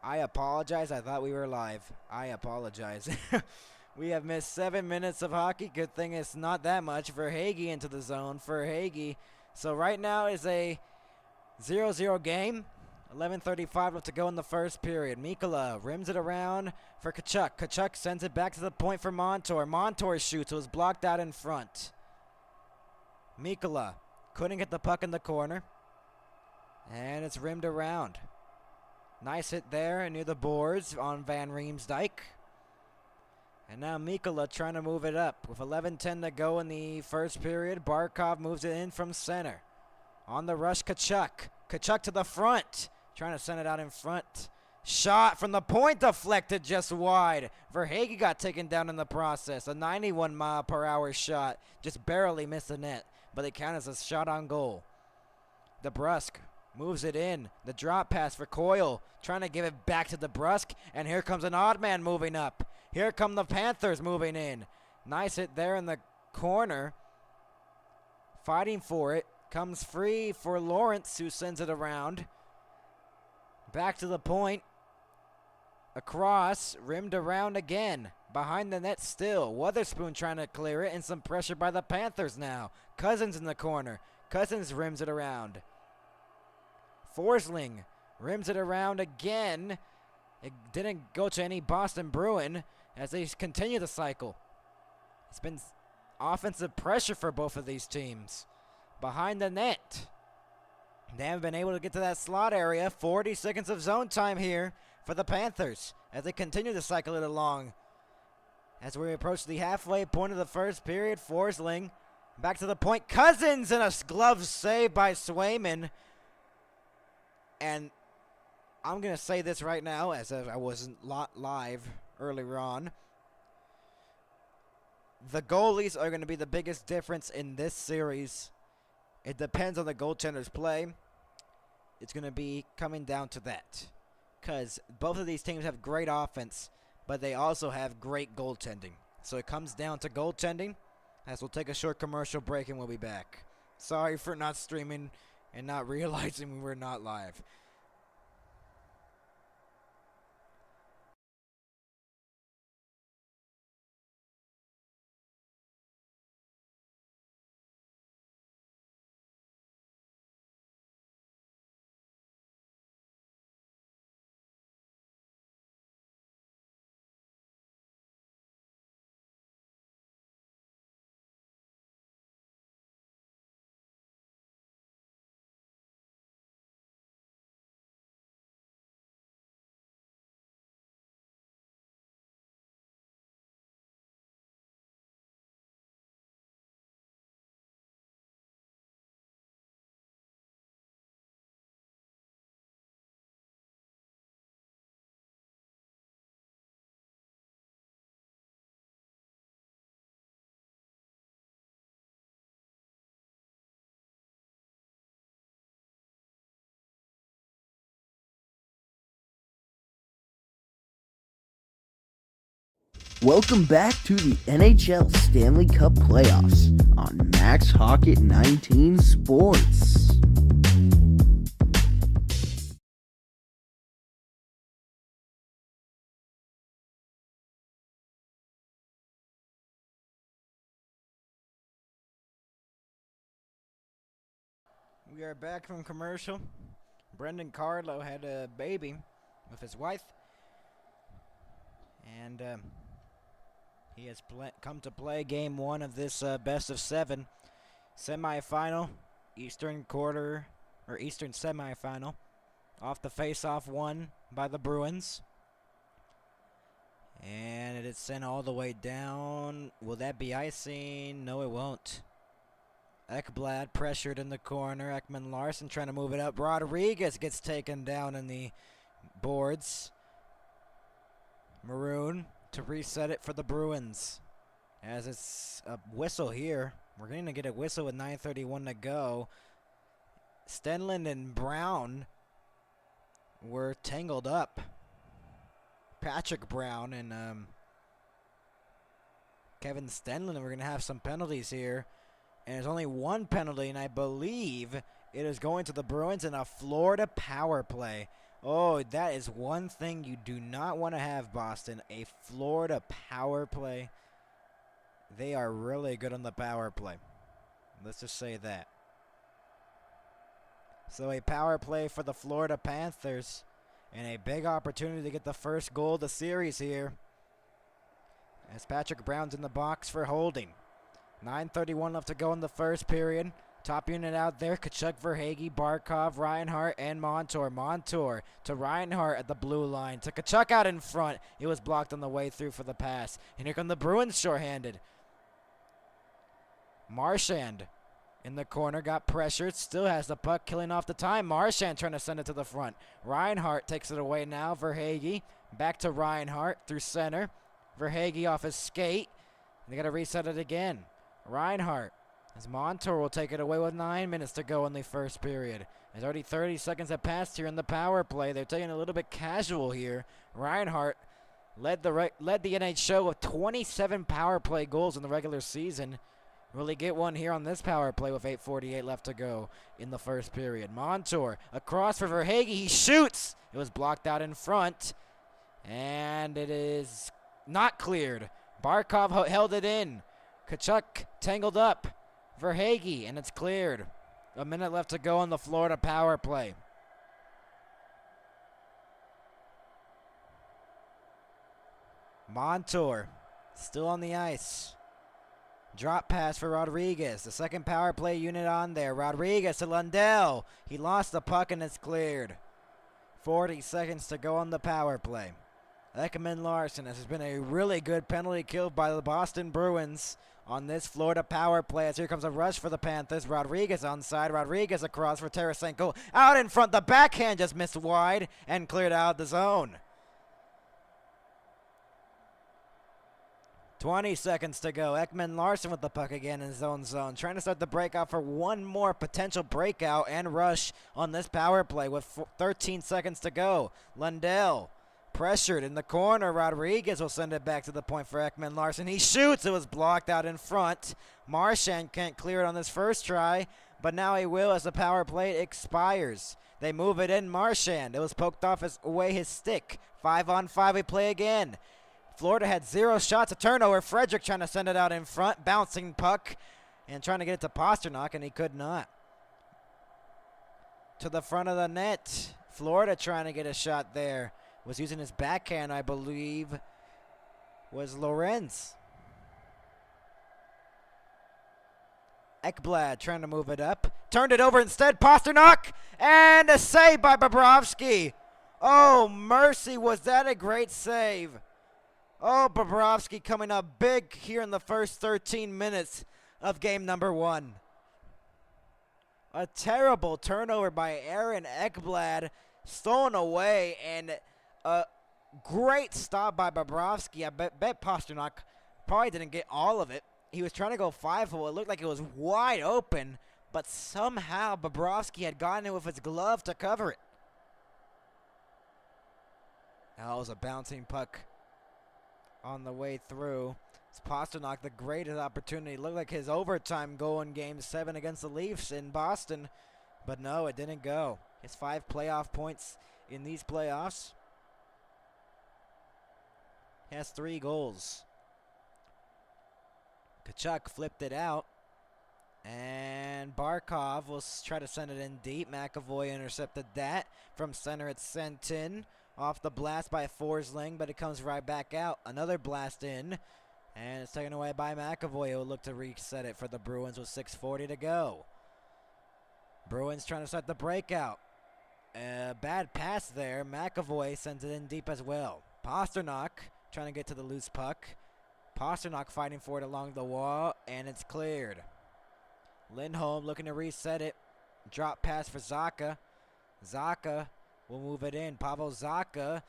I apologize. I thought we were live. I apologize. We have missed 7 minutes of hockey. Good thing it's not that much. Verhaeghe into the zone for Verhaeghe. So right now is a 0-0 game. 11:35 left to go in the first period. Mikkola rims it around for Tkachuk. Tkachuk sends it back to the point for Montour. Montour shoots. It was blocked out in front. Mikkola couldn't get the puck in the corner. And it's rimmed around. Nice hit there near the boards on Van Riemsdyk. And now Mikkola trying to move it up. With 11:10 to go in the first period, Barkov moves it in from center. On the rush, Tkachuk. Tkachuk to the front. Trying to send it out in front. Shot from the point, deflected just wide. Verhaeghe got taken down in the process. A 91-mile-per-hour shot. Just barely missed the net, but it counts as a shot on goal. DeBrusk moves it in. The drop pass for Coyle. Trying to give it back to DeBrusk. And here comes an odd man moving up. Here come the Panthers moving in. Nice hit there in the corner. Fighting for it. Comes free for Lawrence, who sends it around. Back to the point. Across. Rimmed around again. Behind the net still. Wotherspoon trying to clear it. And some pressure by the Panthers now. Cousins in the corner. Cousins rims it around. Forsling rims it around again. It didn't go to any Boston Bruin as they continue the cycle. It's been offensive pressure for both of these teams. Behind the net. They haven't been able to get to that slot area. 40 seconds of zone time here for the Panthers as they continue to cycle it along. As we approach the halfway point of the first period, Forsling back to the point. Cousins and a glove save by Swayman. And I'm going to say this right now as if I wasn't live earlier on. The goalies are going to be the biggest difference in this series. It depends on the goaltender's play. It's going to be coming down to that. Because both of these teams have great offense, but they also have great goaltending. So it comes down to goaltending, as we'll take a short commercial break and we'll be back. Sorry for not streaming and not realizing we were not live. Welcome back to the NHL Stanley Cup playoffs on Max Hockett 19 Sports. We are back from commercial. Brendan Carlo had a baby with his wife. And he has come to play game one of this best of seven semifinal, Eastern semifinal, off the face-off won by the Bruins. And it is sent all the way down. Will that be icing? No, it won't. Ekblad pressured in the corner. Ekman Larson trying to move it up. Rodriguez gets taken down in the boards. Maroon to reset it for the Bruins. As it's a whistle here. We're going to get a whistle with 9:31 to go. Stenlund and Brown were tangled up. Patrick Brown and Kevin Stenlund. We're going to have some penalties here. And there's only one penalty, and I believe it is going to the Bruins in a Florida power play. Oh, that is one thing you do not want to have, Boston. A Florida power play. They are really good on the power play. Let's just say that. So a power play for the Florida Panthers. And a big opportunity to get the first goal of the series here. As Patrick Brown's in the box for holding. 9:31 left to go in the first period. Top unit out there, Tkachuk, Verhaeghe, Barkov, Reinhart, and Montour. Montour to Reinhart at the blue line. To Tkachuk out in front. It was blocked on the way through for the pass. And here come the Bruins shorthanded. Marchand in the corner, got pressured, still has the puck, killing off the time. Marchand trying to send it to the front. Reinhart takes it away now. Verhaeghe back to Reinhart through center. Verhaeghe off his skate. They got to reset it again. Reinhart. As Montour will take it away with 9 minutes to go in the first period. There's already 30 seconds have passed here in the power play. They're taking it a little bit casual here. Reinhart led the NHL with 27 power play goals in the regular season. Really get one here on this power play with 8:48 left to go in the first period. Montour across for Verhaeghe. He shoots. It was blocked out in front. And it is not cleared. Barkov held it in. Tkachuk tangled up. Verhaeghe, and it's cleared. A minute left to go on the Florida power play. Montour still on the ice. Drop pass for Rodriguez. The second power play unit on there. Rodriguez to Lundell. He lost the puck and it's cleared. 40 seconds to go on the power play. Ekman Larson. This has been a really good penalty kill by the Boston Bruins on this Florida power play. As here comes a rush for the Panthers. Rodriguez onside. Rodriguez across for Tarasenko. Out in front. The backhand just missed wide and cleared out the zone. 20 seconds to go. Ekman Larson with the puck again in his own zone. Trying to start the breakout for one more potential breakout and rush on this power play with 13 seconds to go. Lundell pressured in the corner. Rodriguez will send it back to the point for Ekman Larson. He shoots. It was blocked out in front. Marchand can't clear it on this first try, but now he will as the power play expires. They move it in. Marchand. It was poked off away his stick. 5-on-5 we play again. Florida had 0 shots. A turnover. Frederick trying to send it out in front. Bouncing puck and trying to get it to Pasternak, and he could not. To the front of the net. Florida trying to get a shot there. Was using his backhand, I believe, was Lorenz. Ekblad trying to move it up. Turned it over instead. Pasternak. And a save by Bobrovsky. Oh, mercy. Was that a great save? Oh, Bobrovsky coming up big here in the first 13 minutes of game number 1. A terrible turnover by Aaron Ekblad. Stolen away, and a great stop by Bobrovsky. I bet Pasternak probably didn't get all of it. He was trying to go 5-hole. It looked like it was wide open, but somehow Bobrovsky had gotten it with his glove to cover it. That was a bouncing puck on the way through. It's Pasternak, the greatest opportunity. Looked like his overtime goal in Game 7 against the Leafs in Boston, but no, it didn't go. His 5 playoff points in these playoffs. He has 3 goals. Tkachuk flipped it out. And Barkov will try to send it in deep. McAvoy intercepted that. From center, it's sent in. Off the blast by Forsling, but it comes right back out. Another blast in. And it's taken away by McAvoy, who will look to reset it for the Bruins with 6:40 to go. Bruins trying to start the breakout. Bad pass there. McAvoy sends it in deep as well. Pasternak trying to get to the loose puck. Pasternak fighting for it along the wall, and it's cleared. Lindholm looking to reset it. Drop pass for Zacha. Zacha will move it in. Pavel Zacha.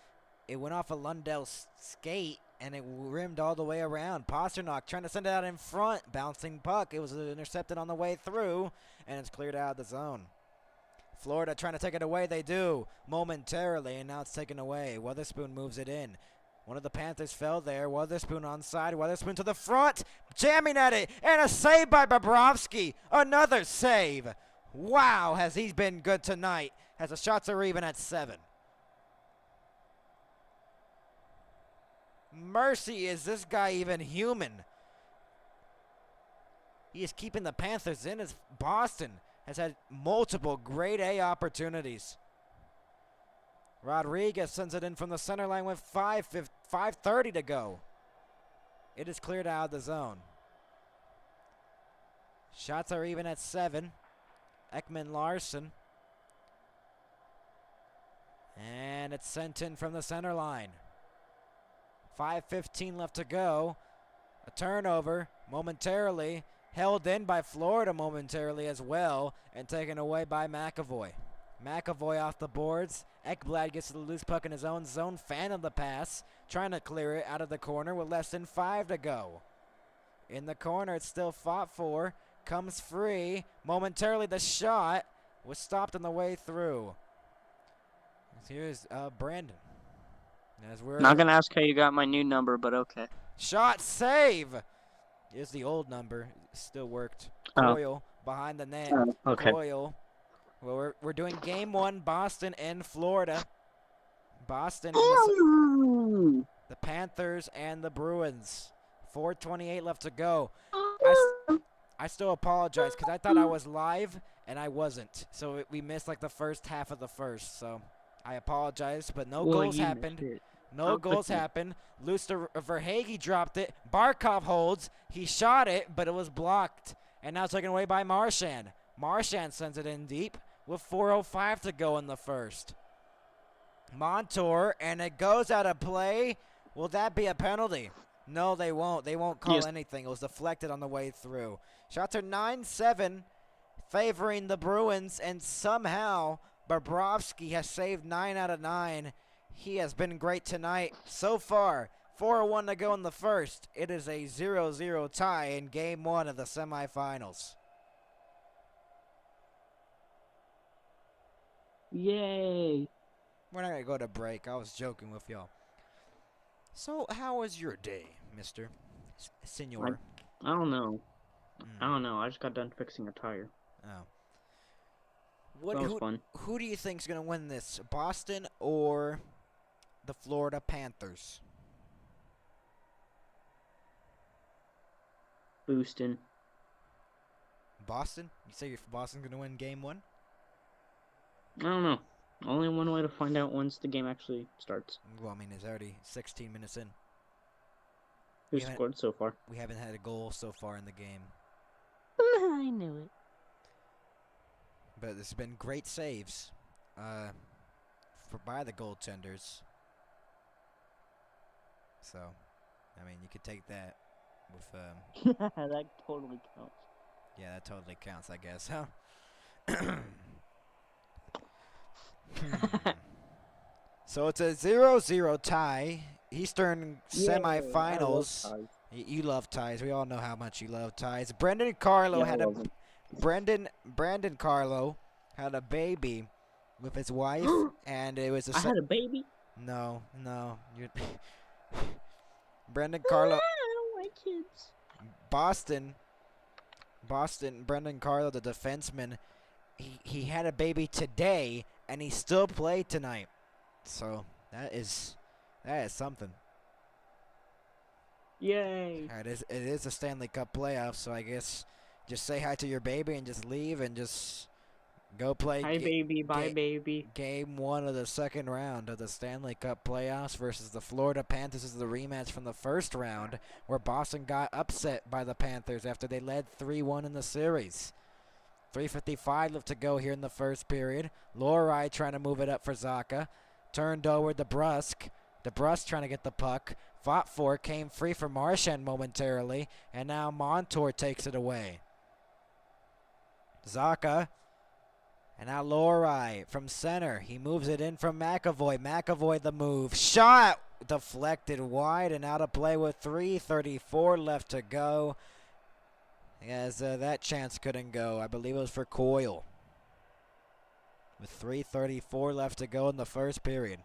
It went off a Lundell's skate, and it rimmed all the way around. Pasternak trying to send it out in front. Bouncing puck. It was intercepted on the way through, and it's cleared out of the zone. Florida trying to take it away. They do momentarily, and now it's taken away. Weatherspoon moves it in. One of the Panthers fell there. Weatherspoon onside. Weatherspoon to the front. Jamming at it. And a save by Bobrovsky. Another save. Wow, has he been good tonight. As the shots are even at 7. mercy, is this guy even human? He is keeping the Panthers in as Boston has had multiple grade A opportunities. Rodriguez sends it in from the center line with 5:30 to go. It is cleared out of the zone. Shots are even at 7. Ekman Larson. And it's sent in from the center line. 5:15 left to go. A turnover momentarily. Held in by Florida momentarily as well. And taken away by McAvoy. McAvoy off the boards. Ekblad gets the loose puck in his own zone. Fan of the pass. Trying to clear it out of the corner with less than 5 to go. In the corner, it's still fought for. Comes free. Momentarily, the shot was stopped on the way through. Here's Brandon. As we're Not going to ask how you got my new number, but okay. Shot save. Here's the old number. It still worked. Coyle behind the net. Okay. Coyle. Well, we're doing game 1, Boston and Florida. Boston, the Panthers and the Bruins. 4:28 left to go. I still apologize because I thought I was live and I wasn't. So we missed like the first half of the first. So I apologize, but no goals happened. No goals happened. Luster Verhage dropped it. Barkov holds. He shot it, but it was blocked. And now taken away by Marchand. Marchand sends it in deep with 4:05 to go in the first. Montour, and it goes out of play. Will that be a penalty? No, they won't. They won't call anything. It was deflected on the way through. Shots are 9-7, favoring the Bruins, and somehow Bobrovsky has saved 9 out of 9. He has been great tonight so far. 4:01 to go in the first. It is a 0-0 tie in Game 1 of the semifinals. Yay. We're not going to go to break. I was joking with y'all. So, how was your day, Mr. Senor? I don't know. I don't know. I just got done fixing a tire. Oh. That was fun. Who do you think is going to win this, Boston or the Florida Panthers? Boostin'. Boston? You say Boston's going to win Game 1? I don't know. Only one way to find out once the game actually starts. Well, I mean, it's already 16 minutes in. Who scored so far? We haven't had a goal so far in the game. I knew it. But there's been great saves by the goaltenders. So, I mean, you could take that with... that totally counts. Yeah, that totally counts, I guess, huh? So it's a 0-0 tie. Eastern semifinals. You love ties. We all know how much you love ties. Brendan Carlo had a Brandon Carlo had a baby with his wife, and it was a. I had a baby. No, Brendan Carlo. I don't like kids. Boston. Brendan Carlo, the defenseman. He had a baby today, and he still played tonight. So that is something. Yay! It is a Stanley Cup playoff, so I guess just say hi to your baby and just leave and just go play. Hi baby, bye baby. Game 1 of the second round of the Stanley Cup playoffs versus the Florida Panthers. This is the rematch from the first round where Boston got upset by the Panthers after they led 3-1 in the series. 3:55 left to go here in the first period. Lohrei trying to move it up for Zacha. Turned over to DeBrusk. DeBrusk trying to get the puck. Fought for, came free for Marchand momentarily, and now Montour takes it away. Zacha, and now Lohrei from center. He moves it in from McAvoy. McAvoy the move. Shot! Deflected wide and out of play with 3:34 left to go. As that chance couldn't go. I believe it was for Coyle. With 3:34 left to go in the first period.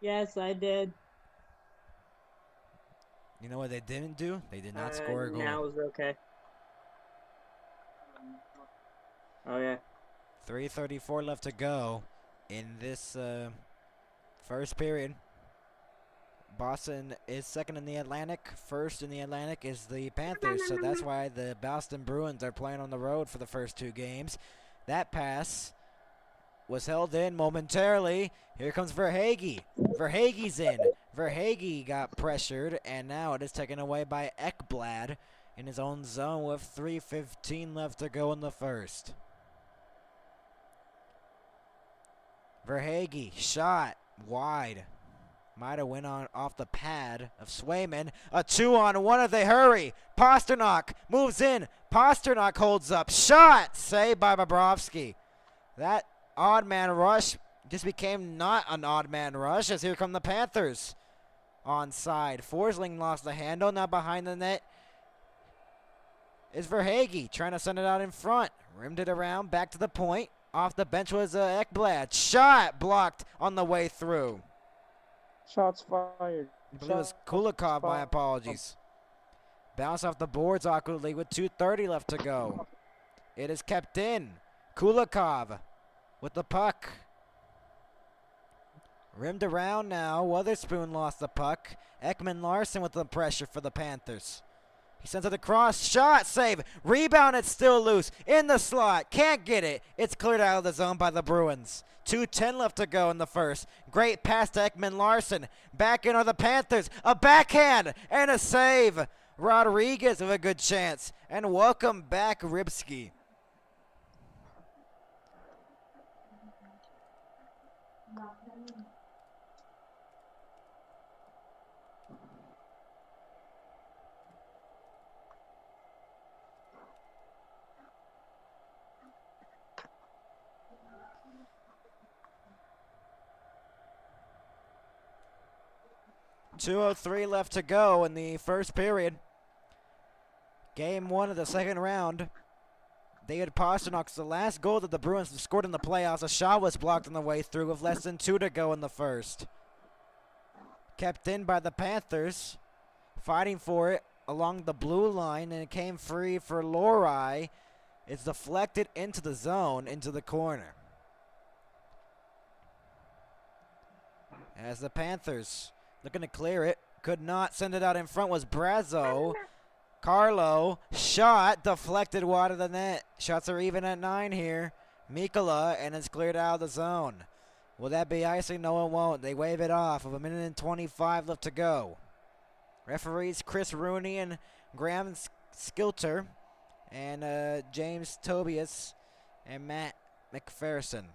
Yes, I did. You know what they didn't do? They did not score a goal. Now it's okay. Oh, yeah. 3:34 left to go in this First period. Boston is second in the Atlantic. First in the Atlantic is the Panthers, so that's why the Boston Bruins are playing on the road for the first 2 games. That pass was held in momentarily. Here comes Verhaeghe. Verhaeghe's in. Verhaeghe got pressured, and now it is taken away by Ekblad in his own zone with 3:15 left to go in the first. Verhaeghe, shot, wide. Might have went on off the pad of Swayman. A 2-on-1 as they hurry. Pasternak moves in. Pasternak holds up. Shot! Saved by Bobrovsky. That odd man rush just became not an odd man rush as here come the Panthers. Onside. Forsling lost the handle. Now behind the net is Verhaeghe trying to send it out in front. Rimmed it around. Back to the point. Off the bench was Ekblad. Shot! Blocked on the way through. Shots fired. I believe it was Kulikov, my apologies. Bounce off the boards awkwardly with 2:30 left to go. It is kept in. Kulikov with the puck. Rimmed around now. Witherspoon lost the puck. Ekman Larson with the pressure for the Panthers. He sends it across. Shot, save. Rebound, it's still loose. In the slot. Can't get it. It's cleared out of the zone by the Bruins. 2:10 left to go in the first. Great pass to Ekman Larson. Back in are the Panthers. A backhand and a save. Rodriguez with a good chance. And welcome back, Ribski. .203 left to go in the first period. Game 1 of the second round. David Pasternak's the last goal that the Bruins have scored in the playoffs. A shot was blocked on the way through with less than 2 to go in the first. Kept in by the Panthers. Fighting for it along the blue line, and it came free for Lohrei. It's deflected into the zone, into the corner. As the Panthers looking to clear it. Could not send it out in front was Brazo. Carlo. Shot. Deflected wide of the net. Shots are even at 9 here. Mikkola, and it's cleared out of the zone. Will that be icing? No, it won't. They wave it off with 1:25 left to go. Referees Chris Rooney and Graham Skilter. And James Tobias and Matt McPherson.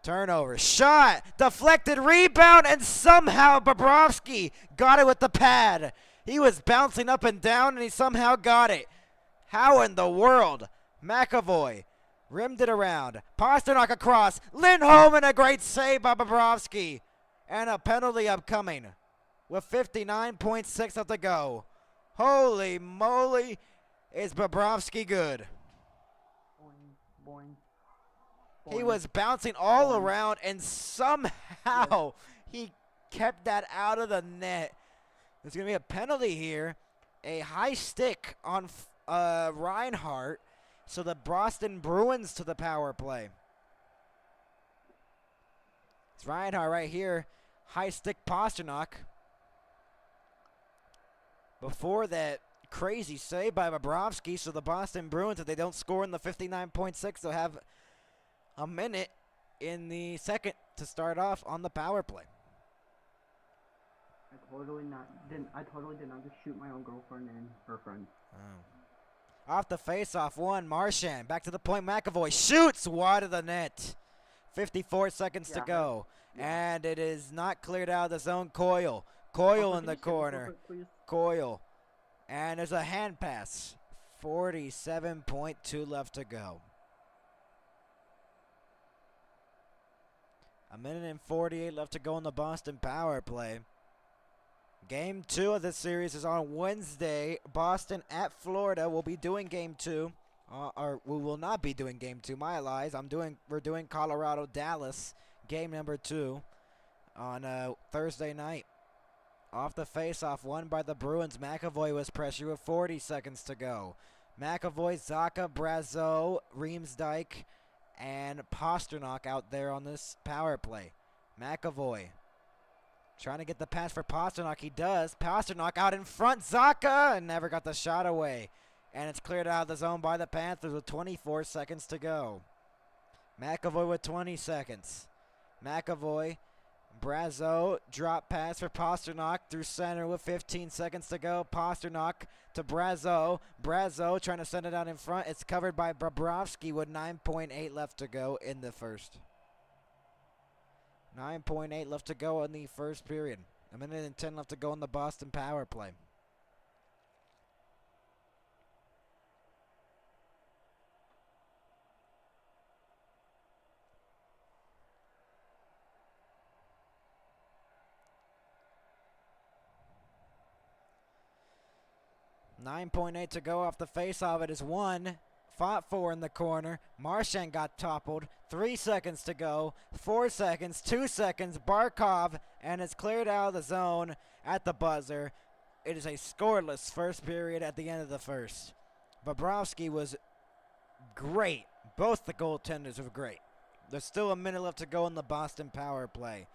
Turnover. Shot. Deflected. Rebound. And somehow Bobrovsky got it with the pad. He was bouncing up and down, and he somehow got it. How in the world? McAvoy rimmed it around. Pasternak across. Lindholm, and a great save by Bobrovsky. And a penalty upcoming with 59.6 left to go. Holy moly. Is Bobrovsky good? Boing, boing. He was bouncing all around, and somehow he kept that out of the net. There's going to be a penalty here. A high stick on Reinhart. So the Boston Bruins to the power play. It's Reinhart right here. High stick Pasternak. Before that crazy save by Bobrovsky. So the Boston Bruins, if they don't score in the 59.6, they'll have a minute in the second to start off on the power play. I totally did not just shoot my own girlfriend and her friend. Oh. Off the face-off one, Marchand. Back to the point, McAvoy shoots wide of the net. 54 seconds to go. Yeah. And it is not cleared out of the zone. Coyle in the corner. Coyle. And there's a hand pass. 47.2 left to go. 1:48 left to go on the Boston power play. Game 2 of this series is on Wednesday. Boston at Florida. We'll be doing Game 2. Or we will not be doing Game 2. My lies. We're doing Colorado-Dallas, Game number 2, on Thursday night. Off the face-off, won by the Bruins. McAvoy was pressured with 40 seconds to go. McAvoy, Zacha, Brazo, Riemsdyk, and Pasternak out there on this power play. McAvoy Trying to get the pass for Pasternak. He does. Pasternak out in front. Zaka and never got the shot away. And it's cleared out of the zone by the Panthers with 24 seconds to go. McAvoy with 20 seconds. McAvoy, Brazeau, drop pass for Pasternak through center with 15 seconds to go. Pasternak to Brazeau. Brazeau trying to send it out in front. It's covered by Bobrovsky with 9.8 left to go in the first. 9.8 left to go in the first period. A minute and 10 left to go in the Boston power play. .8 to go off the face-off. It is one. Fought for in the corner. Marchand got toppled. 3 seconds to go. 4 seconds. 2 seconds. Barkov. And it's cleared out of the zone at the buzzer. It is a scoreless first period at the end of the first. Bobrovsky was great. Both the goaltenders were great. There's still a minute left to go in the Boston power play.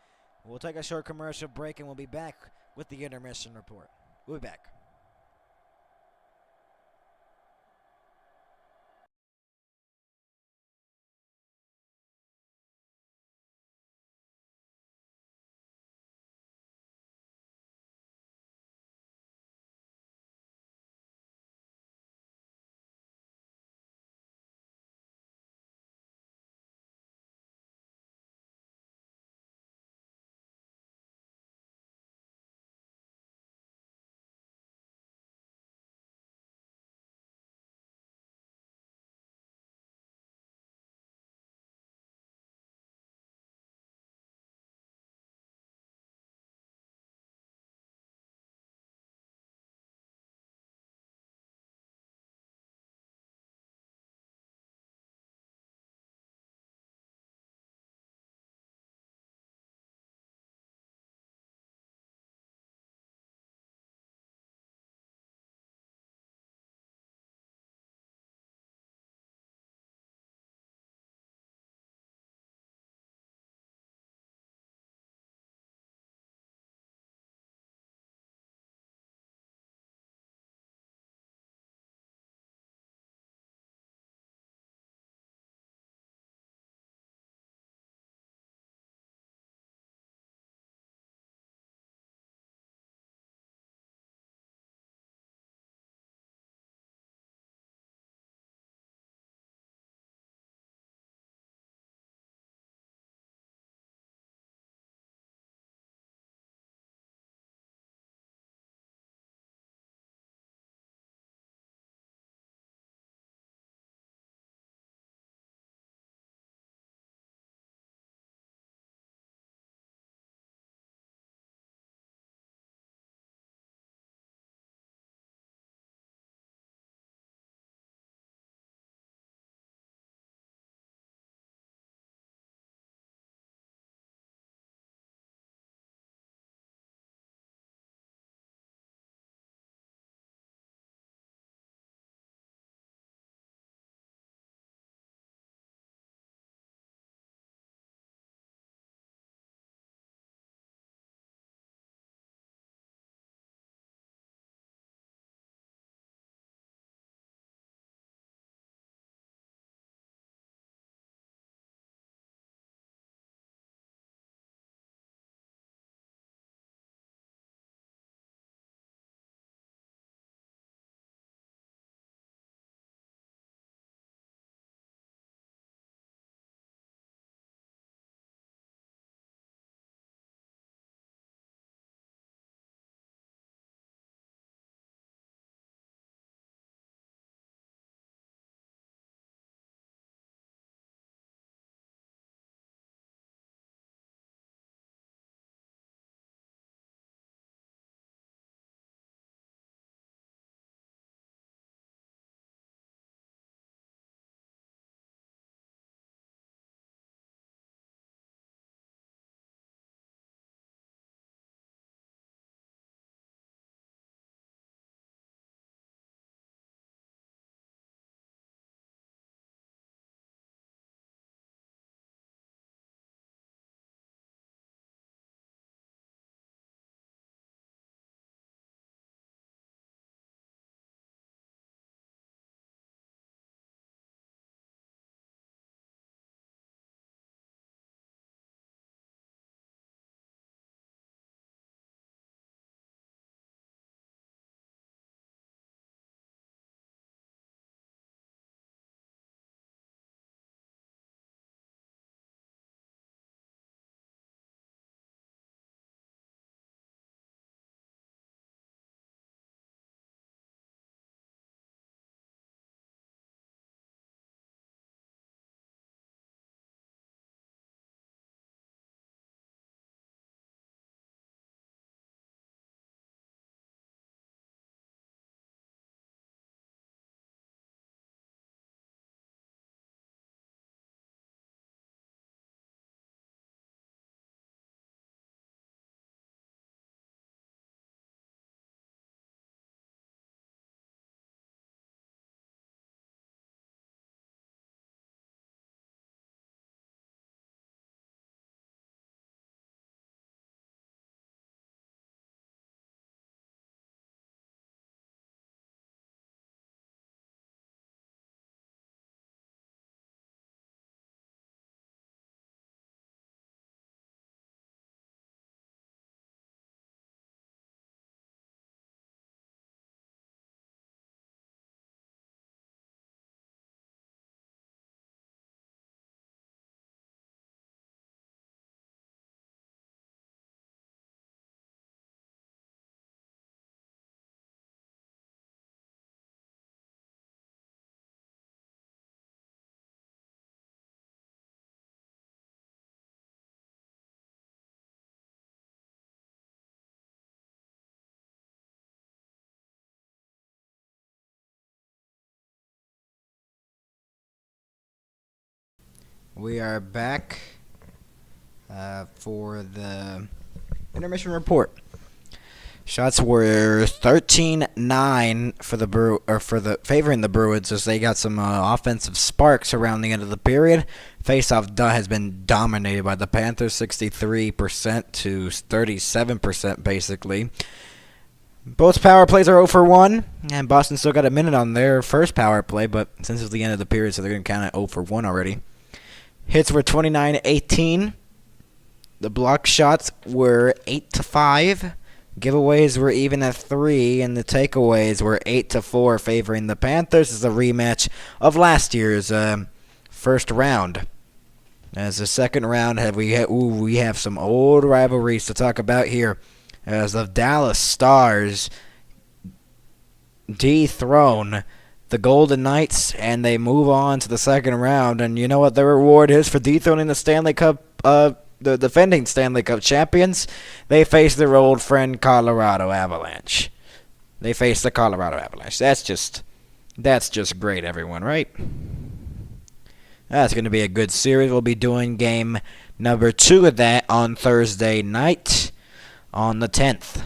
We'll take a short commercial break and we'll be back with the intermission report. We'll be back. We are back for the intermission report. Shots were 13-9 for the favoring the Bruins as they got some offensive sparks around the end of the period. Faceoff has been dominated by the Panthers, 63% to 37% basically. Both power plays are 0 for 1, and Boston still got a minute on their first power play, but since it's the end of the period, so they're going to count it 0 for 1 already. Hits were 29-18. The block shots were 8-5. Giveaways were even at 3, and the takeaways were 8-4, favoring the Panthers. This is a rematch of last year's first round. As the second round, we have some old rivalries to talk about here. As the Dallas Stars dethrone the Golden Knights, and they move on to the second round. And you know what the reward is for dethroning the Stanley Cup, the defending Stanley Cup champions? They face their old friend Colorado Avalanche. They face the Colorado Avalanche. That's just great, everyone, right? That's going to be a good series. We'll be doing game number 2 of that on Thursday night on the 10th.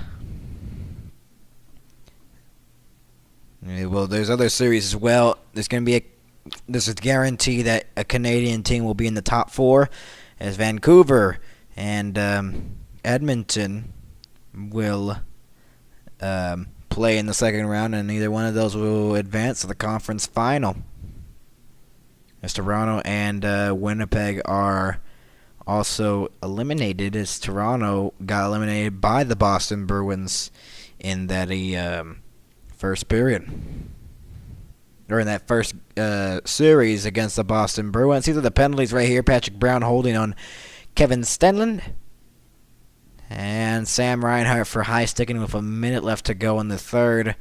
Well, there's other series as well. There's a guarantee that a Canadian team will be in the top 4, as Vancouver and Edmonton will play in the second round, and neither one of those will advance to the conference final. As Toronto and Winnipeg are also eliminated, as Toronto got eliminated by the Boston Bruins in that first period, or in that first series against the Boston Bruins. These are the penalties right here. Patrick Brown holding on Kevin Stenlund, and Sam Reinhart for high sticking with a minute left to go in the third.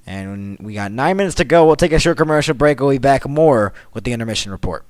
And we got 9 minutes to go. We'll take a short commercial break. We'll be back more with the intermission report.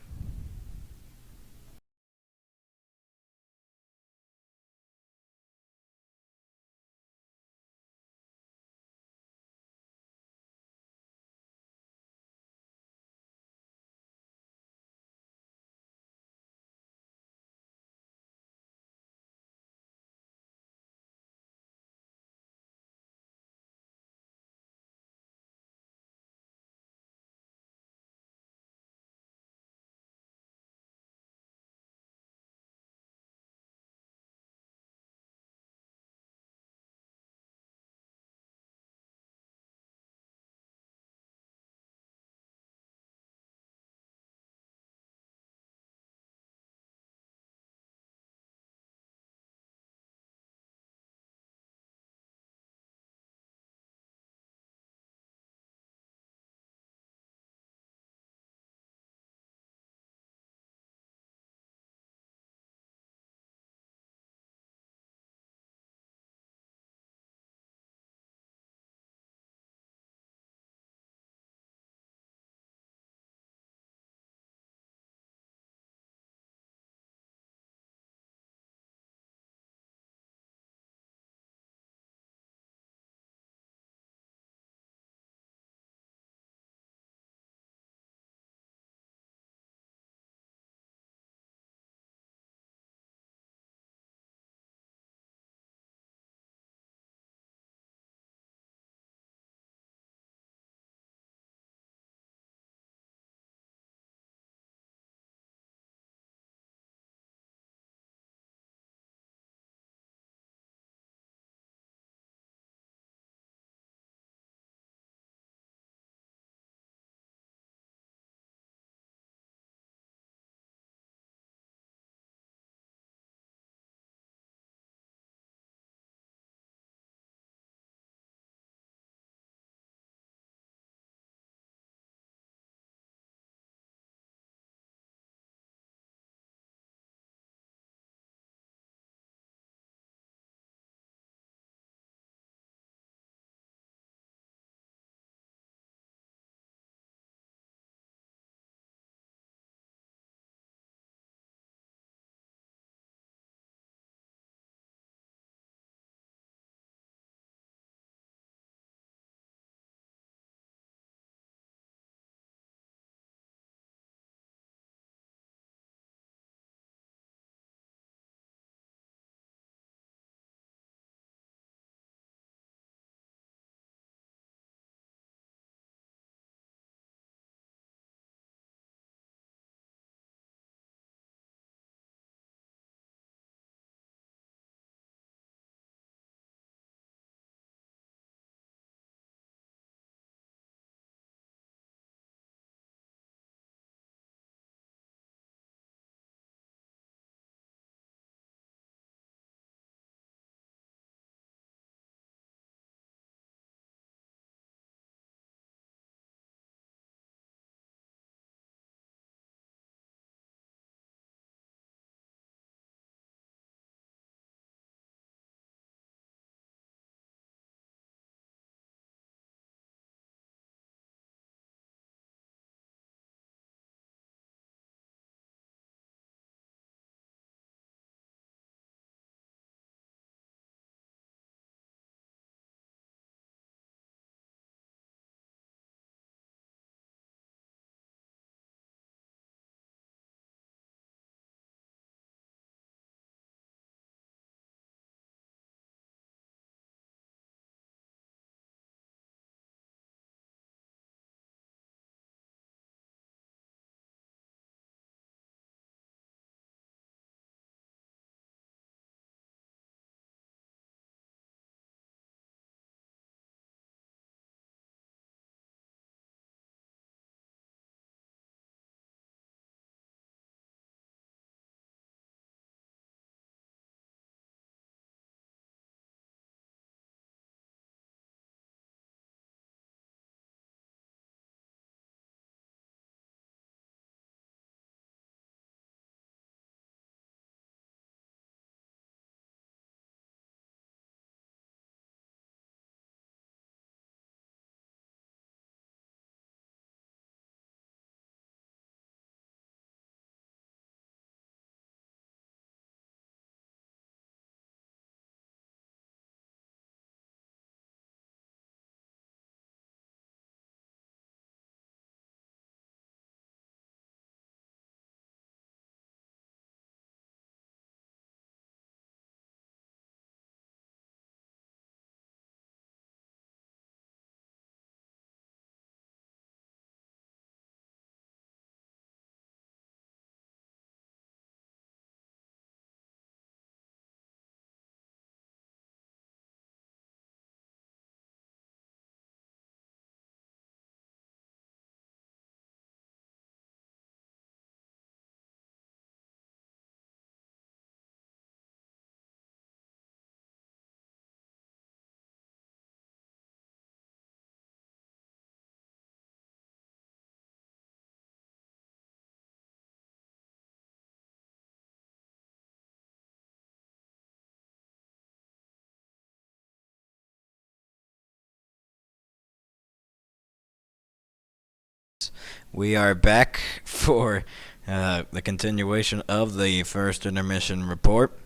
We are back for the continuation of the first intermission report.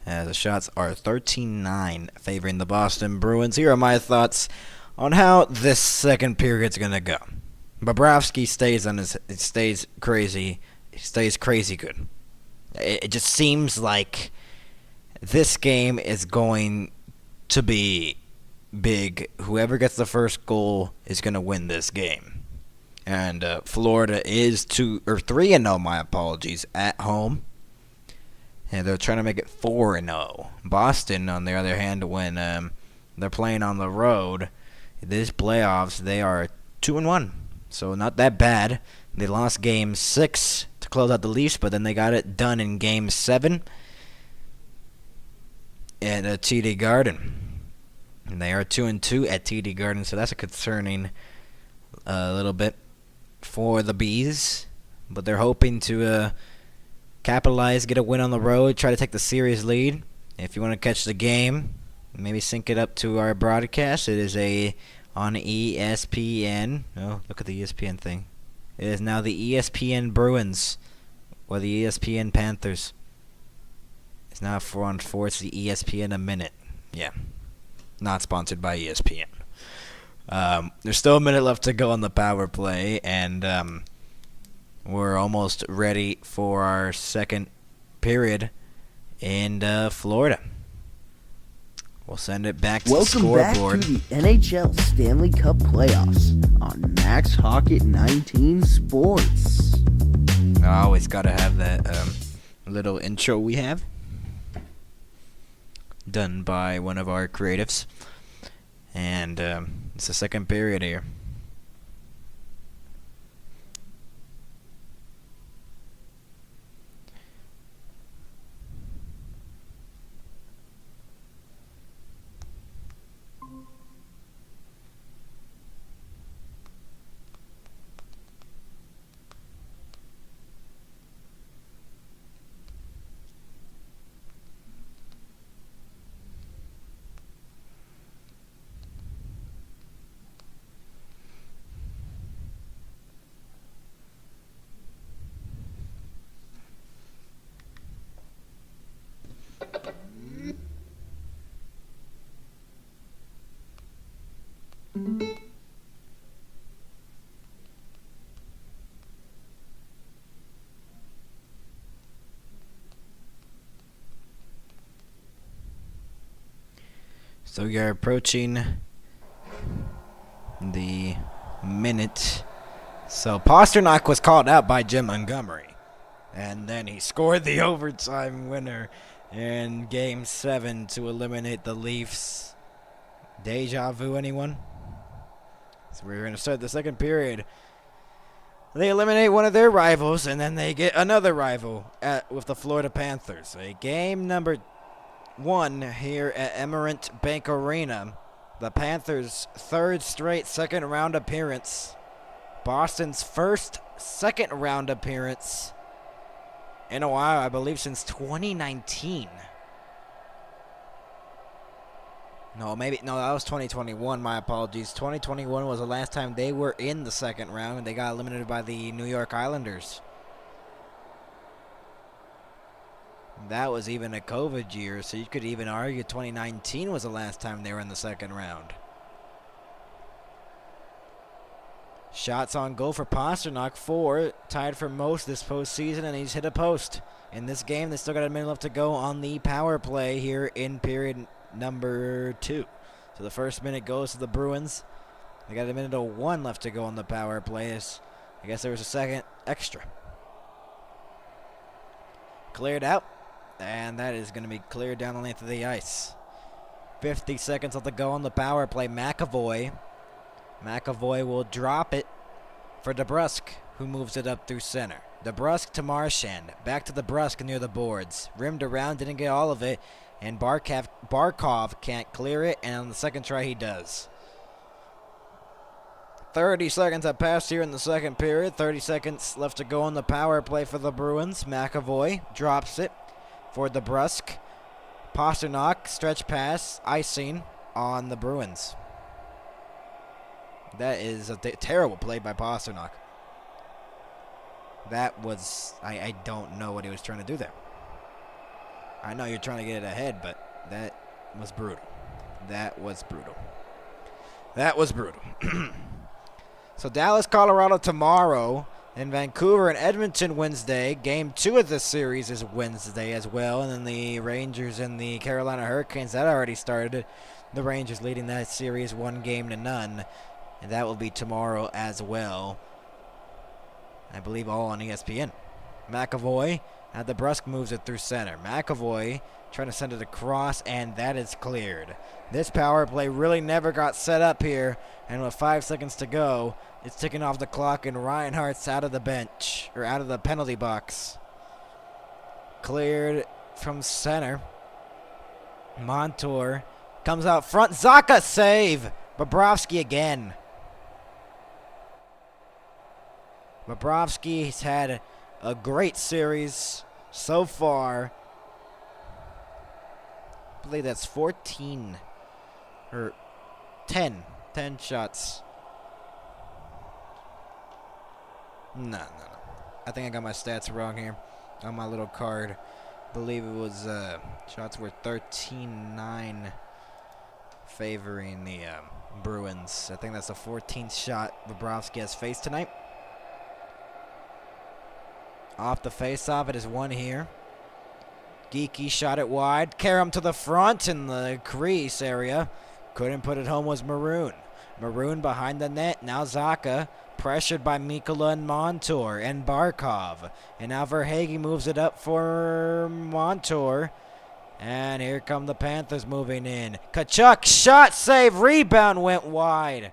The shots are 13-9 favoring the Boston Bruins. Here are my thoughts on how this second period's gonna go. Bobrovsky stays crazy good. It just seems like this game is going to be big. Whoever gets the first goal is gonna win this game. And Florida is 3-0. My apologies, at home. And they're trying to make it 4-0. Boston, on the other hand, when they're playing on the road, this playoffs, they are 2-1. So not that bad. They lost Game 6 to close out the Leafs, but then they got it done in Game 7 at TD Garden. And they are 2-2 at TD Garden, so that's a concerning little bit for the Bees. But they're hoping to capitalize, get a win on the road, try to take the series lead. If you want to catch the game, maybe sync it up to our broadcast. It is on ESPN. Oh, look at the ESPN thing. It is now the ESPN Bruins or the ESPN Panthers. It's now 4-on-4. It's the ESPN a minute. Yeah, not sponsored by ESPN. There's still a minute left to go on the power play, and we're almost ready for our second period in Florida. We'll send it back to the scoreboard. Welcome back to the NHL Stanley Cup playoffs on Max Hockett 19 Sports. I always got to have that little intro we have done by one of our creatives. And it's the second period here. So we are approaching the minute. So Pasternak was called out by Jim Montgomery. And then he scored the overtime winner in Game 7 to eliminate the Leafs. Deja vu, anyone? So we're going to start the second period. They eliminate one of their rivals, and then they get another rival with the Florida Panthers. A game number 1 here at Emirates Bank Arena. The Panthers' third straight second-round appearance. Boston's first second-round appearance in a while, I believe since 2019. No, that was 2021. My apologies. 2021 was the last time they were in the second round, and they got eliminated by the New York Islanders. That was even a COVID year, so you could even argue 2019 was the last time they were in the second round. Shots on goal for Pasternak, 4, tied for most this postseason, and he's hit a post. In this game, they still got a minute left to go on the power play here in period number 2. So the first minute goes to the Bruins. They got a minute 01 left to go on the power play. I guess there was a second extra. Cleared out. And that is going to be cleared down the length of the ice. 50 seconds left to go on the power play. McAvoy will drop it for DeBrusk, who moves it up through center. DeBrusk to Marchand. Back to DeBrusk near the boards. Rimmed around, didn't get all of it. And Barkov can't clear it, and on the second try he does. 30 seconds have passed here in the second period. 30 seconds left to go on the power play for the Bruins. McAvoy drops it for DeBrusk. Pasternak, stretch pass, icing on the Bruins. That is a terrible play by Pasternak. That was, I don't know what he was trying to do there. I know you're trying to get it ahead, but that was brutal. That was brutal. That was brutal. So Dallas, Colorado tomorrow, and Vancouver and Edmonton Wednesday. Game 2 of this series is Wednesday as well. And then the Rangers and the Carolina Hurricanes, that already started. The Rangers leading that series 1-0. And that will be tomorrow as well. I believe all on ESPN. McAvoy at the brusque moves it through center. McAvoy trying to send it across, and that is cleared. This power play really never got set up here, and with 5 seconds to go, it's ticking off the clock, and Reinhardt's out of the bench, or out of the penalty box. Cleared from center. Montour comes out front. Zacha save. Bobrovsky again. Bobrovsky's had a great series so far. I believe that's 14 or 10 shots. No. I think I got my stats wrong here on my little card. I believe it was shots were 13-9 favoring the Bruins. I think that's the 14th shot Bobrovsky has faced tonight. Off the face-off, it is one here. Geeky shot it wide. Karam to the front in the crease area. Couldn't put it home was Maroon. Maroon behind the net. Now Zacha pressured by Mikkola and Montour and Barkov. And now Verhaeghe moves it up for Montour. And here come the Panthers moving in. Tkachuk shot, save, rebound went wide.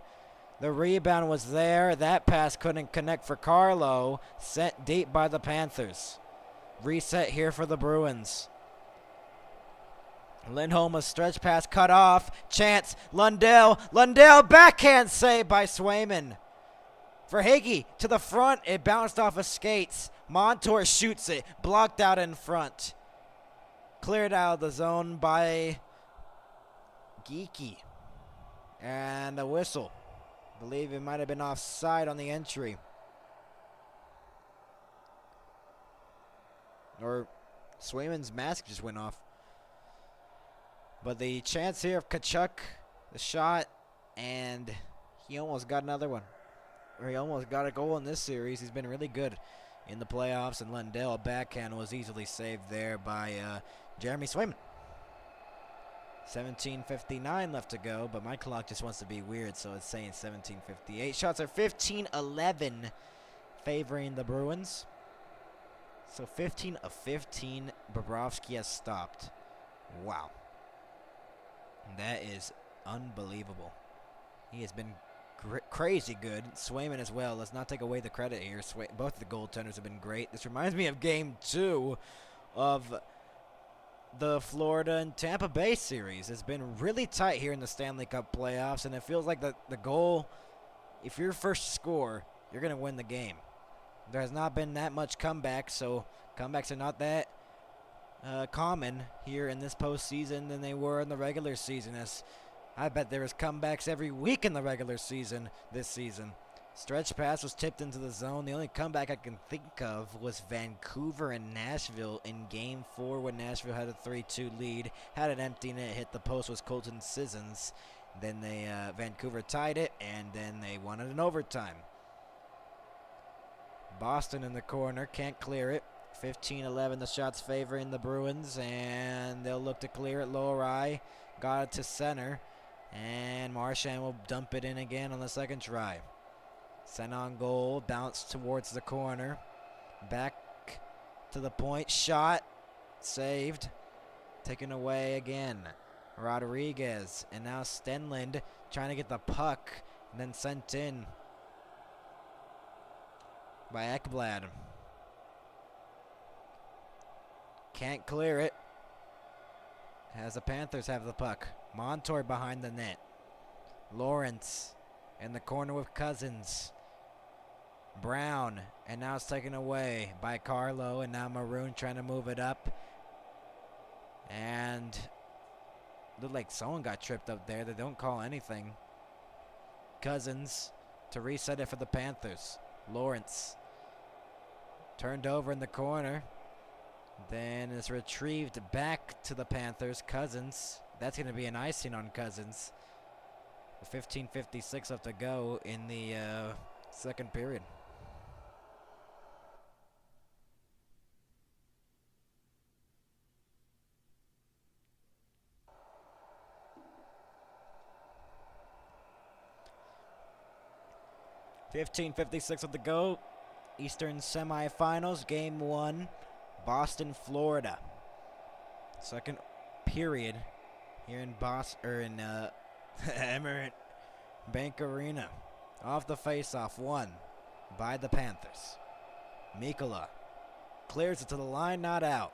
The rebound was there. That pass couldn't connect for Carlo. Sent deep by the Panthers. Reset here for the Bruins. Lindholm, a stretch pass cut off. Chance. Lundell backhand save by Swayman. Verhaeghe to the front. It bounced off of skates. Montour shoots it. Blocked out in front. Cleared out of the zone by Geeky. And a whistle. I believe it might have been offside on the entry. Or Swayman's mask just went off. But the chance here of Tkachuk, the shot, and he almost got another one. Or he almost got a goal in this series. He's been really good in the playoffs, and Lundell, backhand, was easily saved there by Jeremy Swayman. 17:59 left to go, but my clock just wants to be weird, so it's saying 17:58. Shots are 15-11 favoring the Bruins. So 15 of 15 Bobrovsky has stopped. Wow. That is unbelievable. He has been crazy good. Swayman as well. Let's not take away the credit here. Both the goaltenders have been great. This reminds me of Game 2 of the Florida and Tampa Bay series. It's been really tight here in the Stanley Cup playoffs, and it feels like the goal, if you're first to score, you're going to win the game. There has not been that much comeback, so comebacks are not that common here in this postseason than they were in the regular season. As I bet there was comebacks every week in the regular season this season. Stretch pass was tipped into the zone. The only comeback I can think of was Vancouver and Nashville in Game 4 when Nashville had a 3-2 lead. Had an empty net, hit the post, was Colton Sissons. Then they Vancouver tied it, and then they won it in overtime. Boston in the corner, can't clear it. 15-11, the shots favoring the Bruins, and they'll look to clear it. Lowry got it to center, and Marchand will dump it in again on the second try. Sent on goal, bounced towards the corner. Back to the point, shot, saved. Taken away again. Rodriguez, and now Stenlund trying to get the puck, and then sent in by Ekblad. Can't clear it. As the Panthers have the puck. Montour behind the net. Lawrence in the corner with Cousins. Brown, and now it's taken away by Carlo, and now Maroon trying to move it up. And looked like someone got tripped up there. They don't call anything. Cousins to reset it for the Panthers. Lawrence Turned over in the corner. Then it's retrieved back to the Panthers. Cousins. That's going to be an icing on Cousins. 15:56 left to go in the second period. $15:56 left to go. Eastern semifinals, game 1, Boston, Florida. Second period here in Emirates Bank Arena. Off the faceoff, won by the Panthers. Mikkola clears it to the line, not out.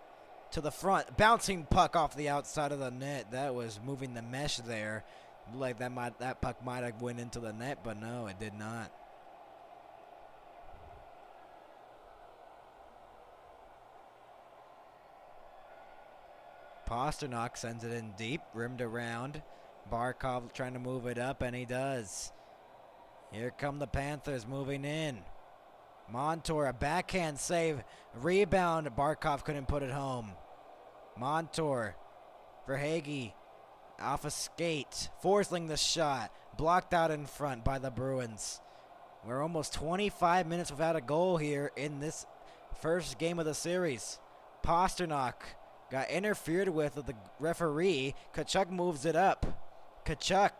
To the front, bouncing puck off the outside of the net. That was moving the mesh there. Looked like that puck might have went into the net, but no, it did not. Pasternak sends it in deep, rimmed around. Barkov trying to move it up, and he does. Here come the Panthers moving in. Montour, a backhand save. Rebound, Barkov couldn't put it home. Montour for Hagee. Off a skate, forcing the shot. Blocked out in front by the Bruins. We're almost 25 minutes without a goal here in this first game of the series. Pasternak got interfered with the referee. Tkachuk moves it up. Tkachuk,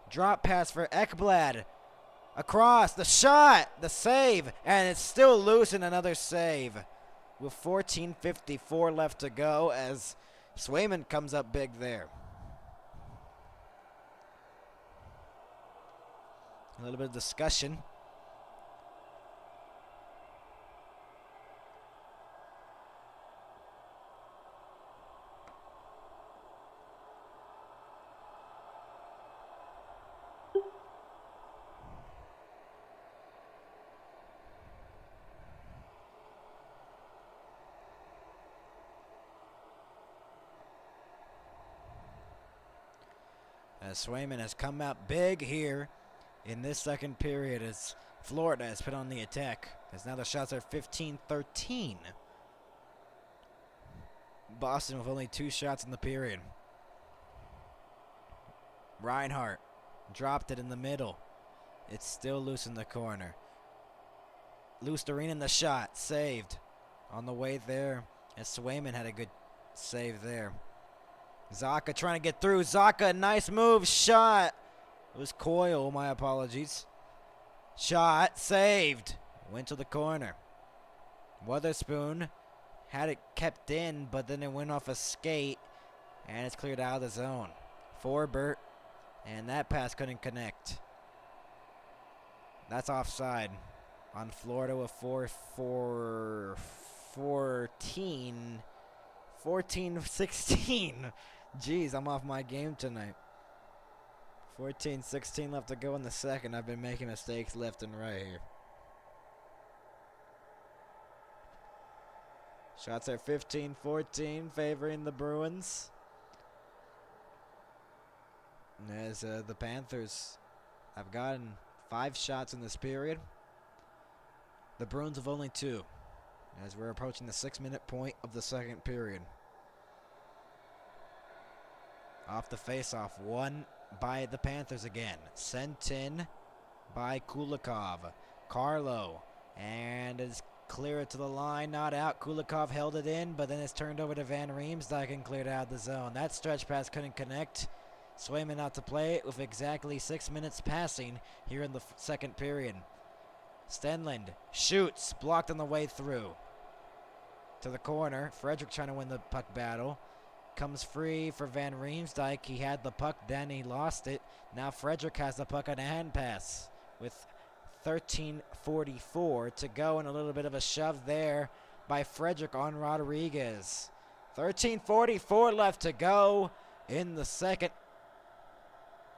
drop pass for Ekblad. Across, the shot, the save, and it's still loose in another save. With 14:54 left to go as Swayman comes up big there. A little bit of discussion. As Swayman has come out big here in this second period as Florida has put on the attack. As now the shots are 15-13. Boston with only 2 shots in the period. Reinhart dropped it in the middle. It's still loose in the corner. Lusterine in the shot, saved on the way there as Swayman had a good save there. Zaka trying to get through. Zaka, nice move, shot. It was Coyle, my apologies. Shot, saved. Went to the corner. Witherspoon had it kept in, but then it went off a skate, and it's cleared out of the zone. Forbert, and that pass couldn't connect. That's offside on Florida with 14-16. Jeez, I'm off my game tonight. 14-16 left to go in the second. I've been making mistakes left and right here. Shots are 15-14, favoring the Bruins. As the Panthers have gotten 5 shots in this period. The Bruins have only 2. As we're approaching the 6-minute point of the second period. Off the faceoff, won by the Panthers again. Sent in by Kulikov. Carlo, and is clear to the line, not out. Kulikov held it in, but then it's turned over to Van Riemsdyk and cleared out of the zone. That stretch pass couldn't connect. Swayman out to play with exactly 6 minutes passing here in the second period. Stenlund shoots, blocked on the way through. To the corner, Frederick trying to win the puck battle. Comes free for Van Riemsdyk. He had the puck, then he lost it. Now Frederick has the puck on a hand pass with 13:44 to go, and a little bit of a shove there by Frederick on Rodriguez. 13:44 left to go in the second,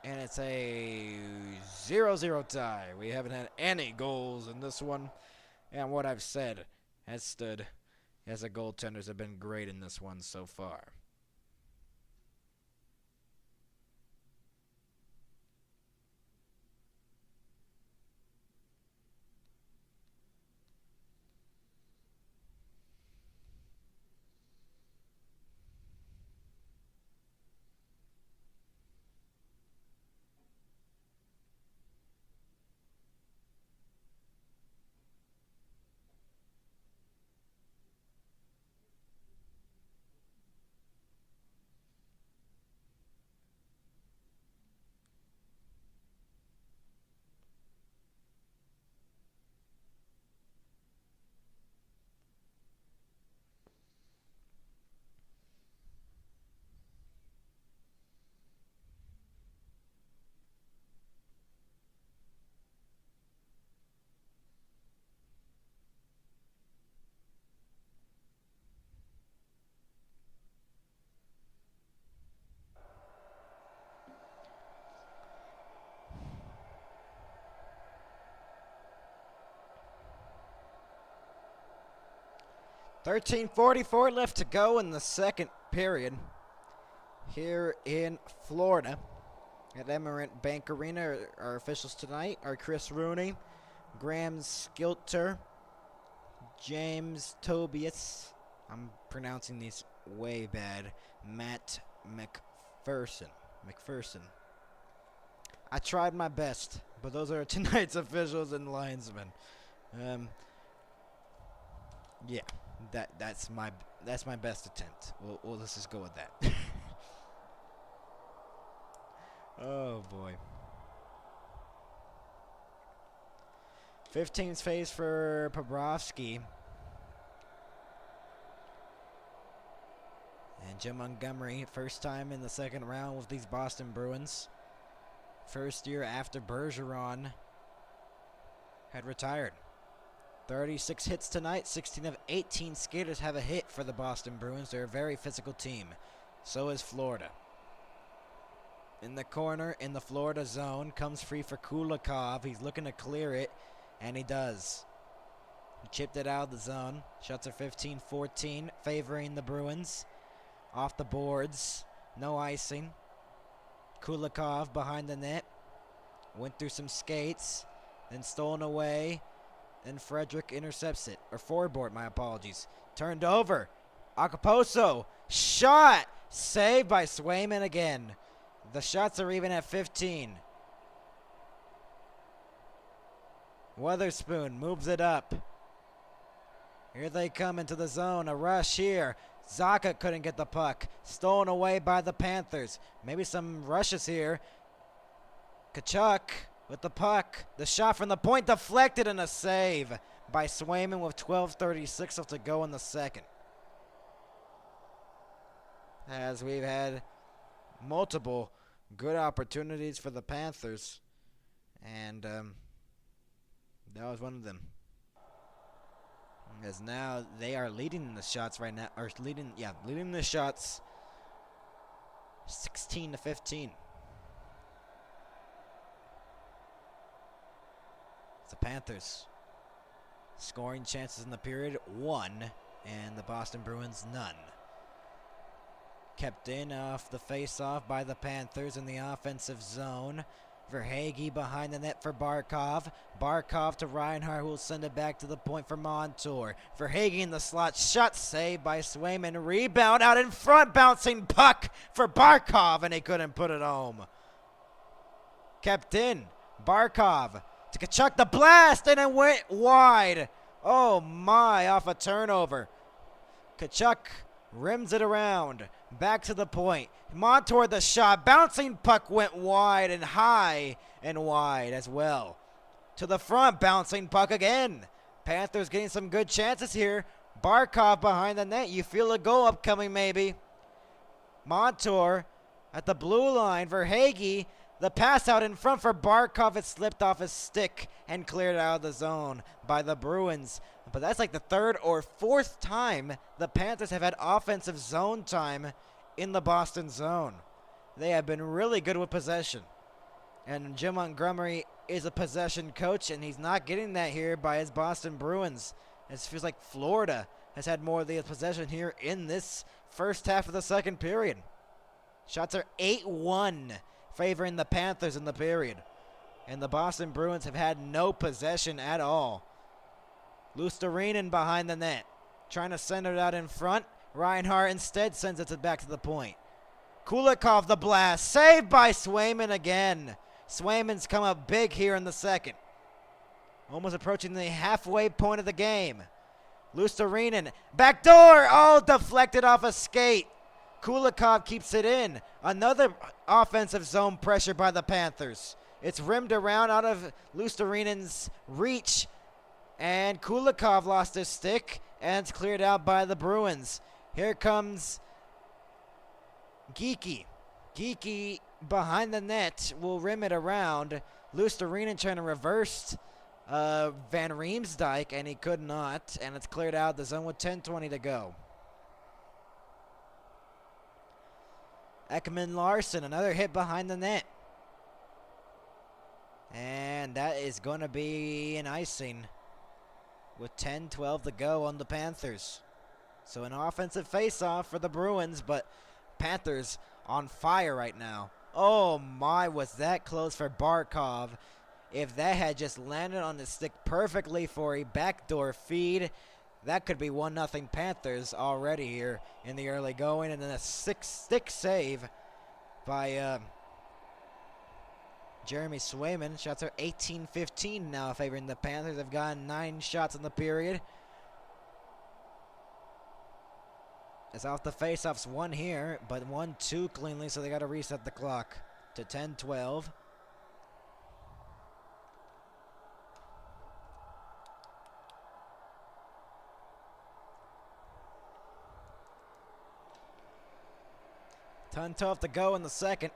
and it's a 0-0 tie. We haven't had any goals in this one, and what I've said has stood, as the goaltenders have been great in this one so far. 13:44 left to go in the second period here in Florida at Emirant Bank Arena. Our officials tonight are Chris Rooney, Graham Skilter, James Tobias, I'm pronouncing these way bad, Matt McPherson. I tried my best, but those are tonight's officials and linesmen. Yeah, that's my best attempt. We'll let's just go with that. Oh boy. 15th phase for Bobrovsky. And Jim Montgomery, first time in the second round with these Boston Bruins. First year after Bergeron had retired. 36 hits tonight. 16 of 18 skaters have a hit for the Boston Bruins. They're a very physical team. So is Florida. In the corner, in the Florida zone, comes free for Kulikov. He's looking to clear it, and he does. He chipped it out of the zone. Shots are 15-14, favoring the Bruins. Off the boards, no icing. Kulikov behind the net. Went through some skates, then stolen away. Then Frederick intercepts it. Or forward, my apologies. Turned over. Acapulco. Shot. Saved by Swayman again. The shots are even at 15. Weatherspoon moves it up. Here they come into the zone. A rush here. Zacha couldn't get the puck. Stolen away by the Panthers. Maybe some rushes here. Tkachuk with the puck. The shot from the point deflected and a save by Swayman with 12:36 left to go in the second. As we've had multiple good opportunities for the Panthers, and that was one of them. As now they are leading the shots right now, or leading the shots 16-15. The Panthers scoring chances in the period, 1, and the Boston Bruins, none. Kept in off the face-off by the Panthers in the offensive zone. Verhaeghe behind the net for Barkov. Barkov to Reinhart, who will send it back to the point for Montour. Verhaeghe in the slot. Shot saved by Swayman. Rebound out in front. Bouncing puck for Barkov, and he couldn't put it home. Kept in. Barkov to Tkachuk. The blast, and it went wide. Oh my, off a turnover. Tkachuk rims it around. Back to the point. Montour the shot. Bouncing puck went wide and high and wide as well. To the front. Bouncing puck again. Panthers getting some good chances here. Barkov behind the net. You feel a goal upcoming maybe. Montour at the blue line. Verhaeghe. The pass out in front for Barkov. It slipped off his stick and cleared out of the zone by the Bruins. But that's like the third or fourth time the Panthers have had offensive zone time in the Boston zone. They have been really good with possession. And Jim Montgomery is a possession coach, and he's not getting that here by his Boston Bruins. It feels like Florida has had more of the possession here in this first half of the second period. Shots are 8-1 favoring the Panthers in the period. And the Boston Bruins have had no possession at all. Luostarinen behind the net. Trying to send it out in front. Reinhart instead sends it back to the point. Kulikov the blast. Saved by Swayman again. Swayman's come up big here in the second. Almost approaching the halfway point of the game. Luostarinen. Backdoor. Oh, deflected off a skate. Kulikov keeps it in. Another offensive zone pressure by the Panthers. It's rimmed around out of Luostarinen's reach. And Kulikov lost his stick, and it's cleared out by the Bruins. Here comes Geekie. Geekie behind the net will rim it around. Luostarinen trying to reverse Van Riemsdyk, and he could not. And it's cleared out the zone with 10:20 to go. Ekman Larson, another hit behind the net. And that is going to be an icing with 10-12 to go on the Panthers. So an offensive face-off for the Bruins, but Panthers on fire right now. Oh my, was that close for Barkov. If that had just landed on the stick perfectly for a backdoor feed, that could be 1-0 Panthers already here in the early going. And then a stick save by Jeremy Swayman. Shots are 18-15 now favoring the Panthers. They've gotten 9 shots in the period. It's off the faceoffs, 1 here, but 1-2 cleanly, so they got to reset the clock to 10-12. Ton tough to go in the second.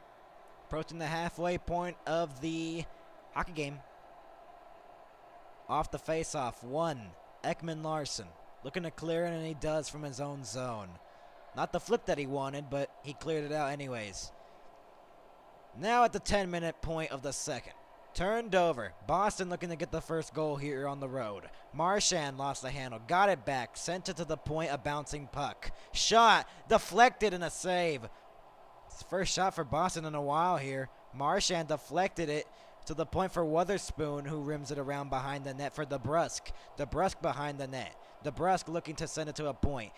Approaching the halfway point of the hockey game. Off the faceoff, 1. Ekman Larson looking to clear it, and he does from his own zone. Not the flip that he wanted, but he cleared it out anyways. Now at the 10-minute point of the second. Turned over. Boston looking to get the first goal here on the road. Marchand lost the handle. Got it back. Sent it to the point, a bouncing puck. Shot. Deflected and a save. It's first shot for Boston in a while here. Marchand deflected it to the point for Wotherspoon, who rims it around behind the net for DeBrusk. DeBrusk behind the net. DeBrusk looking to send it to a point.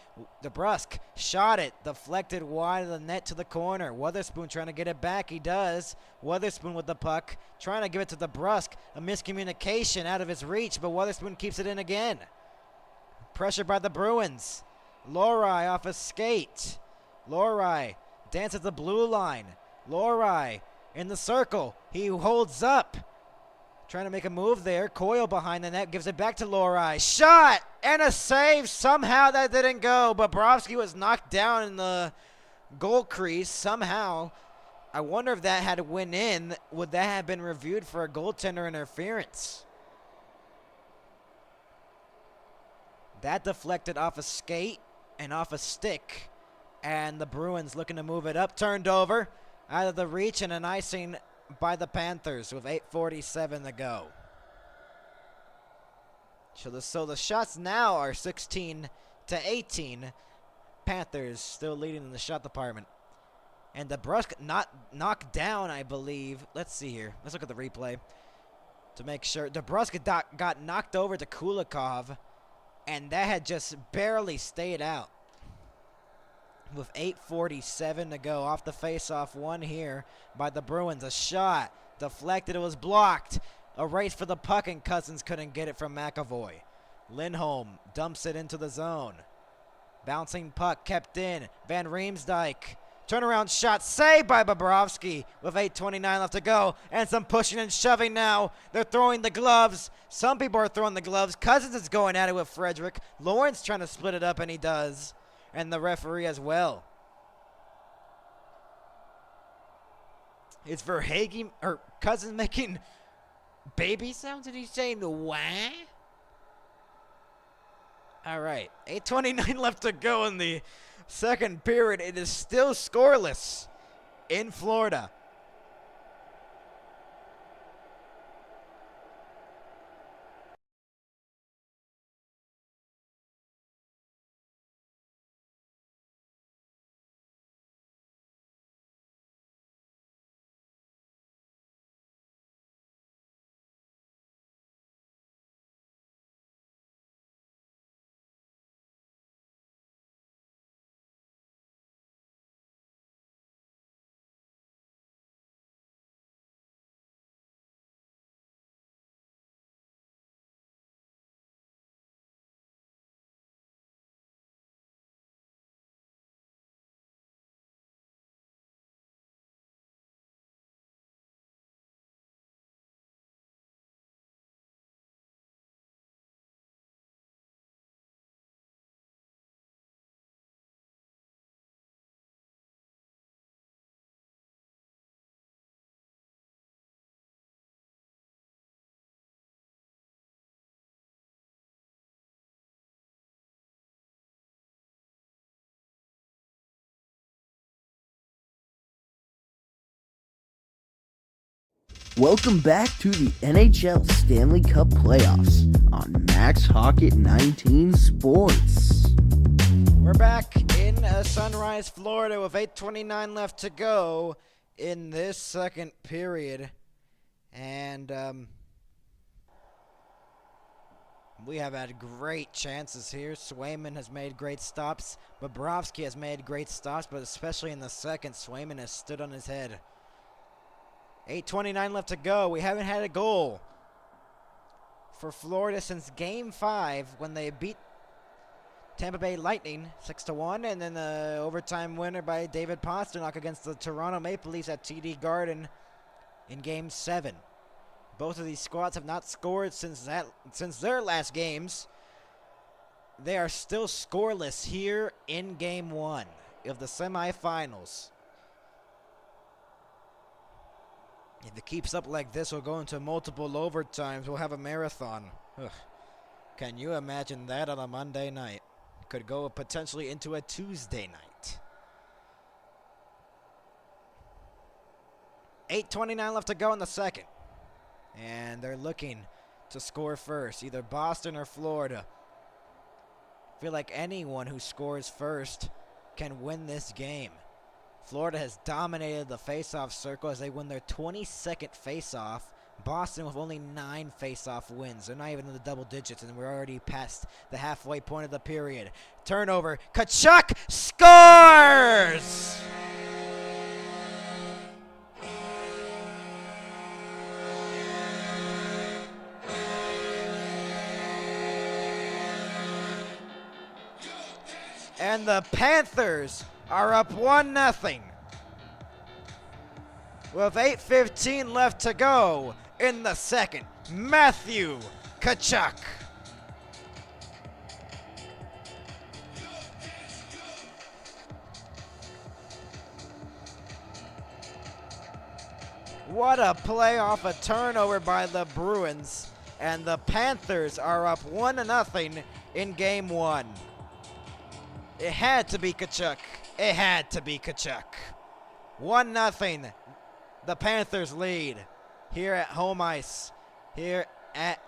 DeBrusk shot it, deflected wide of the net to the corner. Wotherspoon trying to get it back. He does. Wotherspoon with the puck, trying to give it to DeBrusk. A miscommunication out of his reach, but Wotherspoon keeps it in again. Pressure by the Bruins. Lohrei off a skate. Lohrei dances the blue line. Lohrei in the circle. He holds up. Trying to make a move there. Coyle behind the net. Gives it back to Lohrei. Shot! And a save. Somehow that didn't go. Bobrovsky was knocked down in the goal crease. Somehow. I wonder if that had went in. Would that have been reviewed for a goaltender interference? That deflected off a skate and off a stick. And the Bruins looking to move it up. Turned over. Out of the reach and an icing by the Panthers with 8:47 to go. So the shots now are 16-18. Panthers still leading in the shot department. And DeBrusk not knocked down, I believe. Let's see here. Let's look at the replay to make sure. DeBrusk got knocked over to Kulikov, and that had just barely stayed out. With 8:47 to go. Off the face-off, 1 here by the Bruins. A shot. Deflected. It was blocked. A race for the puck, and Cousins couldn't get it from McAvoy. Lindholm dumps it into the zone. Bouncing puck kept in. Van Riemsdyk. Turnaround shot saved by Bobrovsky with 8:29 left to go. And some pushing and shoving now. They're throwing the gloves. Some people are throwing the gloves. Cousins is going at it with Frederick. Lawrence trying to split it up, and he does. And the referee as well. It's Verhaeghe, or Cousins making baby sounds. Did he say wah? All right, 8:29 left to go in the second period. It is still scoreless in Florida. Welcome back to the NHL Stanley Cup Playoffs on Max Hockett 19 Sports. We're back in Sunrise, Florida with 8:29 left to go in this second period. And we have had great chances here. Swayman has made great stops. Bobrovsky has made great stops, but especially in the second, Swayman has stood on his head. 8:29 left to go. We haven't had a goal for Florida since Game 5 when they beat Tampa Bay Lightning 6-1, and then the overtime winner by David Pastrnak against the Toronto Maple Leafs at TD Garden in Game 7. Both of these squads have not scored since their last games. They are still scoreless here in Game 1 of the semifinals. If it keeps up like this, we'll go into multiple overtimes. We'll have a marathon. Ugh. Can you imagine that on a Monday night? Could go potentially into a Tuesday night. 8:29 left to go in the second. And they're looking to score first, either Boston or Florida. I feel like anyone who scores first can win this game. Florida has dominated the face-off circle as they win their 22nd face-off. Boston with only 9 face-off wins. They're not even in the double digits, and we're already past the halfway point of the period. Turnover. Tkachuk scores! And the Panthers are up 1-0. With 8:15 left to go in the second, Matthew Tkachuk. What a play off a turnover by the Bruins. And the Panthers are up 1-0 in Game 1. It had to be Tkachuk. It had to be Tkachuk. 1-0. The Panthers lead here at home ice, here at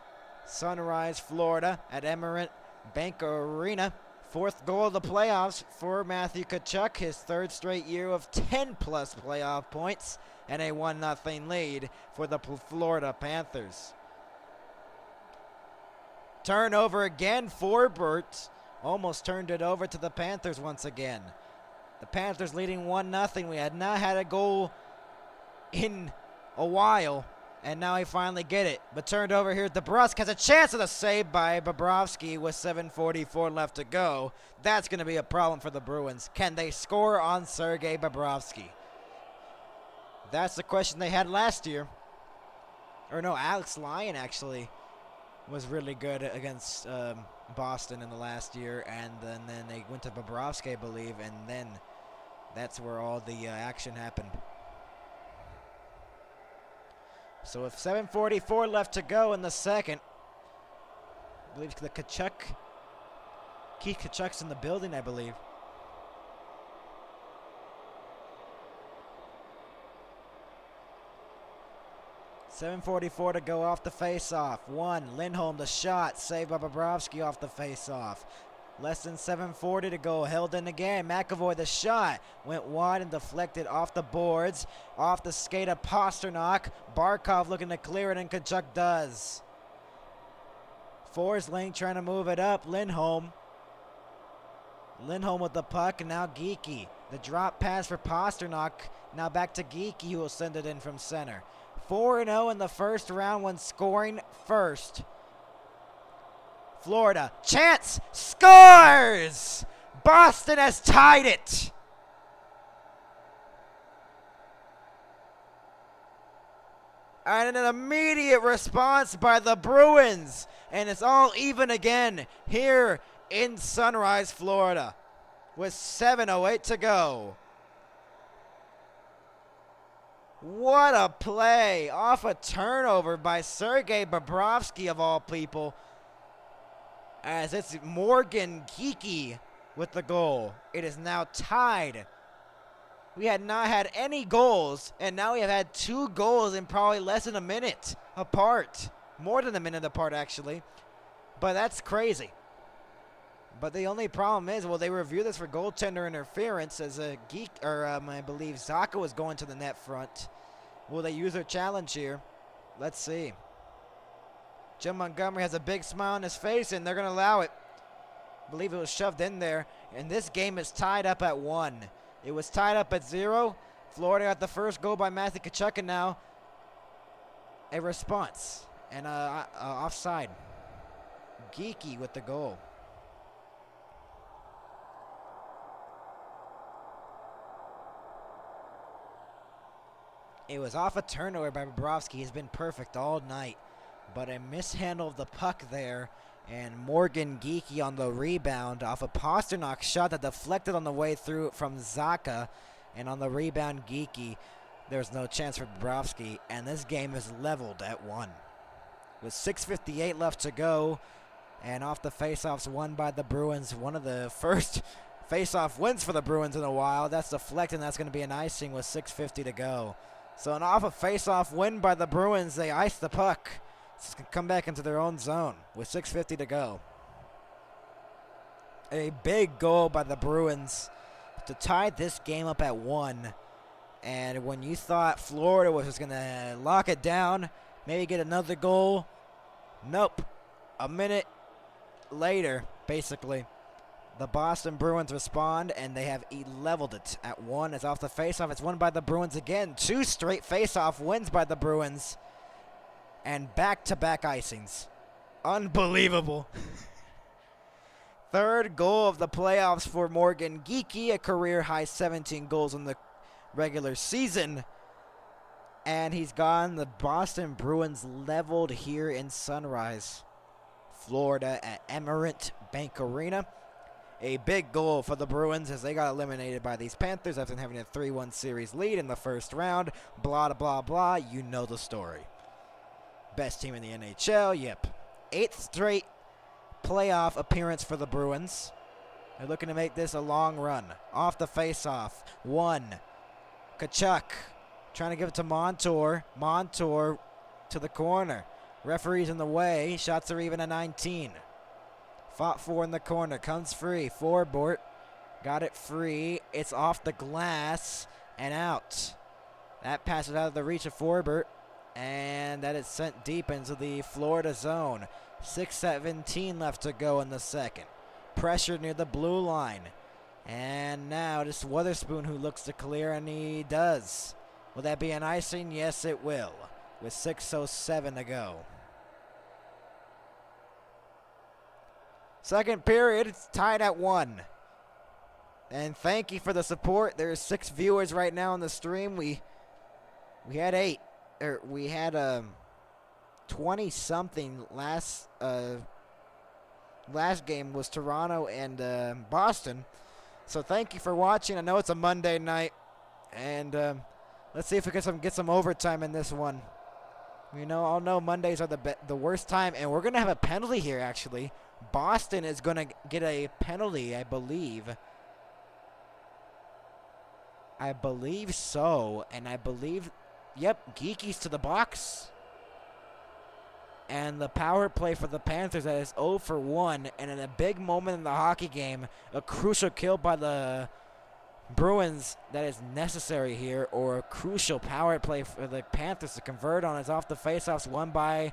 Sunrise, Florida, at Emirates Bank Arena. 4th goal of the playoffs for Matthew Tkachuk, his 3rd straight year of 10-plus playoff points, and a 1-0 lead for the Florida Panthers. Turnover again for Burt. Almost turned it over to the Panthers once again. The Panthers leading 1-0. We had not had a goal in a while, and now we finally get it. But turned over here, DeBrusk has a chance of the save by Bobrovsky with 7:44 left to go. That's going to be a problem for the Bruins. Can they score on Sergei Bobrovsky? That's the question they had last year. Or no, Alex Lyon actually was really good against Boston in the last year, and then they went to Bobrovsky, I believe, and then that's where all the action happened. So with 7:44 left to go in the second, I believe the Keith Tkachuk's in the building, I believe. .744 to go off the face-off. Lindholm the shot, saved by Bobrovsky off the face-off. Less than 7:40 to go, held in again. McAvoy the shot, went wide and deflected off the boards. Off the skate of Pastrnak. Barkov looking to clear it, and Tkachuk does. Forsling trying to move it up. Lindholm with the puck, and now Geekie. The drop pass for Pastrnak. Now back to Geekie, who will send it in from center. 4-0 in the first round when scoring first. Florida, chance, scores! Boston has tied it. And an immediate response by the Bruins. And it's all even again here in Sunrise, Florida, with 7:08 to go. What a play off a turnover by Sergei Bobrovsky, of all people, as it's Morgan Geekie with the goal. It is now tied. We had not had any goals, and now we have had 2 goals in probably less than a minute apart. More than a minute apart, actually. But that's crazy. But the only problem is, well, they review this for goaltender interference as a geek, or I believe Zaka was going to the net front. Will they use their challenge here? Let's see. Jim Montgomery has a big smile on his face, and they're going to allow it. I believe it was shoved in there, and this game is tied up at 1. It was tied up at 0. Florida got the first goal by Matthew Tkachuk, and now a response. And offside. Geeky with the goal. It was off a turnover by Bobrovsky. He's been perfect all night. But a mishandle of the puck there. And Morgan Geeky on the rebound off a Pasternak shot that deflected on the way through from Zaka. And on the rebound, Geeky, there's no chance for Bobrovsky. And this game is leveled at 1. With 6:58 left to go. And off the faceoffs won by the Bruins. One of the first faceoff wins for the Bruins in a while. That's deflected, and that's going to be an icing with 6:50 to go. So an off a faceoff win by the Bruins. They ice the puck. It's going to come back into their own zone with 6:50 to go. A big goal by the Bruins to tie this game up at 1. And when you thought Florida was just going to lock it down, maybe get another goal, nope. A minute later, basically, the Boston Bruins respond, and they have leveled it at 1. It's off the faceoff. It's won by the Bruins again. 2 straight faceoff wins by the Bruins. And back-to-back icings. Unbelievable. Third goal of the playoffs for Morgan Geeky, a career-high 17 goals in the regular season. And he's gone. The Boston Bruins leveled here in Sunrise, Florida at Emirates Bank Arena. A big goal for the Bruins as they got eliminated by these Panthers after having a 3-1 series lead in the first round. Blah, blah, blah. You know the story. Best team in the NHL. Yep. 8th straight playoff appearance for the Bruins. They're looking to make this a long run. Off the faceoff. 1. Tkachuk trying to give it to Montour. Montour to the corner. Referee's in the way. Shots are even at 19. Fought for in the corner. Comes free. Forbort. Got it free. It's off the glass and out. That passes out of the reach of Forbort. And that is sent deep into the Florida zone. 6:17 left to go in the second. Pressure near the blue line. And now it is Witherspoon who looks to clear, and he does. Will that be an icing? Yes, it will. With 6:07 to go. Second period, it's tied at 1. And thank you for the support. There's 6 viewers right now on the stream. We had 8. We had 20-something last game was Toronto and Boston. So thank you for watching. I know it's a Monday night, and let's see if we can get some overtime in this one. You know, I'll know Mondays are the worst time, and we're gonna have a penalty here. Actually, Boston is gonna get a penalty, I believe. I believe so, and I believe, yep, Geeky's to the box. And the power play for the Panthers, that is 0 for 1. And in a big moment in the hockey game, a crucial kill by the Bruins that is necessary here, or a crucial power play for the Panthers to convert on, is off the faceoffs, won by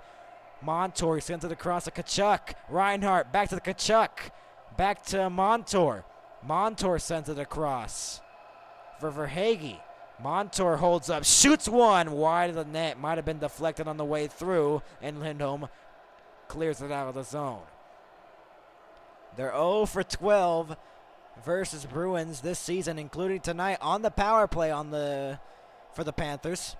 Montour. He sends it across to Tkachuk. Reinhart back to the Tkachuk. Back to Montour. Montour sends it across for Verhaeghe. Montour holds up, shoots one wide of the net. Might have been deflected on the way through, and Lindholm clears it out of the zone. They're 0 for 12 versus Bruins this season, including tonight on the power play for the Panthers.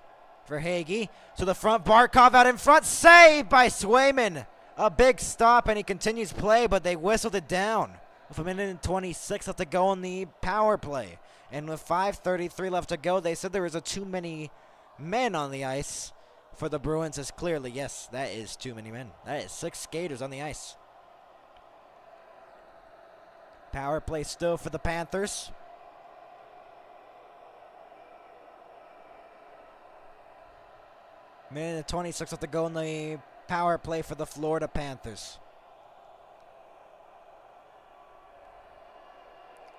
Verhaeghe to the front. Barkov out in front. Saved by Swayman. A big stop, and he continues play, but they whistled it down with 1:26 left to go on the power play. And with 5:33 left to go, they said there was too many men on the ice for the Bruins. As clearly, yes, that is too many men. That is 6 skaters on the ice. Power play still for the Panthers. Minute and 26 left to go in the power play for the Florida Panthers.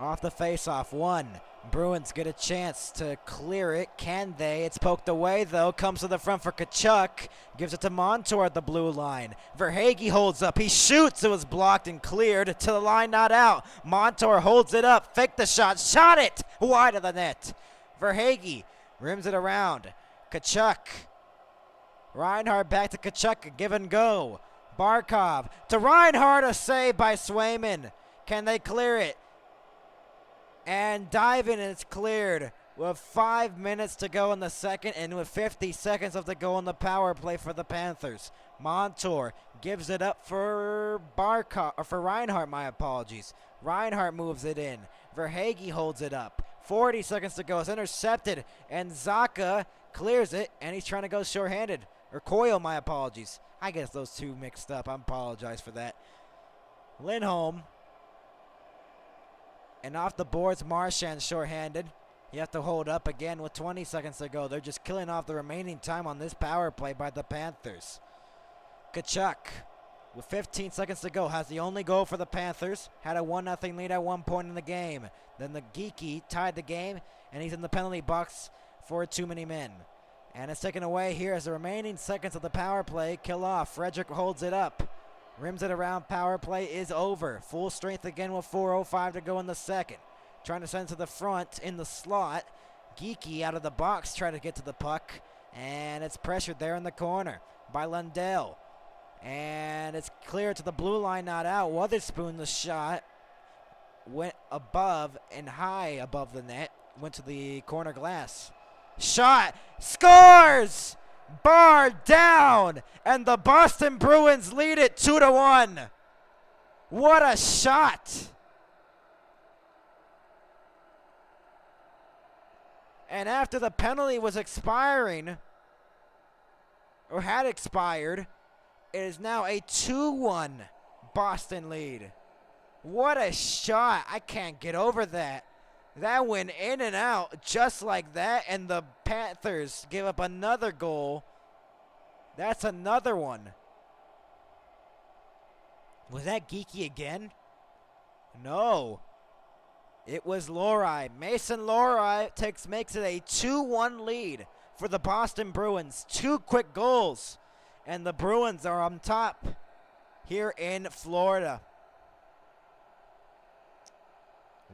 Off the faceoff, 1. Bruins get a chance to clear it. Can they? It's poked away, though. Comes to the front for Tkachuk. Gives it to Montour at the blue line. Verhaeghe holds up. He shoots. It was blocked and cleared. To the line, not out. Montour holds it up. Faked the shot. Shot it! Wide of the net. Verhaeghe rims it around. Tkachuk. Reinhart back to Tkachuk. Give and go. Barkov to Reinhart. A save by Swayman. Can they clear it? And diving, it's cleared with 5 minutes to go in the second and with 50 seconds left to go on the power play for the Panthers. Montour gives it up for Reinhart, my apologies. Reinhart moves it in. Verhaeghe holds it up. 40 seconds to go. It's intercepted, and Zacha clears it, and he's trying to go shorthanded. Or Coyle, my apologies. I guess those two mixed up. I apologize for that. Lindholm. And off the boards, Marchand shorthanded. You have to hold up again with 20 seconds to go. They're just killing off the remaining time on this power play by the Panthers. Tkachuk, with 15 seconds to go, has the only goal for the Panthers. Had a 1-0 lead at one point in the game. Then the Geeky tied the game, and he's in the penalty box for too many men. And it's taken away here as the remaining seconds of the power play kill off. Frederick holds it up. Rims it around. Power play is over. Full strength again with 4:05 to go in the second. Trying to send to the front in the slot. Geeky out of the box trying to get to the puck. And it's pressured there in the corner by Lundell. And it's clear to the blue line, not out. Wotherspoon, the shot went above and high above the net. Went to the corner glass. Shot. Scores! Bar down, and the Boston Bruins lead it 2-1. What a shot! And after the penalty was expiring, or had expired, it is now a 2-1 Boston lead. What a shot! I can't get over that. That went in and out just like that, and the Panthers give up another goal. That's another one. Was that Geeky again? No. It was Lohrei. Mason Lohrei makes it a 2-1 lead for the Boston Bruins. 2 quick goals, and the Bruins are on top here in Florida.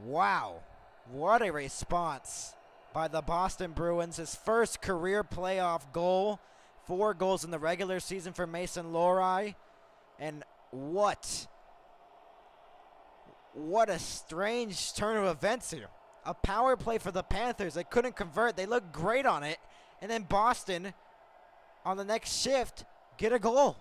Wow. What a response by the Boston Bruins. His first career playoff goal. 4 goals in the regular season for Mason Lohrei. And what a strange turn of events here. A power play for the Panthers. They couldn't convert. They looked great on it. And then Boston, on the next shift, get a goal.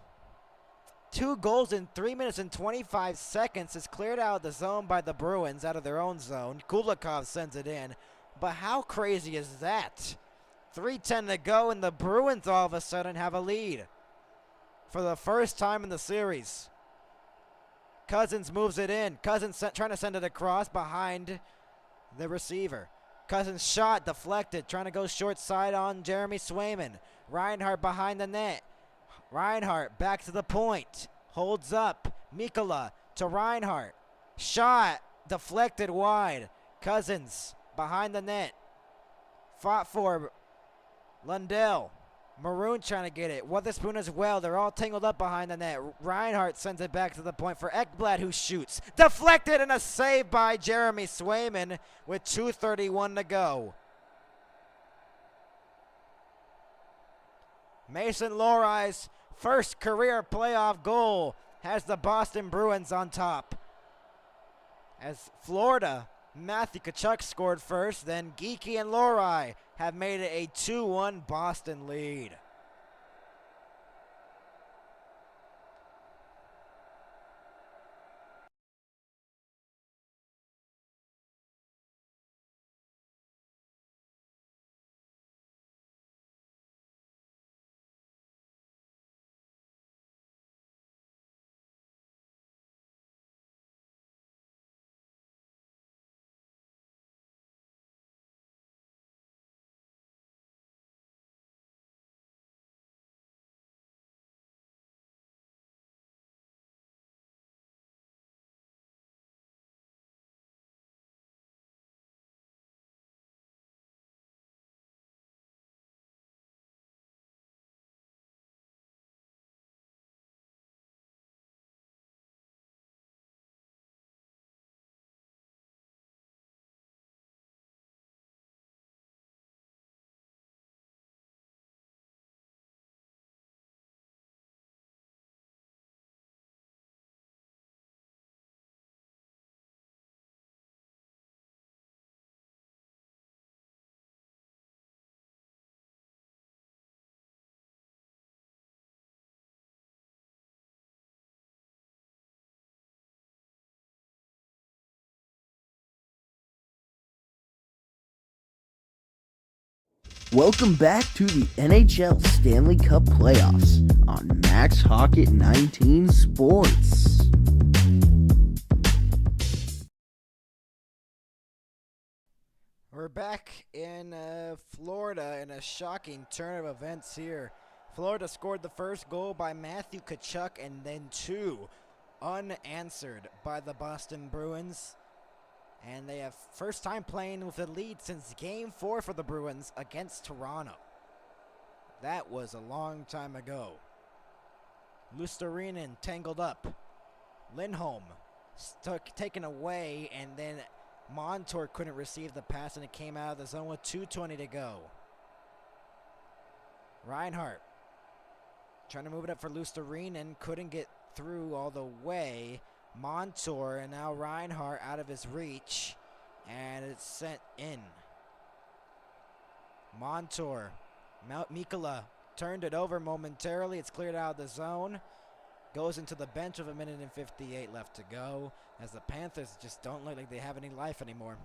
2 goals in 3 minutes and 25 seconds. Is cleared out of the zone by the Bruins, out of their own zone. Kulikov sends it in. But how crazy is that? 3:10 to go, and the Bruins all of a sudden have a lead for the first time in the series. Cousins moves it in. Cousins trying to send it across behind the receiver. Cousins shot deflected, trying to go short side on Jeremy Swayman. Reinhart behind the net. Reinhart back to the point. Holds up. Mikkola to Reinhart. Shot deflected wide. Cousins behind the net. Fought for Lundell. Maroon trying to get it. Wotherspoon as well. They're all tangled up behind the net. Reinhart sends it back to the point for Ekblad, who shoots. Deflected, and a save by Jeremy Swayman with 2:31 to go. Mason Lohrei's first career playoff goal has the Boston Bruins on top. As Florida, Matthew Tkachuk scored first, then Geeky and Lohrei have made it a 2-1 Boston lead. Welcome back to the NHL Stanley Cup playoffs on Max Hockett 19 Sports. We're back in Florida in a shocking turn of events here. Florida scored the first goal by Matthew Tkachuk and then two unanswered by the Boston Bruins. And they have first time playing with a lead since Game 4 for the Bruins against Toronto. That was a long time ago. Luostarinen tangled up. Lindholm taken away, and then Montour couldn't receive the pass, and it came out of the zone with 2:20 to go. Reinhart trying to move it up for Luostarinen, couldn't get through all the way. Montour, and now Reinhart out of his reach, and it's sent in. Montour, Mikkola turned it over momentarily. It's cleared out of the zone. Goes into the bench with 1:58 left to go, as the Panthers just don't look like they have any life anymore.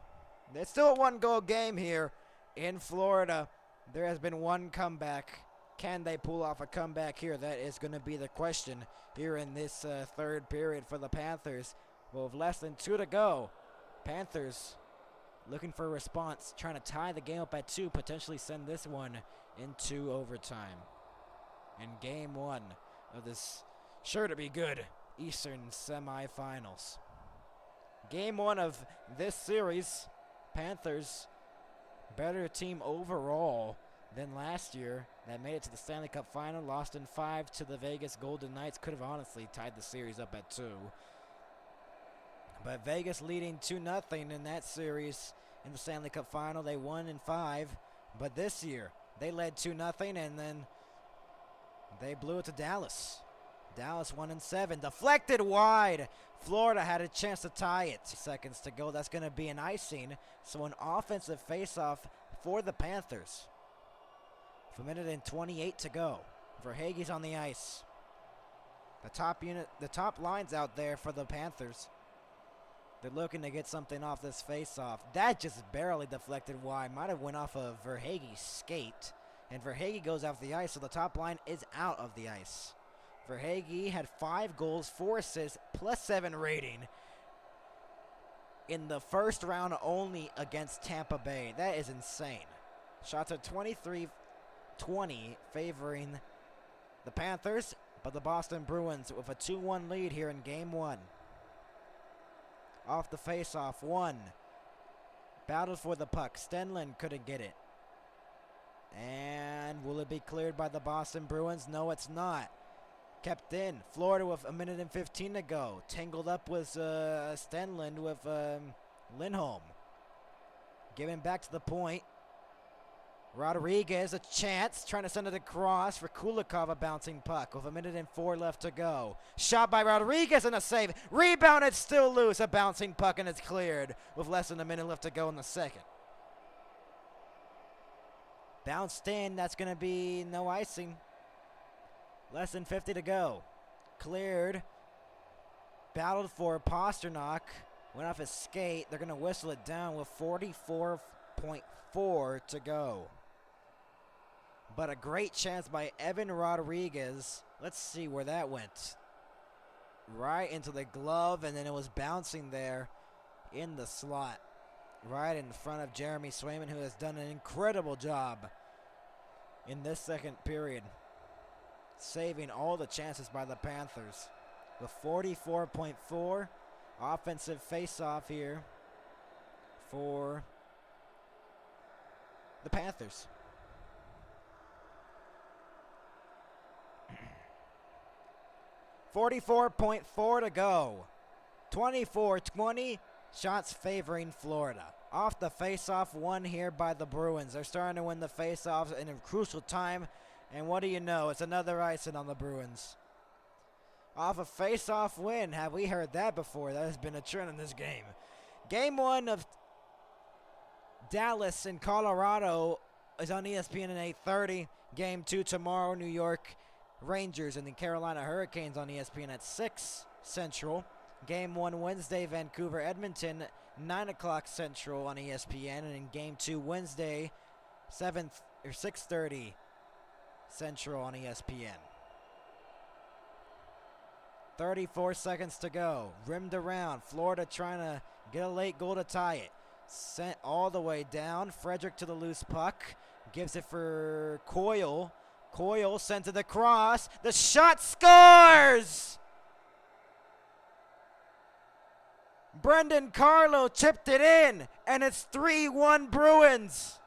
It's still a one-goal game here in Florida. There has been one comeback. Can they pull off a comeback here? That is going to be the question here in this third period for the Panthers. Well, with less than 2 to go, Panthers looking for a response, trying to tie the game up at 2, potentially send this one into overtime. And game 1 of this sure to be good Eastern semifinals. Game 1 of this series, Panthers, better team overall than last year, that made it to the Stanley Cup final, lost in 5 to the Vegas Golden Knights. Could have honestly tied the series up at 2. But Vegas leading 2-0 in that series in the Stanley Cup final. They won in 5. But this year, they led 2-0, and then they blew it to Dallas. Dallas 1 in 7. Deflected wide. Florida had a chance to tie it. Seconds to go. That's going to be an icing. So an offensive faceoff for the Panthers. For 1:28 to go. Verhaeghe's on the ice. The top line's out there for the Panthers. They're looking to get something off this face-off. That just barely deflected wide. Might have went off of Verhaeghe's skate. And Verhaeghe goes off the ice, so the top line is out of the ice. Verhaeghe had 5 goals, 4 assists, +7 rating in the first round only against Tampa Bay. That is insane. Shots are 23-20 favoring the Panthers, but the Boston Bruins with a 2-1 lead here in game 1. Off the face-off, 1. Battled for the puck. Stenlund couldn't get it. And will it be cleared by the Boston Bruins? No, it's not. Kept in. Florida with 1:15 to go. Tangled up with Stenlund with Lindholm. Giving back to the point. Rodriguez, a chance, trying to send it across for Kulikov, a bouncing puck with 1:04 left to go. Shot by Rodriguez and a save. Rebounded, still loose, a bouncing puck, and it's cleared with less than a minute left to go in the second. Bounced in, that's going to be no icing. Less than 50 to go. Cleared. Battled for Pasternak. Went off his skate. They're going to whistle it down with 44.4 to go. But a great chance by Evan Rodriguez. Let's see where that went. Right into the glove, and then it was bouncing there in the slot. Right in front of Jeremy Swayman, who has done an incredible job in this second period, saving all the chances by the Panthers. With 44.4, offensive face-off here for the Panthers. .44 to go. 24-20, shots favoring Florida. Off the face-off, 1 here by the Bruins. They're starting to win the face-offs in a crucial time. And what do you know? It's another icing on the Bruins. Off a face-off win. Have we heard that before? That has been a trend in this game. Game 1 of Dallas and Colorado is on ESPN at 8:30. Game 2 tomorrow, New York Rangers and the Carolina Hurricanes on ESPN at 6 Central. Game 1 Wednesday, Vancouver Edmonton, 9 o'clock Central on ESPN. And in Game 2 Wednesday, 6:30 Central on ESPN. 34 seconds to go. Rimmed around. Florida trying to get a late goal to tie it. Sent all the way down. Frederick to the loose puck. Gives it for Coyle. Coyle sent to the cross. The shot scores! Brendan Carlo chipped it in, and it's 3-1 Bruins.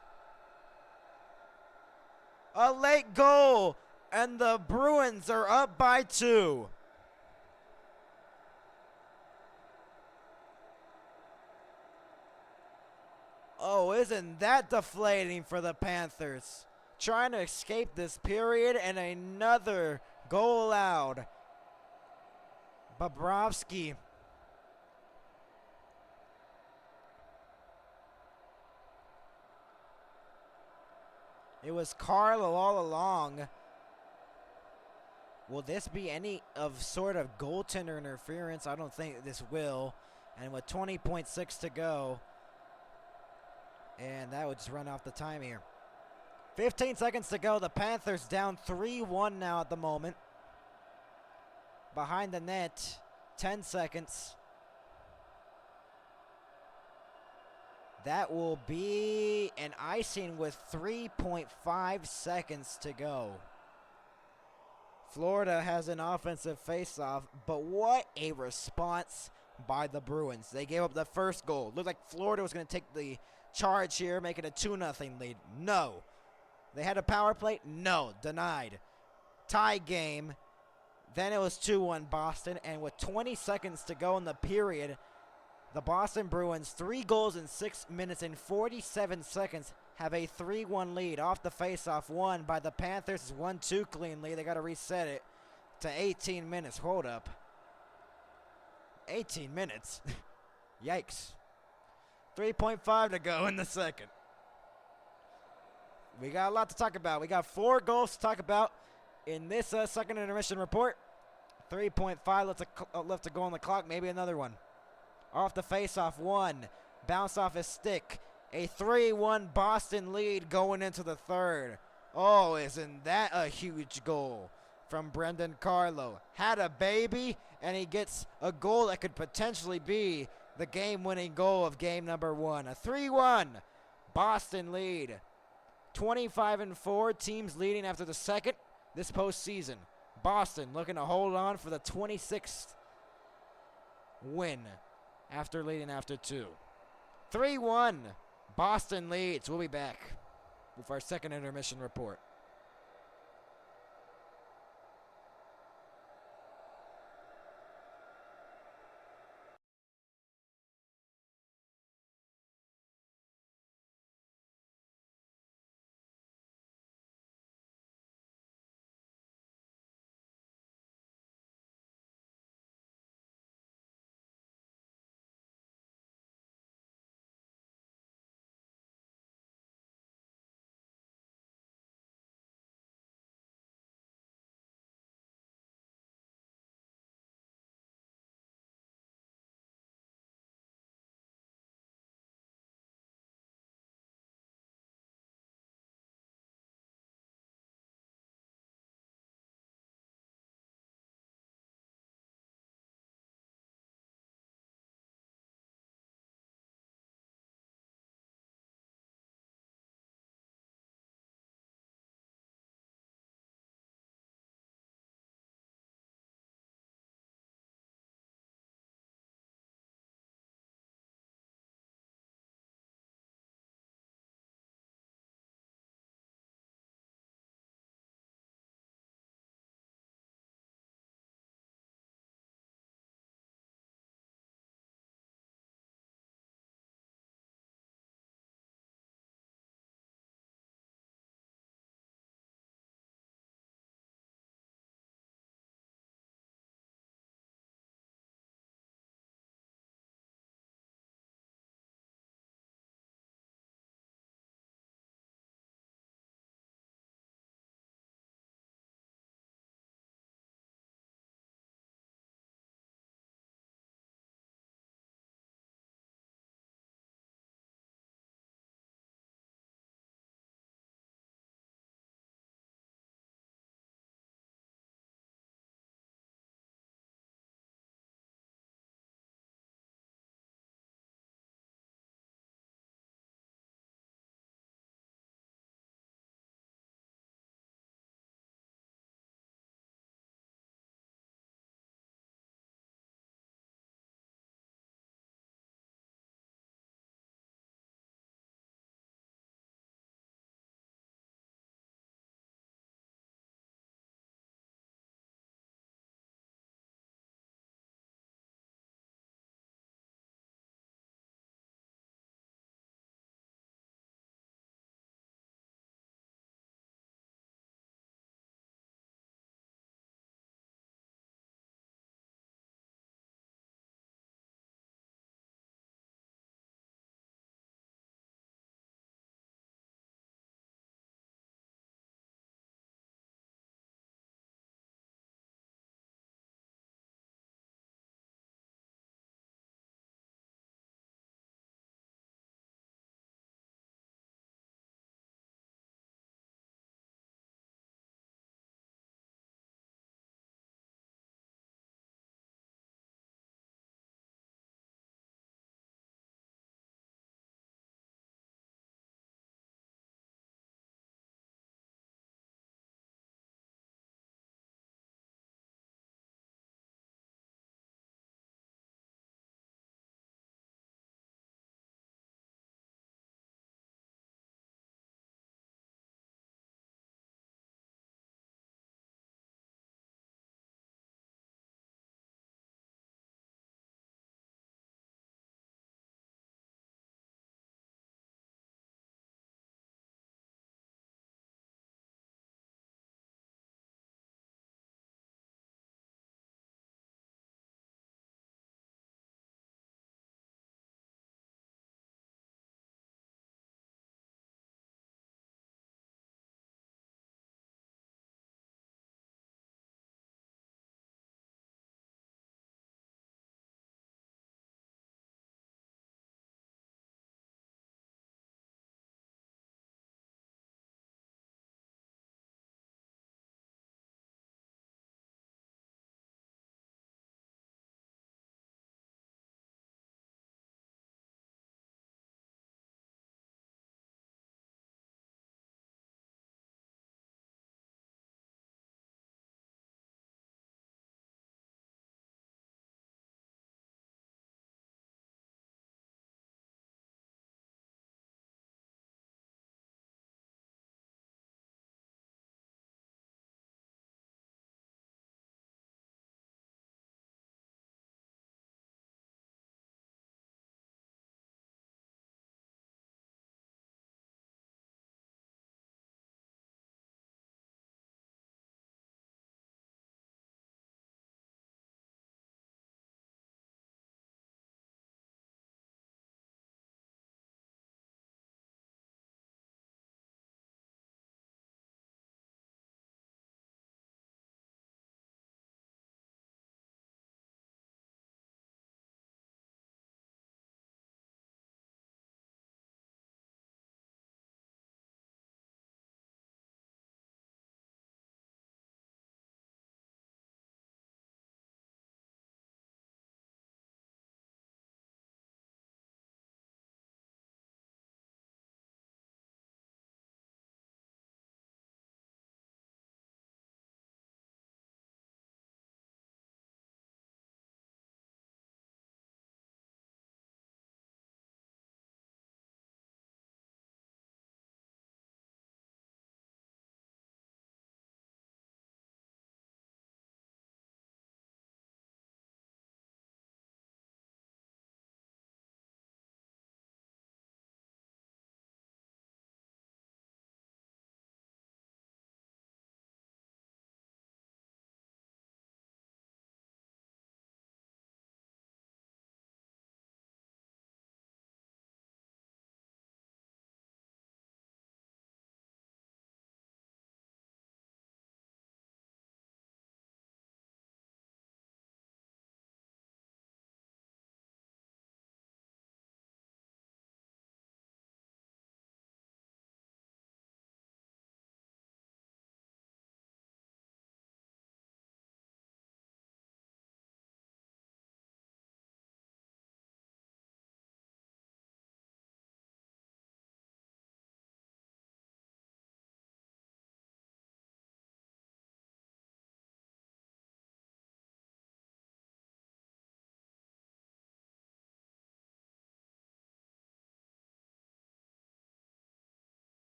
A late goal, and the Bruins are up by 2. Oh, isn't that deflating for the Panthers? Trying to escape this period, and another goal allowed. Bobrovsky. It was Carlo all along. Will this be any of sort of goaltender interference? I don't think this will. And with 20.6 to go, and that would just run off the time here. 15 seconds to go. The Panthers down 3-1 now at the moment. Behind the net, 10 seconds. That will be an icing with 3.5 seconds to go. Florida has an offensive faceoff, but what a response by the Bruins. They gave up the first goal. Looked like Florida was going to take the charge here, make it a 2-0 lead. No. They had a power play? No. Denied. Tie game. Then it was 2-1 Boston, and with 20 seconds to go in the period, the Boston Bruins, 3 goals in 6 minutes and 47 seconds, have a 3-1 lead off the faceoff won by the Panthers. 1-2 clean lead. They got to reset it to 18 minutes. Hold up. 18 minutes? Yikes. 3.5 to go in the second. We got a lot to talk about. We got 4 goals to talk about in this second intermission report. 3.5 left to go on the clock. Maybe another one. Off the faceoff, 1. Bounce off his stick. A 3-1 Boston lead going into the third. Oh, isn't that a huge goal from Brendan Carlo? Had a baby, and he gets a goal that could potentially be the game-winning goal of game number 1. A 3-1 Boston lead. 25-4 teams leading after the second this postseason. Boston looking to hold on for the 26th win after leading after 2. 3-1 Boston leads. We'll be back with our second intermission report.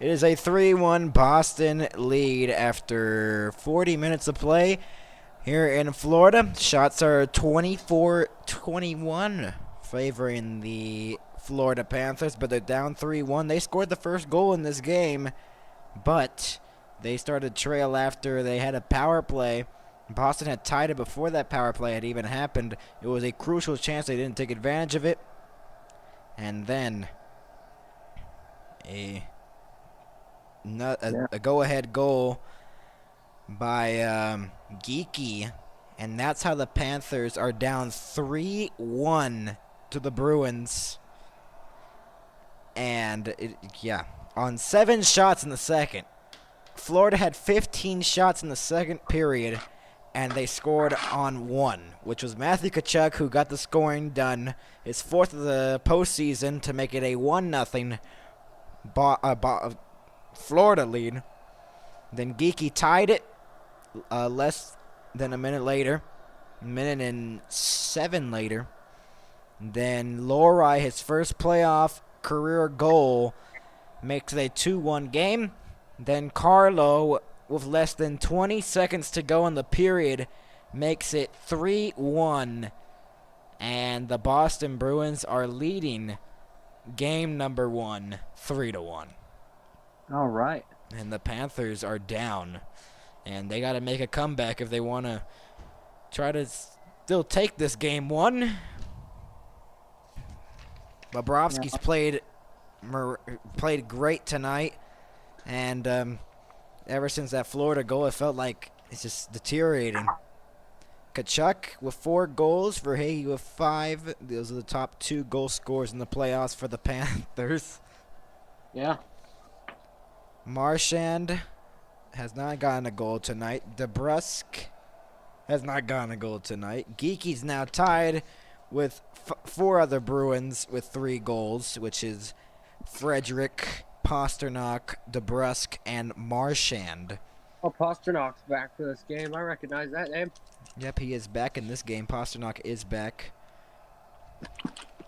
It is a 3-1 Boston lead after 40 minutes of play here in Florida. Shots are 24-21 favoring the Florida Panthers, but they're down 3-1. They scored the first goal in this game, but they started to trail after they had a power play. Boston had tied it before that power play had even happened. It was a crucial chance. They didn't take advantage of it. And then a go-ahead goal by Geeky, and that's how the Panthers are down 3-1 to the Bruins. And, on 7 shots in the second. Florida had 15 shots in the second period, and they scored on 1, which was Matthew Tkachuk, who got the scoring done, his 4th of the postseason, to make it a 1-0 Florida lead. Then Geeky tied it less than a minute later, a minute and 7 later. Then Lohrei, his first playoff career goal, makes it a 2-1 game. Then Carlo, with less than 20 seconds to go in the period, makes it 3-1. And the Boston Bruins are leading game number 1, 3-1. All right. And the Panthers are down. And they got to make a comeback if they want to try to still take this game 1. Bobrovsky's played great tonight. And ever since that Florida goal, it felt like it's just deteriorating. Tkachuk with 4 goals, Verhaeghe with 5. Those are the top 2 goal scorers in the playoffs for the Panthers. Yeah. Marchand has not gotten a goal tonight. DeBrusk has not gotten a goal tonight. Geeky's now tied with 4 other Bruins with 3 goals, which is Frederick, Pasternak, DeBrusk, and Marchand. Oh, Pasternak's back for this game. I recognize that name. Yep, he is back in this game. Pasternak is back.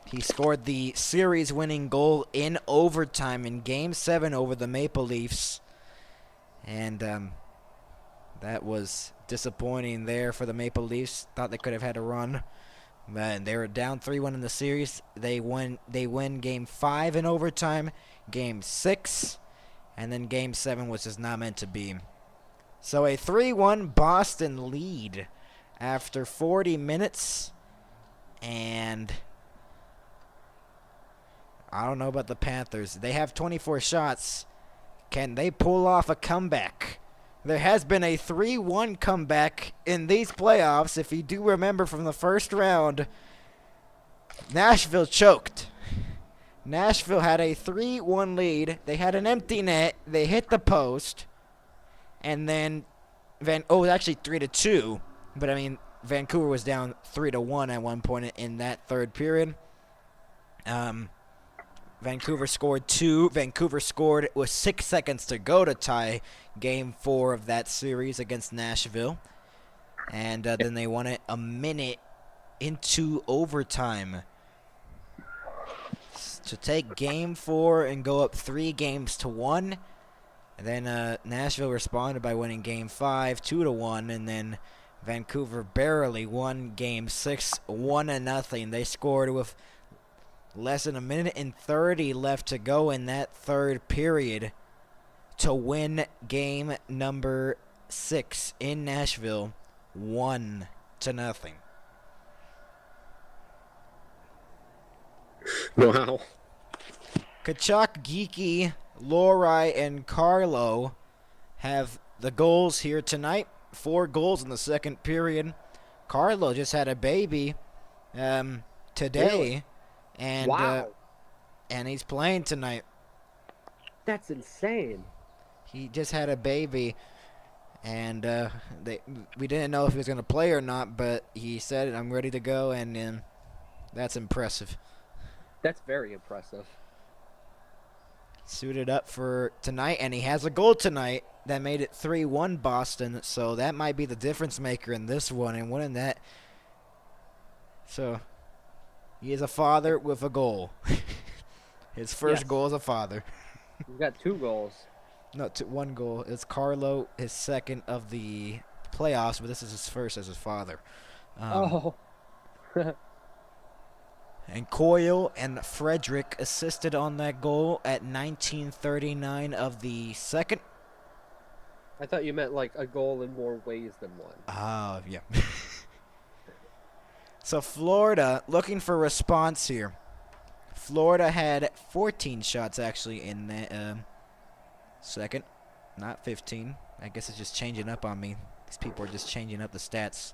He scored the series-winning goal in overtime in Game 7 over the Maple Leafs. And that was disappointing there for the Maple Leafs. Thought they could have had a run. But they were down 3-1 in the series. They win Game 5 in overtime, Game 6, and then Game 7 was just not meant to be. So a 3-1 Boston lead after 40 minutes. And I don't know about the Panthers. They have 24 shots. Can they pull off a comeback? There has been a 3-1 comeback in these playoffs. If you do remember from the first round, Nashville choked. Nashville had a 3-1 lead. They had an empty net. They hit the post. And then, actually 3-2. But, I mean, Vancouver was down 3-1 at one point in that third period. Vancouver scored 2. Vancouver scored with 6 seconds to go to tie Game 4 of that series against Nashville. And then they won it a minute into overtime to take Game 4 and go up 3-1. And then Nashville responded by winning Game 5 2-1, and then Vancouver barely won Game 6 1-0. They scored with less than a minute and 30 left to go in that third period to win game number 6 in Nashville 1-0. Wow. Tkachuk, Geeky, Lohrei, and Carlo have the goals here tonight. 4 goals in the second period. Carlo just had a baby today. Really? And Wow. And he's playing tonight. That's insane. He just had a baby, and we didn't know if he was going to play or not, but he said, "I'm ready to go," and that's impressive. That's very impressive. Suited up for tonight, and he has a goal tonight that made it 3-1 Boston, so that might be the difference maker in this one, and winning that. So he is a father with a goal. His first Yes. goal as a father. You got 2 goals. No, 1 goal. It's Carlo, his second of the playoffs, but this is his first as his father. Oh. And Coyle and Frederick assisted on that goal at 1939 of the second. I thought you meant like a goal in more ways than one. Oh, yeah. So Florida looking for response here. Florida had 14 shots actually in the second, not 15. I guess it's just changing up on me. These people are just changing up the stats.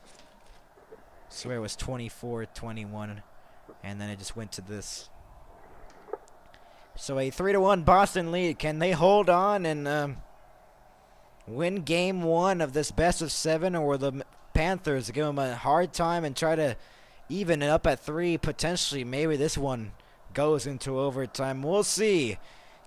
I swear it was 24-21, and then it just went to this. So a 3-1 Boston lead. Can they hold on and win game 1 of this best of 7, or will the Panthers give them a hard time and try to even it up at 3? Potentially, maybe this one goes into overtime. We'll see.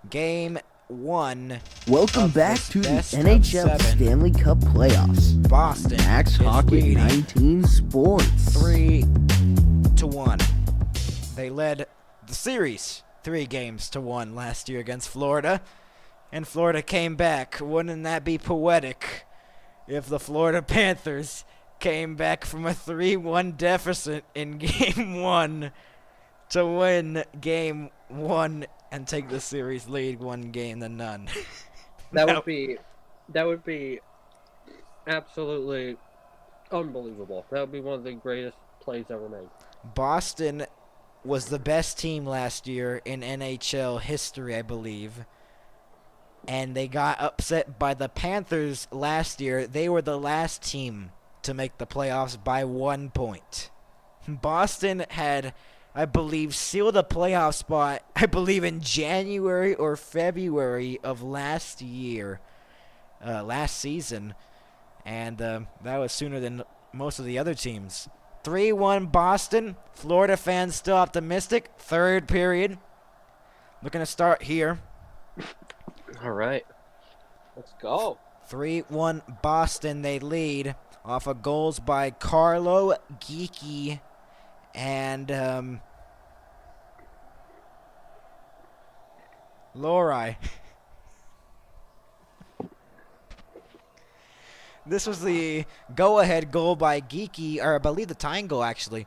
Game 1. Welcome back to the NHL Stanley Cup Playoffs. Boston Max Hockey 19 Sports. 3-1. They led the series 3-1 last year against Florida, and Florida came back. Wouldn't that be poetic if the Florida Panthers came back from a 3-1 deficit in Game 1 to win Game 1 and take the series lead 1-0. That would be absolutely unbelievable. That would be one of the greatest plays ever made. Boston was the best team last year in NHL history, I believe. And they got upset by the Panthers last year. They were the last team to make the playoffs by 1 point. Boston had, I believe, sealed a playoff spot, I believe, in January or February of last year, last season. And that was sooner than most of the other teams. 3-1 Boston. Florida fans still optimistic. Third period. Looking to start here. All right. Let's go. 3-1 Boston. They lead off of goals by Carlo, Geeky, and Lori. This was the go-ahead goal by Geeky, or I believe the tying goal, actually.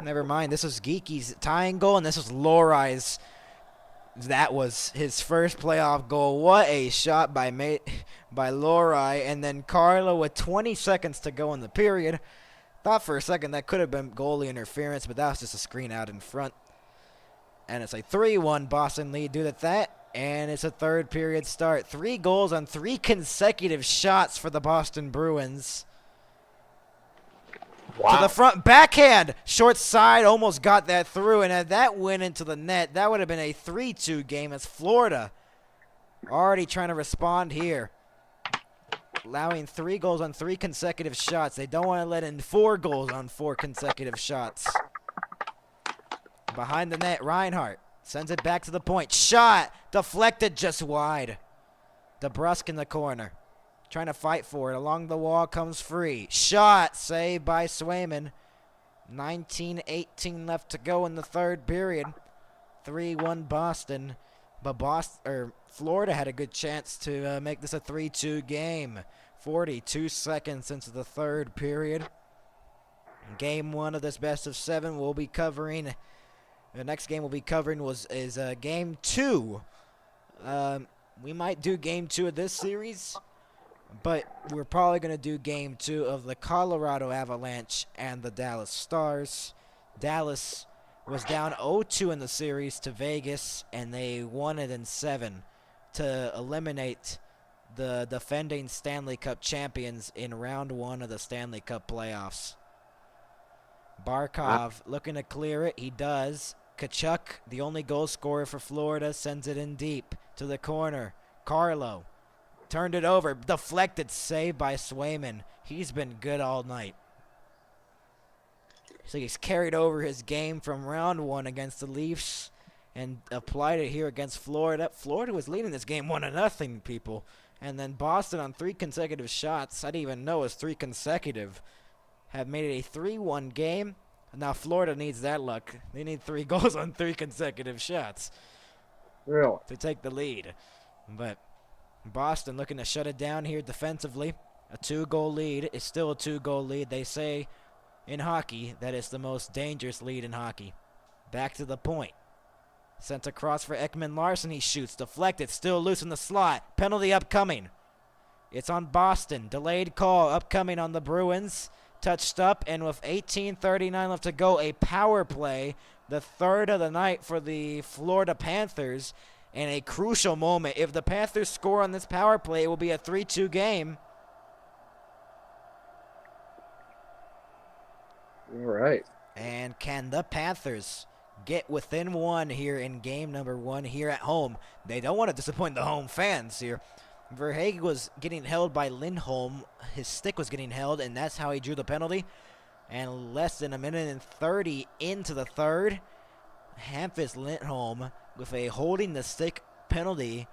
Never mind. This was Geeky's tying goal, and this was Lori's. That was his first playoff goal. What a shot by Lori. And then Carlo with 20 seconds to go in the period. Thought for a second that could have been goalie interference, but that was just a screen out in front. And it's a 3-1 Boston lead due to that. And it's a third period start. 3 goals on 3 consecutive shots for the Boston Bruins. Wow. To the front, backhand, short side, almost got that through, and had that went into the net, that would have been a 3-2 game as Florida already trying to respond here. Allowing 3 goals on 3 consecutive shots. They don't want to let in 4 goals on 4 consecutive shots. Behind the net, Reinhart sends it back to the point. Shot, deflected just wide. DeBrusque in the corner. Trying to fight for it. Along the wall comes free. Shot. Saved by Swayman. 19:18 left to go in the third period. 3-1 Boston. But Florida had a good chance to make this a 3-2 game. 42 seconds into the third period. Game 1 of this best of 7 we'll be covering. The next game we'll be covering is Game 2. We might do Game 2 of this series. But we're probably going to do Game 2 of the Colorado Avalanche and the Dallas Stars. Dallas was down 0-2 in the series to Vegas, and they won it in 7 to eliminate the defending Stanley Cup champions in round 1 of the Stanley Cup playoffs. Barkov looking to clear it. He does. Tkachuk, the only goal scorer for Florida, sends it in deep to the corner. Carlo. Turned it over. Deflected. Saved by Swayman. He's been good all night. So he's carried over his game from round 1 against the Leafs and applied it here against Florida. Florida was leading this game 1-0, people. And then Boston on 3 consecutive shots. I didn't even know it was 3 consecutive. Have made it a 3-1 game. Now Florida needs that luck. They need 3 goals on 3 consecutive shots. Really? to take the lead. But Boston looking to shut it down here defensively. A 2-goal lead is still a 2-goal lead. They say in hockey that it's the most dangerous lead in hockey. Back to the point. Sent across for Ekman Larson. He shoots. Deflected. Still loose in the slot. Penalty upcoming. It's on Boston. Delayed call upcoming on the Bruins. Touched up, and with 18:39 left to go, a power play, the third of the night for the Florida Panthers, and a crucial moment. If the Panthers score on this power play, it will be a 3-2 game. All right. And can the Panthers get within one here in game number 1 here at home? They don't want to disappoint the home fans here. Verhaeghe was getting held by Lindholm. His stick was getting held, and that's how he drew the penalty. And less than a minute and 30 into the third, Hampus Lindholm with a holding the stick penalty.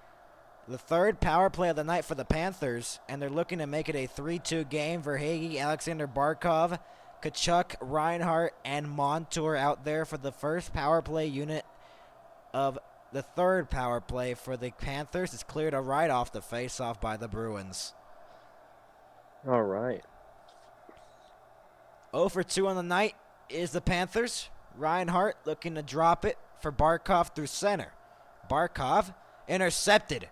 The third power play of the night for the Panthers, and they're looking to make it a 3-2 game. Verhaeghe, Alexander Barkov, Tkachuk, Reinhart, and Montour out there for the first power play unit of the third power play for the Panthers. It's cleared a right off the face-off by the Bruins. All right. 0 for 2 on the night is the Panthers. Reinhart looking to drop it for Barkov through center. Barkov intercepted.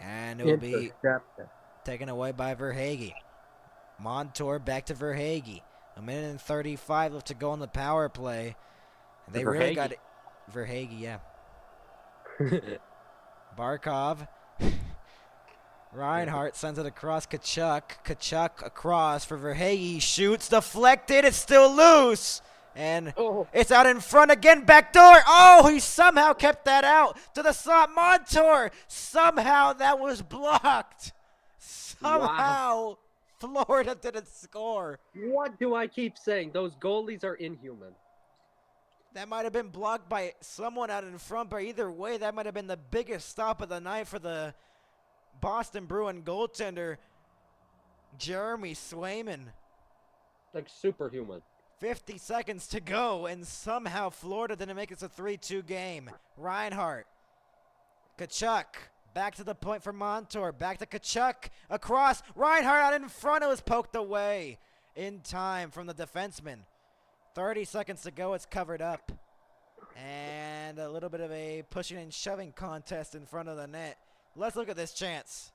And it will be taken away by Verhaeghe. Montour back to Verhaeghe. A minute and 35 left to go on the power play. They really got it. Verhaeghe, yeah. Barkov. Reinhart sends it across Tkachuk. Tkachuk across for Verhaeghe. He shoots. Deflected. It's still loose. And it's out in front again. Back door. Oh, he somehow kept that out to the slot. Montour. Somehow that was blocked. Somehow Florida didn't score. What do I keep saying? Those goalies are inhuman. That might have been blocked by someone out in front, but either way, that might have been the biggest stop of the night for the Boston Bruin goaltender, Jeremy Swayman. Like superhuman. 50 seconds to go, and somehow Florida didn't make it a 3-2 game. Reinhart. Tkachuk. Back to the point for Montour. Back to Tkachuk. Across. Reinhart out in front. It was poked away in time from the defenseman. 30 seconds to go. It's covered up. And a little bit of a pushing and shoving contest in front of the net. Let's look at this chance.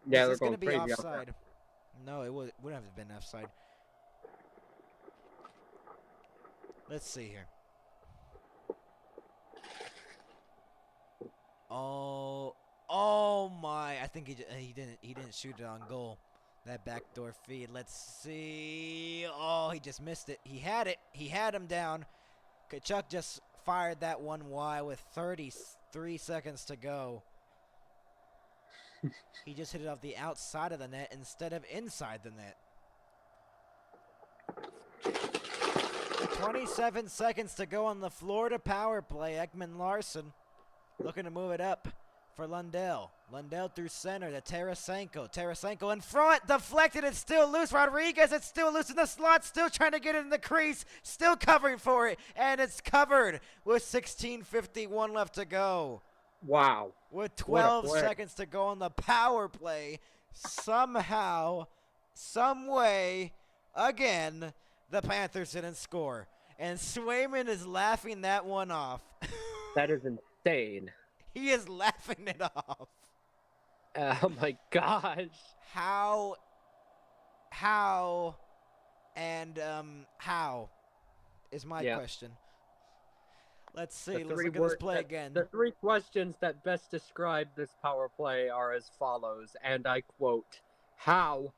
Yeah, Is they're this going gonna be crazy out offside? No, it wouldn't have been offside. Let's see here. Oh my! I think he didn't shoot it on goal. That backdoor feed. Let's see. Oh, he just missed it. He had it. He had him down. Tkachuk just fired that one wide with 33 seconds to go. He just hit it off the outside of the net instead of inside the net. 27 seconds to go on the Florida power play. Ekman Larson looking to move it up for Lundell. Lundell through center to Tarasenko. Tarasenko in front. Deflected. It's still loose. Rodriguez, it's still loose in the slot. Still trying to get it in the crease. Still covering for it. And it's covered with 16:51 left to go. Wow. With 12 seconds to go on the power play. Somehow, some way, again, the Panthers didn't score. And Swayman is laughing that one off. That is insane. He is laughing it off. Oh my gosh. How is my question. Let's see. Let's look at this play again. The three questions that best describe this power play are as follows, and I quote, how?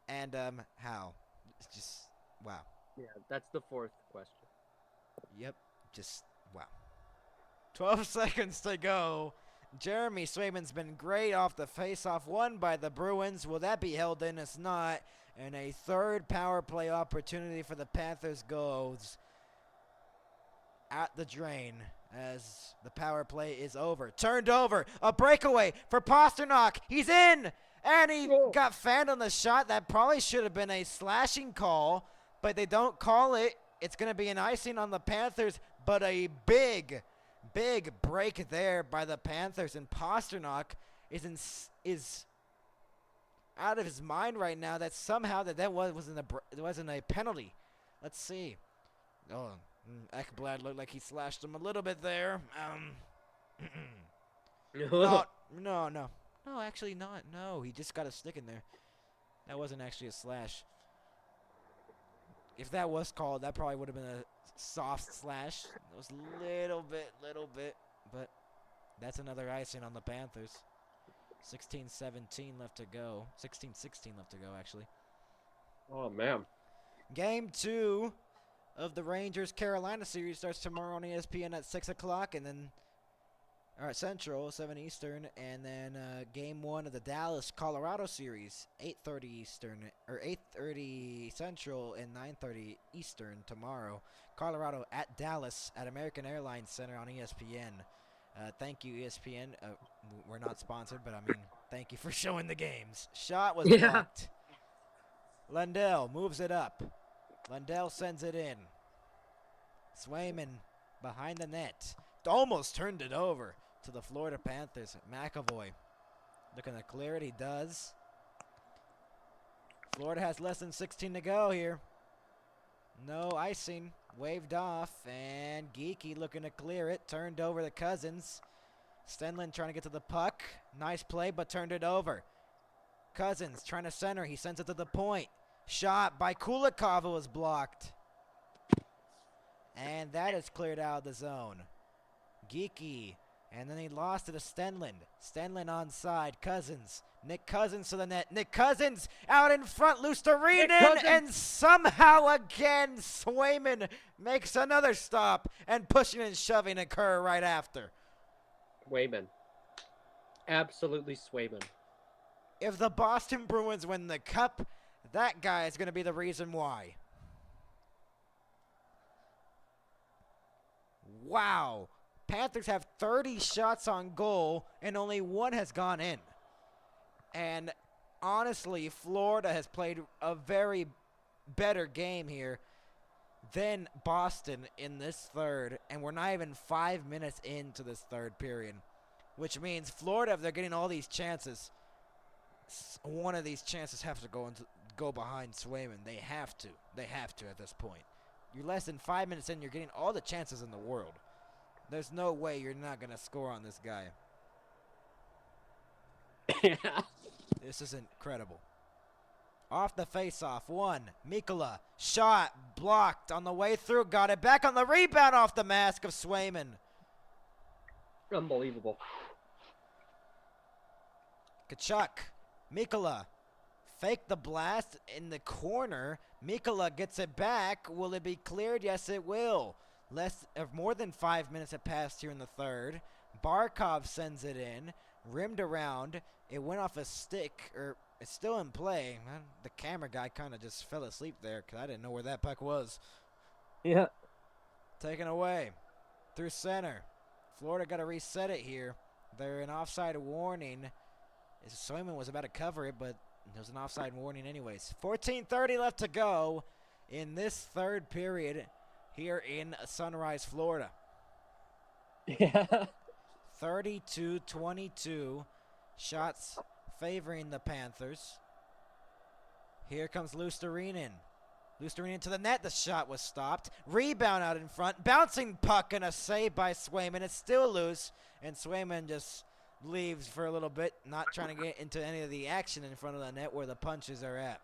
And how? It's just wow. Yeah, that's the fourth question. Yep, just wow. 12 seconds to go. Jeremy Swayman's been great off the face-off, won by the Bruins. Will that be held in? It's not. And a third power play opportunity for the Panthers goes at the drain as the power play is over. Turned over. A breakaway for Pasternak. He's in. And he got fanned on the shot. That probably should have been a slashing call, but they don't call it. It's going to be an icing on the Panthers' but a big break there by the Panthers, and Pasternak is out of his mind right now that somehow that wasn't a penalty. Let's see. Oh, Ekblad looked like he slashed him a little bit there. No, actually not. No, he just got a stick in there. That wasn't actually a slash. If that was called, that probably would have been a soft slash. It was little bit, but that's another icing on the Panthers. 16-17 left to go. 16-16 left to go, actually. Oh, man. Game 2 of the Rangers-Carolina series starts tomorrow on ESPN at 6 o'clock, and then Central, 7 Eastern, and then Game 1 of the Dallas-Colorado series, 8:30 Eastern, or 8:30 Central and 9:30 Eastern tomorrow. Colorado at Dallas at American Airlines Center on ESPN. Thank you, ESPN. We're not sponsored, but I mean, thank you for showing the games. Shot was blocked. Lundell moves it up. Lundell sends it in. Swayman behind the net. Almost turned it over to the Florida Panthers. McAvoy looking to clear it. He does. Florida has less than 16 to go here. No icing. Waved off. And Geeky looking to clear it. Turned over to Cousins. Stenlin trying to get to the puck. Nice play, but turned it over. Cousins trying to center. He sends it to the point. Shot by Kulikov was blocked. And that is cleared out of the zone. Geeky. And then he lost it to Stenlin. Stenlin onside. Cousins. Nick Cousins to the net. Nick Cousins out in front. Lusterinen. And somehow again Swayman makes another stop. And pushing and shoving occur right after. Swayman. Absolutely Swayman. If the Boston Bruins win the cup, that guy is going to be the reason why. Wow. Panthers have 30 shots on goal, and only one has gone in. And honestly, Florida has played a very better game here than Boston in this third, and we're not even 5 minutes into this third period, which means Florida, if they're getting all these chances, one of these chances have to go behind Swayman. They have to. They have to at this point. You're less than 5 minutes in, you're getting all the chances in the world. There's no way you're not going to score on this guy. Yeah. This is incredible. Off the face-off, one. Mikkola, shot, blocked on the way through. Got it back on the rebound off the mask of Swayman. Unbelievable. Kachuk, Mikkola, fake the blast in the corner. Mikkola gets it back. Will it be cleared? Yes, it will. More than 5 minutes have passed here in the third. Barkov sends it in, rimmed around. It went off a stick, or it's still in play. The camera guy kind of just fell asleep there because I didn't know where that puck was. Yeah. Taken away through center. Florida got to reset it here. They're an offside warning. Swayman was about to cover it, but there was an offside warning anyways. 14:30 left to go in this third period here in Sunrise, Florida. Yeah. 32-22. Shots favoring the Panthers. Here comes Lusterinen. Lusterinen to the net. The shot was stopped. Rebound out in front. Bouncing puck and a save by Swayman. It's still loose. And Swayman just leaves for a little bit, not trying to get into any of the action in front of the net where the punches are at.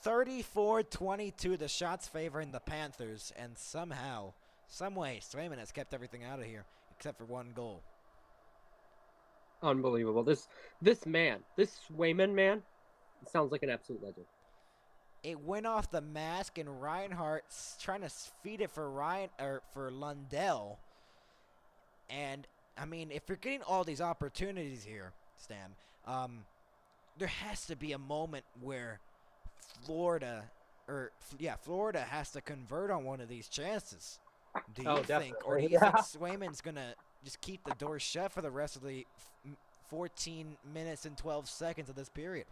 34-22, the shots favoring the Panthers, and somehow, some way, Swayman has kept everything out of here except for one goal. Unbelievable. This Swayman man, sounds like an absolute legend. It went off the mask, and Reinhardt's trying to feed it for Lundell. And I mean, if you're getting all these opportunities here, Stan, there has to be a moment where Florida has to convert on one of these chances. Do you think, or do you think Swayman's gonna just keep the door shut for the rest of the 14 minutes and 12 seconds of this period?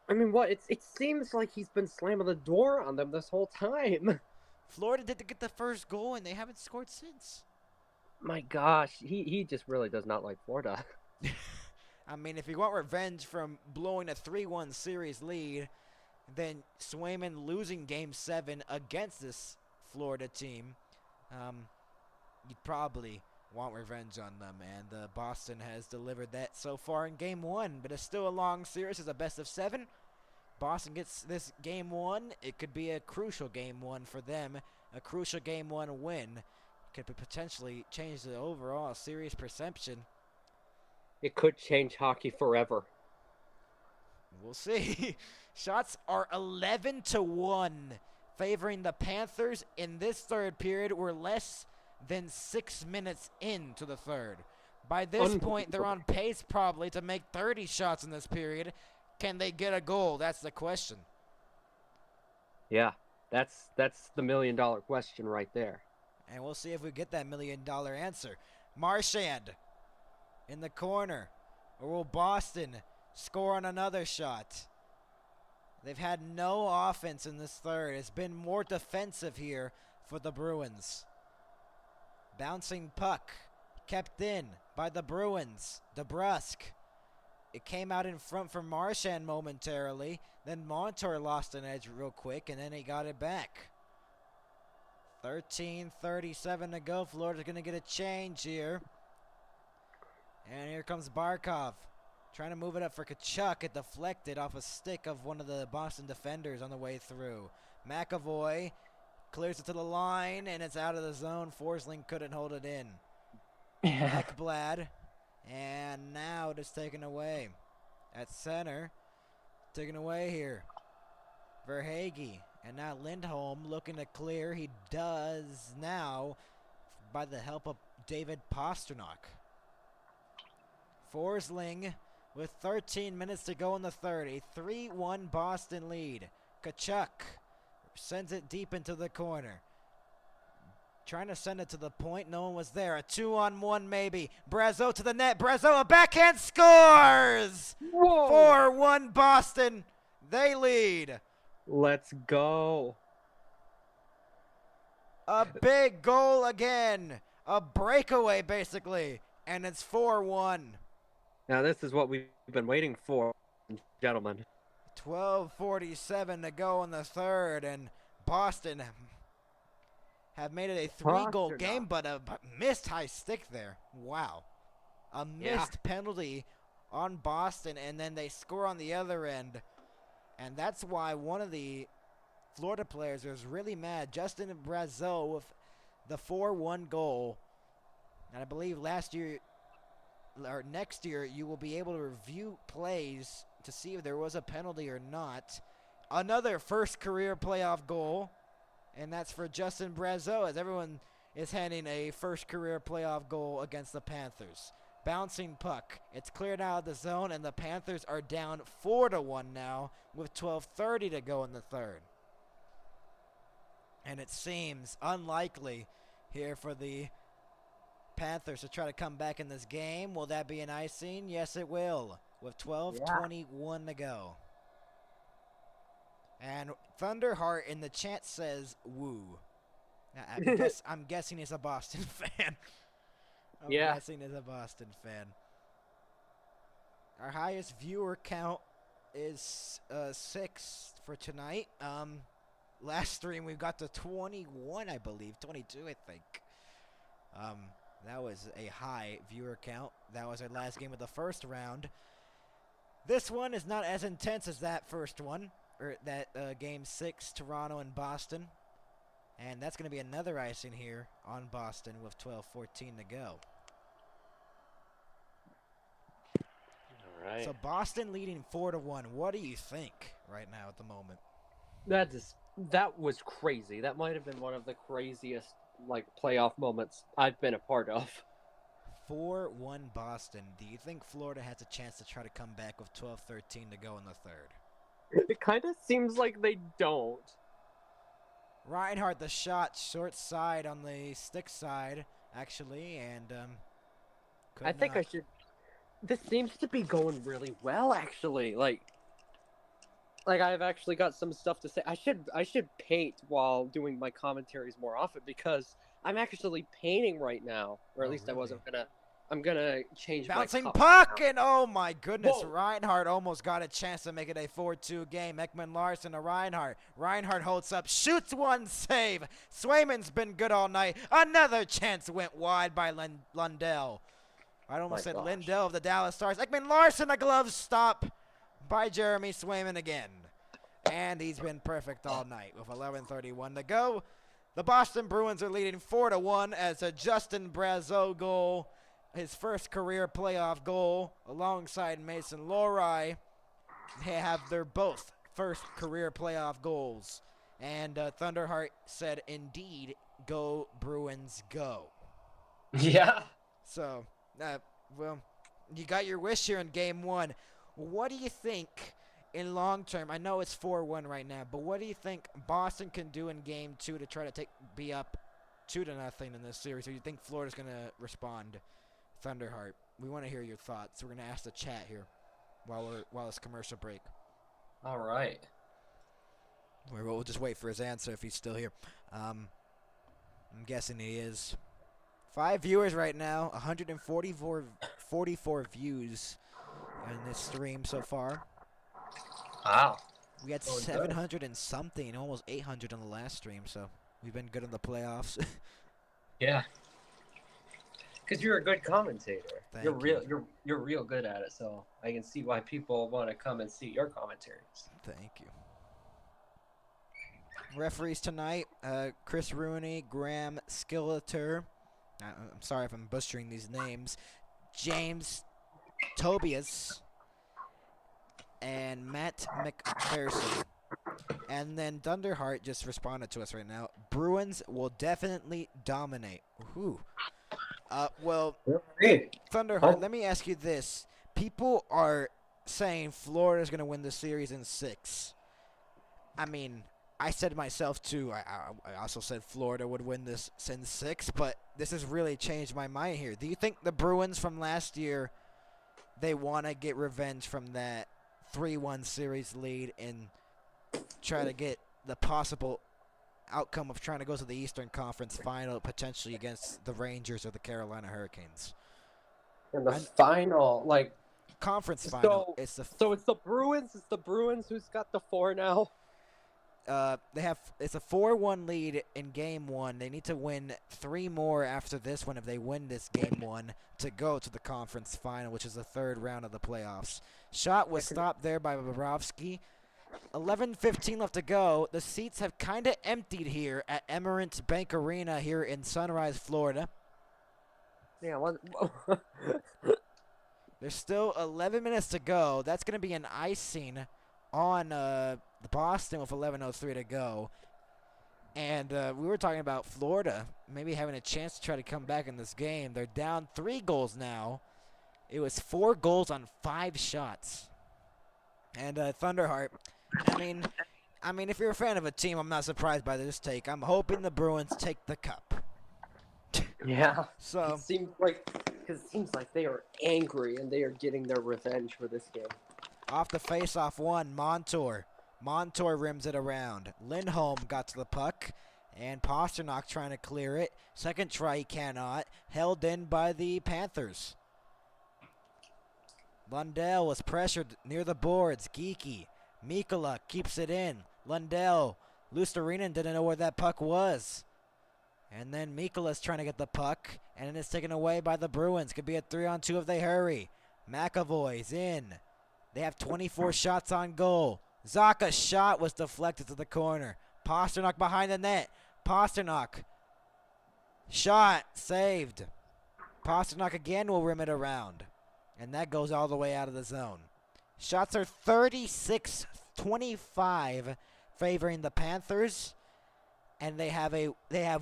I mean, what? It seems like he's been slamming the door on them this whole time. Florida did get the first goal, and they haven't scored since. My gosh, he just really does not like Florida. I mean, if you want revenge from blowing a 3-1 series lead, then Swayman losing Game 7 against this Florida team, you'd probably want revenge on them. And Boston has delivered that so far in Game 1, but it's still a long series. It's a best of 7. Boston gets this Game 1. It could be a crucial Game 1 for them, a crucial Game 1 win. Could potentially change the overall series perception. It could change hockey forever. We'll see. Shots are 11-1, favoring the Panthers in this third period. We're less than 6 minutes into the third. By this point, they're on pace probably to make 30 shots in this period. Can they get a goal? That's the question. Yeah, that's the million-dollar question right there. And we'll see if we get that $1 million answer. Marchand in the corner. Or will Boston score on another shot? They've had no offense in this third. It's been more defensive here for the Bruins. Bouncing puck kept in by the Bruins. DeBrusque. It came out in front for Marchand momentarily. Then Montour lost an edge real quick, and then he got it back. 13:37 to go. Florida's going to get a change here. And here comes Barkov. Trying to move it up for Kachuk. It deflected off a stick of one of the Boston defenders on the way through. McAvoy clears it to the line, and it's out of the zone. Forsling couldn't hold it in. Ekblad. And now it is taken away. At center. Taken away here. Verhaeghe. And now Lindholm looking to clear. He does now by the help of David Pastrnak. Forsling with 13 minutes to go in the third. A 3-1 Boston lead. Kachuk sends it deep into the corner. Trying to send it to the point. No one was there. A 2-on-1 maybe. Brazeau to the net. Brazeau, a backhand scores! 4-1 Boston. They lead. Let's go. A big goal again. A breakaway, basically. And it's 4-1. Now this is what we've been waiting for, gentlemen. 12:47 to go in the third, and Boston have made it a 3-goal game, but a missed high stick there. Wow. A missed penalty on Boston, and then they score on the other end. And that's why one of the Florida players was really mad. Justin Brazeau with the 4-1 goal. And I believe last year or next year you will be able to review plays to see if there was a penalty or not. Another first career playoff goal. And that's for Justin Brazeau, as everyone is handing a first career playoff goal against the Panthers. Bouncing puck. It's cleared out of the zone, and the Panthers are down 4-1 now with 12:30 to go in the third. And it seems unlikely here for the Panthers to try to come back in this game. Will that be an icing? Yes, it will, with 12:21 to go. And Thunderheart in the chat says, woo. I'm guessing he's a Boston fan. I'm guessing he's a Boston fan. Our highest viewer count is 6 for tonight. Last stream we got to 21, I believe. 22, I think. That was a high viewer count. That was our last game of the first round. This one is not as intense as that first one. Or that game 6, Toronto and Boston. And that's going to be another icing here on Boston with 12:14 to go. All right. So Boston leading 4-1. What do you think right now at the moment? That was crazy. That might have been one of the craziest playoff moments I've been a part of. 4-1 Boston. Do you think Florida has a chance to try to come back with 12:13 to go in the third? It kind of seems like they don't. Reinhardt, the shot, short side on the stick side, actually, and I think I should. This seems to be going really well, actually. like I've actually got some stuff to say. I should paint while doing my commentaries more often because I'm actually painting right now, or at Oh, least I really? wasn't gonna. I'm gonna change Bouncing my puck, now. and oh my goodness, Whoa. Reinhardt almost got a chance to make it a 4-2 game. Ekman Larson to Reinhardt. Reinhardt holds up, shoots one, save. Swayman's been good all night. Another chance went wide by Lundell. I almost said Lindell of the Dallas Stars. Ekman Larson, a glove stop by Jeremy Swayman again. And he's been perfect all night with 11:31 to go. The Boston Bruins are leading 4-1 as a Justin Brazeau goal, his first career playoff goal, alongside Mason Lohrei. They have their both first career playoff goals. And Thunderheart said, indeed, go Bruins, go. Yeah. So, well, you got your wish here in Game 1. What do you think in long term? I know it's 4-1 right now, but what do you think Boston can do in Game 2 to try to be up 2-0 in this series? Or do you think Florida's going to respond? Thunderheart, we want to hear your thoughts. We're going to ask the chat here while it's commercial break. All right. We'll just wait for his answer if he's still here. I'm guessing he is. 5 viewers right now, 144 views in this stream so far. Wow. We had Oh, 700 and something, almost 800 on the last stream, so we've been good in the playoffs. Yeah. Because you're a good commentator. Thank You're real good at it, so I can see why people want to come and see your commentaries. Thank you. Referees tonight, Chris Rooney, Graham Skilleter. I'm sorry if I'm butchering these names. James Tobias and Matt McPherson. And then Thunderheart just responded to us right now. Bruins will definitely dominate. Ooh. Well, Thunderheart, let me ask you this. People are saying Florida's going to win the series in 6. I mean, I said myself too. I also said Florida would win this in 6, but this has really changed my mind here. Do you think the Bruins from last year, they want to get revenge from that 3-1 series lead and try to get the possible outcome of trying to go to the Eastern Conference Final, potentially against the Rangers or the Carolina Hurricanes? In the final, like conference final. So it's the Bruins. It's the Bruins who's got the 4 now. It's a 4-1 lead in Game 1. They need to win 3 more after this one if they win this Game 1 to go to the conference final, which is the 3rd round of the playoffs. Shot was stopped there by Bobrovsky. 11:15 left to go. The seats have kind of emptied here at Emirates Bank Arena here in Sunrise, Florida. Yeah, There's still 11 minutes to go. That's going to be an icing on Boston with 11:03 to go. And we were talking about Florida maybe having a chance to try to come back in this game. They're down 3 goals now. It was 4 goals on 5 shots. And Thunderheart, I mean, if you're a fan of a team, I'm not surprised by this take. I'm hoping the Bruins take the cup. yeah. So It seems like they are angry and they are getting their revenge for this game. off the face-off one, Montour rims it around. Lindholm got to the puck, and Pasternak trying to clear it. Second try, he cannot. Held in by the Panthers. Lundell was pressured near the boards. Geeky. Mikkola keeps it in. Lundell. Lusterinen didn't know where that puck was. And then Mikkola's trying to get the puck, and it's taken away by the Bruins. Could be a 3-on-2 if they hurry. McAvoy's in. They have 24 shots on goal. Zaka's shot was deflected to the corner. Pasternak behind the net. Pasternak. Shot saved. Pasternak again will rim it around. And that goes all the way out of the zone. Shots are 36-25 favoring the Panthers. And they have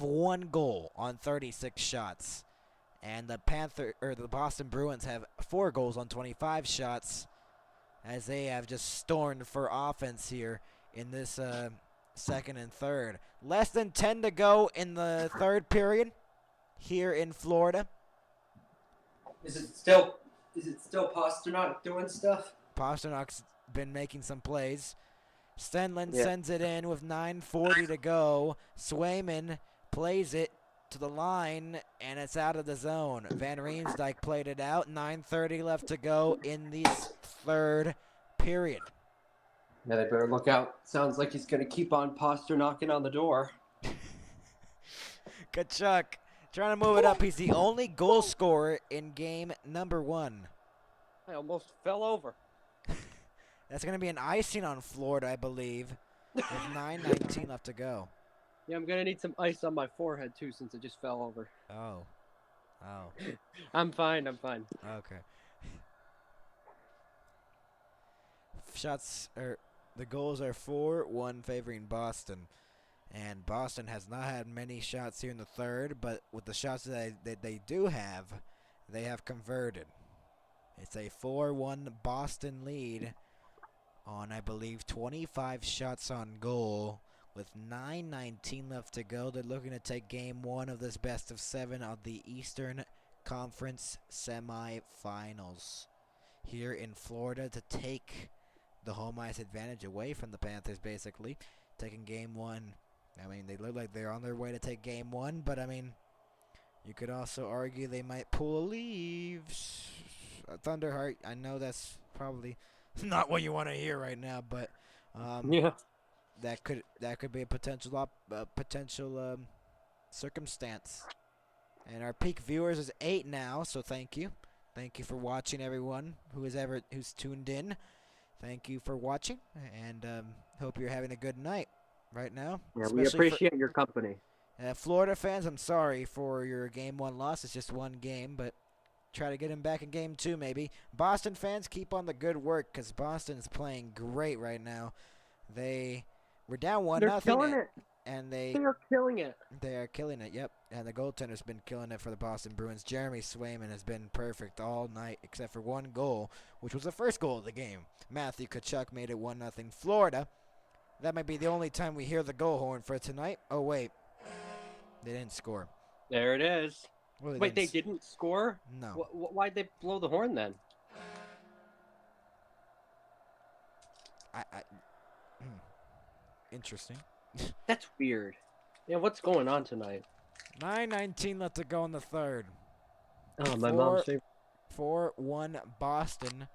1 goal on 36 shots. And the Boston Bruins have 4 goals on 25 shots, as they have just stormed for offense here in this second and third. Less than 10 to go in the third period here in Florida. Is it still Pasternak doing stuff? Pasternak's been making some plays. Stenlin Yeah. sends it in with 9:40 to go. Swayman plays it to the line, and it's out of the zone. Van Riemsdyk played it out. 9:30 left to go in this third period. Yeah, they better look out. Sounds like he's gonna keep on Poster knocking on the door. Kachuk trying to move it up. He's the only goal scorer in game number 1. I almost fell over. That's going to be an icing on Florida, I believe, with 9:19 left to go. Yeah, I'm gonna need some ice on my forehead too, since I just fell over. Oh. I'm fine. Okay. The goals are 4-1 favoring Boston. And Boston has not had many shots here in the third, but with the shots that they do have, they have converted. It's a 4-1 Boston lead on, I believe, 25 shots on goal. With 9:19 left to go, they're looking to take game 1 of this best of 7 of the Eastern Conference semifinals here in Florida to take the home ice advantage away from the Panthers, basically. Taking game 1. I mean, they look like they're on their way to take game 1, but I mean, you could also argue they might pull a Leafs. Thunderheart, I know that's probably not what you want to hear right now, but Yeah. that could be a potential circumstance. And our peak viewers is 8 now, so thank you for watching, everyone who's tuned in. Thank you for watching, and hope you're having a good night right now. Yeah, we appreciate your company. Florida fans, I'm sorry for your game 1 loss. It's just one game, but try to get him back in game 2 maybe. Boston fans, keep on the good work, because Boston's playing great right now. They were down 1-0. They're killing it. And They are killing it. they are killing it, yep. And the goaltender's been killing it for the Boston Bruins. Jeremy Swayman has been perfect all night, except for one goal, which was the first goal of the game. Matthew Tkachuk made it 1-0 Florida. That might be the only time we hear the goal horn for tonight. Oh, wait. They didn't score. There it is. Well, Wait, they didn't score? No. Why'd they blow the horn then? Interesting. That's weird. Yeah, what's going on tonight? 9:19 left to go in the third. Oh, my mom's favorite. 4-1 Boston.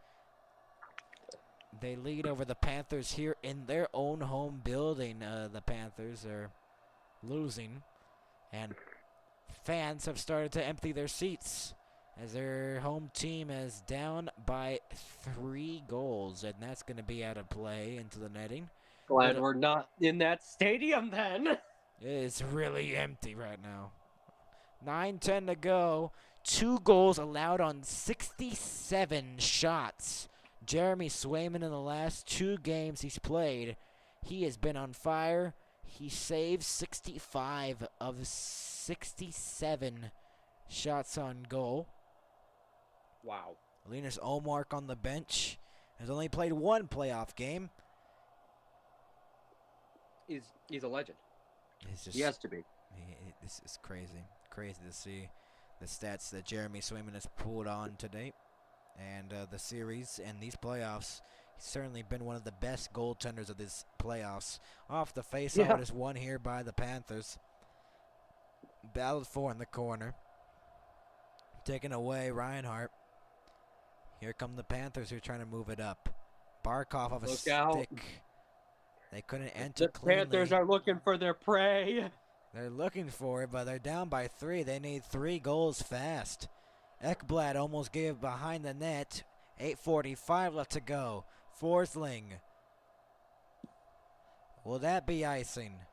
They lead over the Panthers here in their own home building. The Panthers are losing, and fans have started to empty their seats as their home team is down by 3 goals, and that's going to be out of play into the netting. Glad we're not in that stadium then. It's really empty right now. 9:10 to go. 2 goals allowed on 67 shots. Jeremy Swayman in the last 2 games he's played, he has been on fire. He saved 65 of 67 shots on goal. Wow. Linus Olmark on the bench has only played 1 playoff game. He's a legend. He has to be. This is crazy. Crazy to see the stats that Jeremy Swayman has pulled on to date. And the series and these playoffs, he's certainly been one of the best goaltenders of this playoffs. Off the face-off, it is won here by the Panthers. Battled for in the corner. Taken away, Reinhart. Here come the Panthers who are trying to move it up. Barkov off a stick. They couldn't enter cleanly. The Panthers are looking for their prey. They're looking for it, but they're down by 3. They need 3 goals fast. Ekblad almost gave behind the net. 8:45 left to go. Forsling. Will that be icing?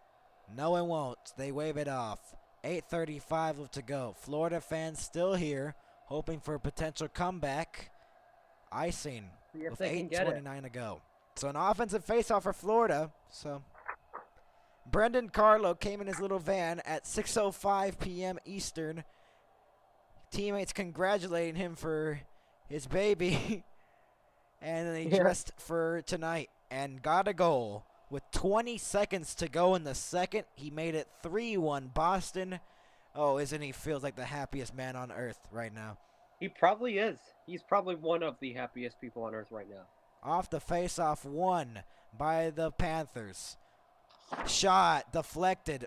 No, it won't. They wave it off. 8:35 left to go. Florida fans still here, hoping for a potential comeback. Icing with 8:29 to go. So an offensive faceoff for Florida. So Brendan Carlo came in his little van at 6:05 p.m. Eastern. Teammates congratulating him for his baby. And then he dressed for tonight and got a goal. With 20 seconds to go in the second, he made it 3-1 Boston. Oh, isn't he feels like the happiest man on earth right now? He probably is. He's probably one of the happiest people on earth right now. Off the face-off 1. by the Panthers. Shot deflected,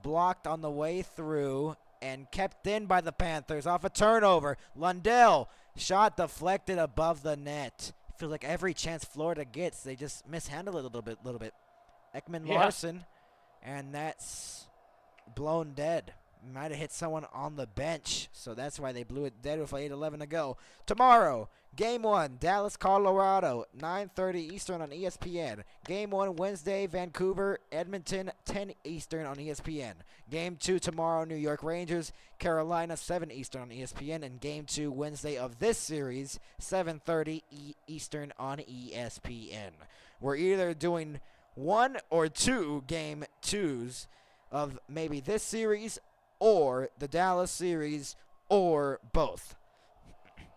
blocked on the way through, and kept in by the Panthers off a turnover. Lundell, shot deflected above the net. Feels like every chance Florida gets, they just mishandle it a little bit. Ekman Larson, and that's blown dead. Might have hit someone on the bench, so that's why they blew it dead with 8:11 to go. Tomorrow, Game 1, Dallas, Colorado, 9:30 Eastern on ESPN. Game 1, Wednesday, Vancouver, Edmonton, 10 Eastern on ESPN. Game 2 tomorrow, New York Rangers, Carolina, 7 Eastern on ESPN. And Game 2 Wednesday of this series, 7:30 Eastern on ESPN. We're either doing 1 or 2 Game 2s of maybe this series or the Dallas series, or both.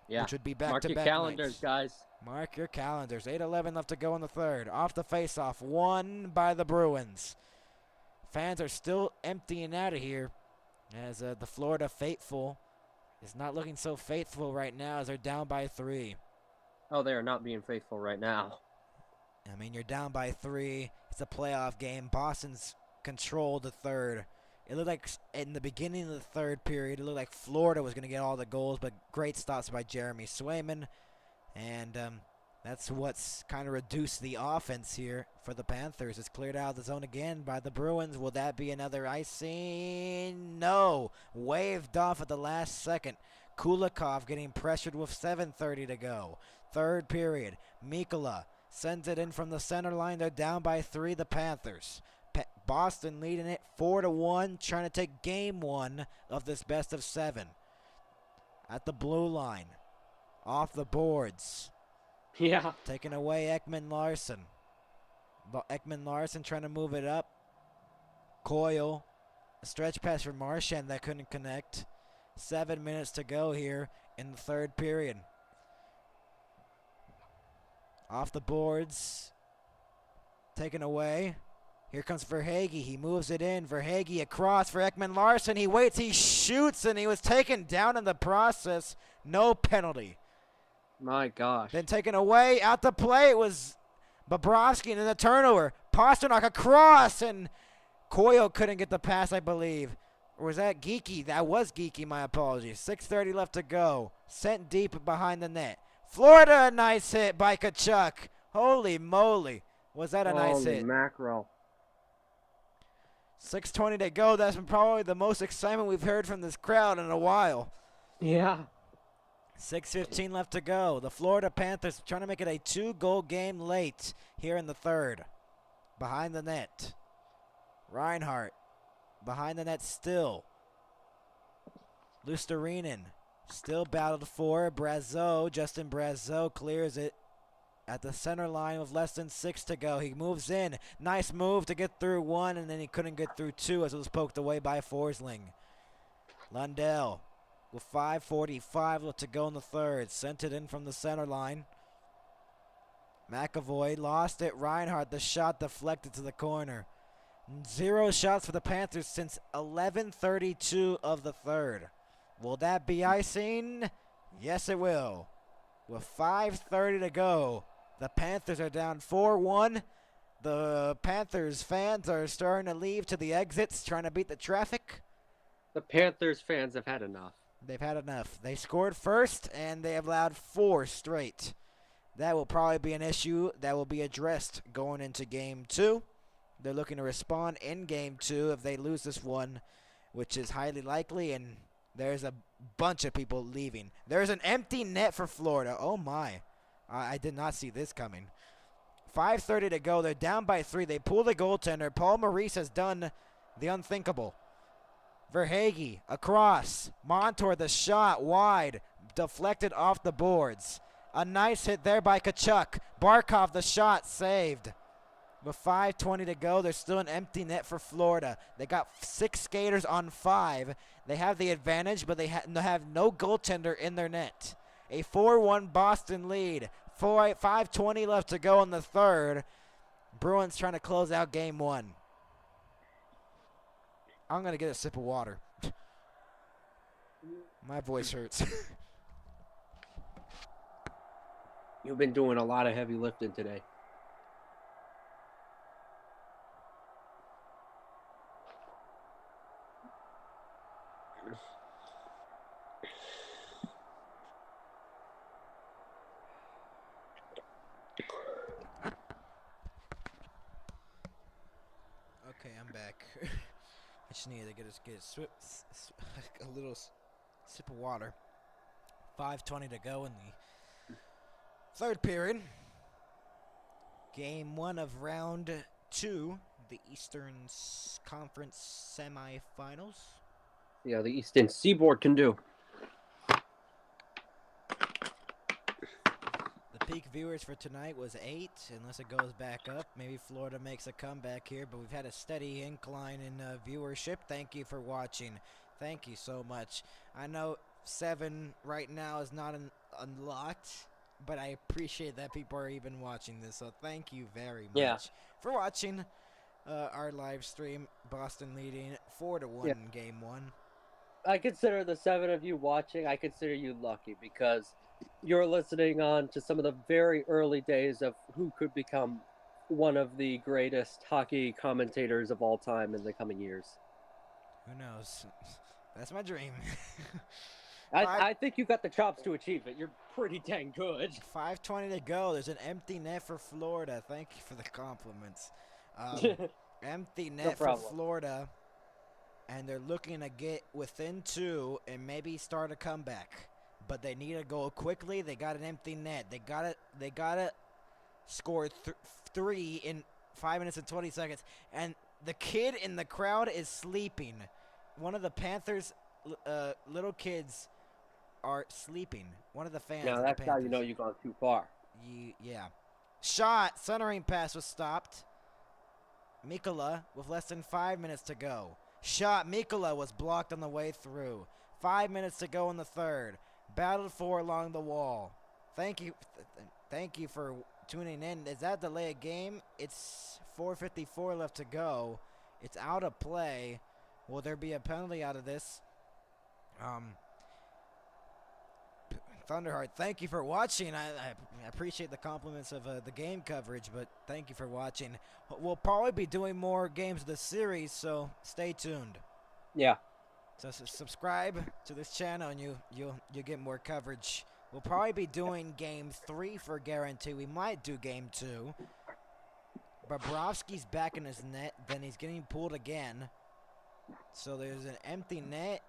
Yeah. Which would be back Mark to your back calendars, nights. guys. Mark your calendars. 8:11 left to go in the third. Off the faceoff, won by the Bruins. Fans are still emptying out of here as the Florida faithful is not looking so faithful right now as they're down by 3. Oh, they are not being faithful right now. I mean, you're down by 3. It's a playoff game. Boston's controlled the third. It looked like in the beginning of the third period, it looked like Florida was going to get all the goals, but great stops by Jeremy Swayman. And that's what's kind of reduced the offense here for the Panthers. It's cleared out of the zone again by the Bruins. Will that be another icing? No. Waved off at the last second. Kulikov getting pressured with 7:30 to go. Third period. Mikkola sends it in from the center line. They're down by 3, the Panthers. Boston leading it 4-1, trying to take Game 1 of this best of 7. At the blue line. Off the boards. Yeah. Taking away Ekman Larson. Ekman Larson trying to move it up. Coyle. A stretch pass for Marchand that couldn't connect. 7 minutes to go here in the third period. Off the boards. Taken away. Here comes Verhaeghe. He moves it in. Verhaeghe across for Ekman Larson. He waits. He shoots, and he was taken down in the process. No penalty. My gosh. Then taken away. Out to play. It was Bobrovsky and then the turnover. Pasternak across, and Coyle couldn't get the pass, I believe. Or was that Geeky? That was Geeky, my apologies. 6:30 left to go. Sent deep behind the net. Florida, a nice hit by Tkachuk. Holy moly. Was that a nice hit? Holy mackerel. 6:20 to go. That's been probably the most excitement we've heard from this crowd in a while. Yeah. 6:15 left to go. The Florida Panthers trying to make it a 2-goal game late here in the third. Behind the net. Reinhart. Behind the net still. Lusterinen. Still battled for. Brazeau. Justin Brazeau clears it at the center line with less than 6 to go. He moves in. Nice move to get through 1, and then he couldn't get through 2 as it was poked away by Forsling. Lundell with 5:45 left to go in the third. Sent it in from the center line. McAvoy lost it. Reinhardt, the shot deflected to the corner. 0 shots for the Panthers since 11:32 of the third. Will that be icing? Yes, it will. With 5:30 to go, the Panthers are down 4-1. The Panthers fans are starting to leave to the exits, trying to beat the traffic. The Panthers fans have had enough. They've had enough. They scored first, and they have allowed 4 straight. That will probably be an issue that will be addressed going into Game 2. They're looking to respond in Game 2 if they lose this one, which is highly likely, and there's a bunch of people leaving. There's an empty net for Florida. Oh, my. I did not see this coming. 5:30 to go. They're down by 3. They pull the goaltender. Paul Maurice has done the unthinkable. Verhaeghe across. Montour, the shot wide. Deflected off the boards. A nice hit there by Tkachuk. Barkov, the shot saved. With 5:20 to go, there's still an empty net for Florida. They got 6 skaters on 5. They have the advantage, but they have no goaltender in their net. A 4-1 Boston lead. 5:20 left to go in the third. Bruins trying to close out Game 1. I'm going to get a sip of water. My voice hurts. You've been doing a lot of heavy lifting today. Okay, I'm back. I just needed to get a little sip of water. 5:20 to go in the third period. Game 1 of round 2, the Eastern Conference semifinals. Yeah, the Eastern Seaboard can do. The peak viewers for tonight was 8, unless it goes back up. Maybe Florida makes a comeback here, but we've had a steady incline in viewership. Thank you for watching. Thank you so much. I know 7 right now is not unlocked, but I appreciate that people are even watching this, so thank you very much for watching our live stream. Boston leading 4-1 in Game 1. I consider the 7 of you watching, I consider you lucky because you're listening on to some of the very early days of who could become one of the greatest hockey commentators of all time in the coming years. Who knows? That's my dream. I think you got the chops to achieve it. You're pretty dang good. 5:20 to go. There's an empty net for Florida. Thank you for the compliments. Empty net for Florida, and they're looking to get within 2 and maybe start a comeback. But they need to go quickly. They got an empty net. They gotta score 3 in 5 minutes and 20 seconds. And the kid in the crowd is sleeping. One of the Panthers little kids are sleeping. One of the fans. Now that's how you know you've gone too far. Yeah. Shot. Centering pass was stopped. Mikkola with less than 5 minutes to go. Shot. Mikkola was blocked on the way through. 5 minutes to go in the third. Battled for along the wall. Thank you for tuning in. Is that delay a game? It's 4:54 left to go. It's out of play. Will there be a penalty out of this? Thunderheart, thank you for watching. I appreciate the compliments of the game coverage, but thank you for watching. We'll probably be doing more games of the series, so stay tuned. Yeah. So subscribe to this channel, and you'll get more coverage. We'll probably be doing Game 3 for guarantee. We might do Game 2. Bobrovsky's back in his net. Then he's getting pulled again. So there's an empty net.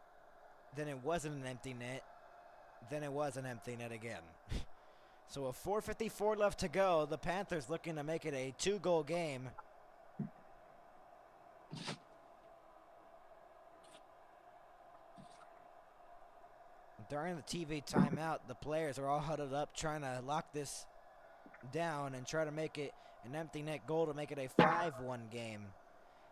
Then it wasn't an empty net. Then it was an empty net again. So with 4:54 left to go, the Panthers looking to make it a 2-goal game. During the TV timeout, the players are all huddled up trying to lock this down and try to make it an empty net goal to make it a 5-1 game.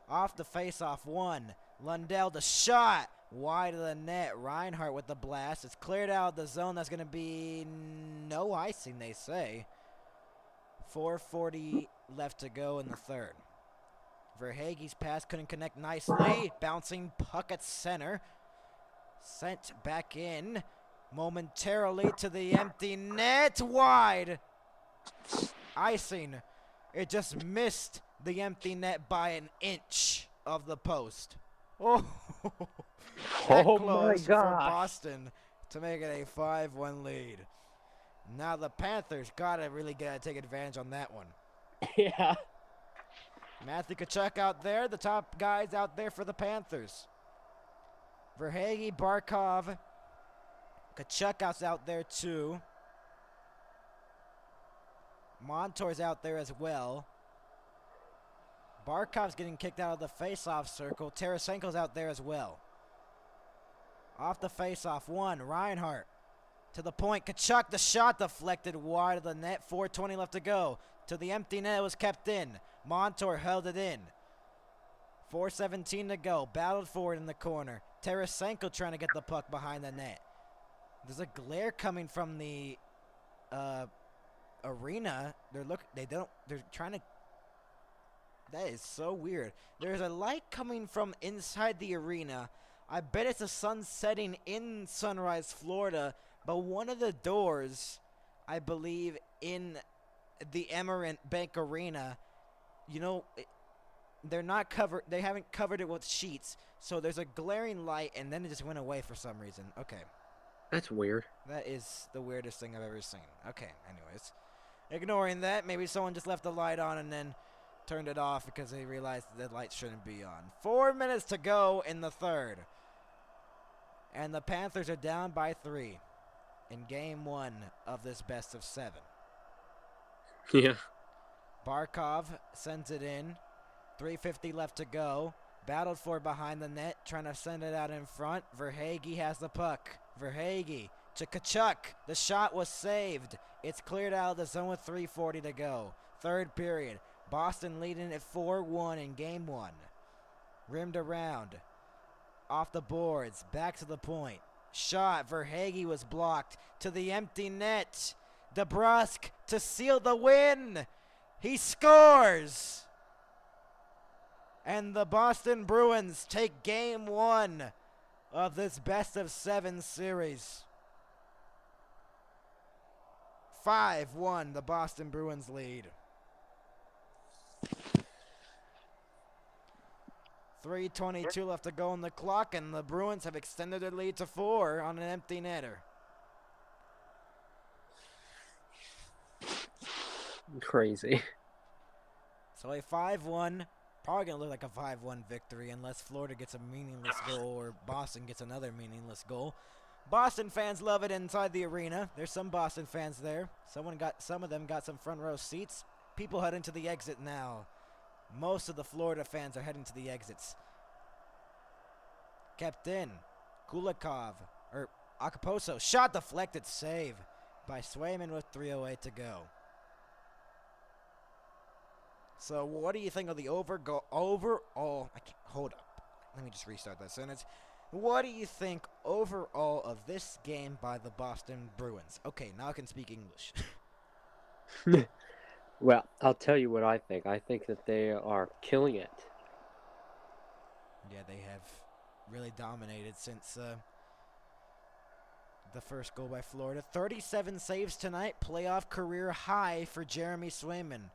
Off the face-off 1. Lundell the shot. Wide of the net. Reinhart with the blast. It's cleared out of the zone. That's going to be no icing, they say. 4:40 left to go in the third. Verhaeghe's pass couldn't connect nicely. Bouncing puck at center. Sent back in momentarily to the empty net. Wide. Icing. It just missed the empty net by an inch of the post. Oh, that close for Boston to make it a 5-1 lead. Now the Panthers gotta take advantage on that one. Yeah. Matthew Tkachuk out there, the top guys out there for the Panthers. Verhaeghe, Barkov, Tkachuk out there too. Montour's out there as well. Barkov's getting kicked out of the face-off circle. Tarasenko's out there as well. Off the face-off 1, Reinhart to the point. Tkachuk, the shot deflected wide of the net. 4:20 left to go. To the empty net, it was kept in. Montour held it in. 4:17 to go. Battled forward in the corner. Tarasenko trying to get the puck behind the net. There's a glare coming from the arena. They're trying to. That is so weird. There's a light coming from inside the arena. I bet it's the sun setting in Sunrise, Florida. But one of the doors, I believe, in the Emirant Bank Arena, they're not covered. They haven't covered it with sheets, so there's a glaring light, and then it just went away for some reason. Okay, That's weird. that is the weirdest thing I've ever seen. Okay, anyways, ignoring that, maybe someone just left the light on and then turned it off because they realized the light shouldn't be on. 4 minutes to go in the third, and the Panthers are down by 3 in Game 1 of this best of 7. Yeah. Barkov sends it in. 3:50 left to go. Battled for behind the net, trying to send it out in front. Verhaeghe has the puck. Verhaeghe to Kachuk. The shot was saved. It's cleared out of the zone with 3:40 to go. Third period. Boston leading at 4-1 in Game 1. Rimmed around. Off the boards. Back to the point. Shot. Verhaeghe was blocked. To the empty net. DeBrusk to seal the win. He scores. And the Boston Bruins take Game 1 of this best of 7 series. 5-1, the Boston Bruins lead. 3:22 left to go on the clock, and the Bruins have extended their lead to 4 on an empty netter. Crazy. So a 5-1, probably going to look like a 5-1 victory unless Florida gets a meaningless goal or Boston gets another meaningless goal. Boston fans love it inside the arena. There's some Boston fans there. Some of them got some front row seats. People heading to the exit now. Most of the Florida fans are heading to the exits. Kept in. Kulikov, or Akaposo. Shot deflected, save by Swayman with 3:08 to go. So what do you think of the overall? Hold up. Let me just restart that sentence. What do you think overall of this game by the Boston Bruins? Okay, now I can speak English. Well, I'll tell you what I think. I think that they are killing it. Yeah, they have really dominated since the first goal by Florida. 37 saves tonight, playoff career high for Jeremy Swayman.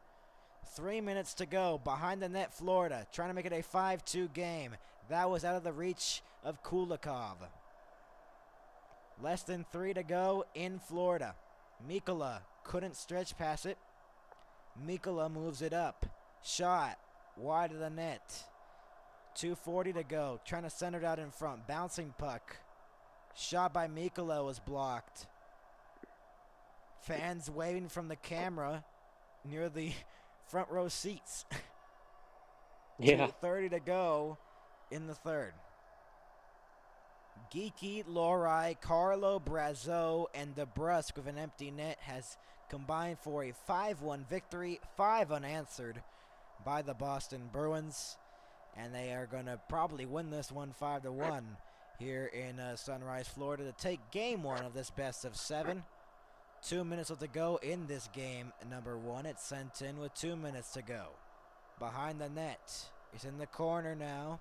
3 minutes to go. Behind the net, Florida trying to make it a 5-2 game. That was out of the reach of Kulikov. Less than 3 to go in Florida. Mikkola couldn't stretch past it. Mikkola moves it up. Shot wide of the net. 2:40 to go. Trying to center it out in front. Bouncing puck. Shot by Mikkola was blocked. Fans waving from the camera near the front row seats. Yeah. 2:30 to go in the third. Geeky, Lorai, Carlo, Brazeau, and DeBrusk with an empty net has combined for a 5-1 victory, 5 unanswered by the Boston Bruins. And they are going to probably win this one 5-1 here in Sunrise, Florida to take Game 1 of this best of 7. 2 minutes left to go in this game, number 1. It's sent in with 2 minutes to go. Behind the net. It's in the corner now.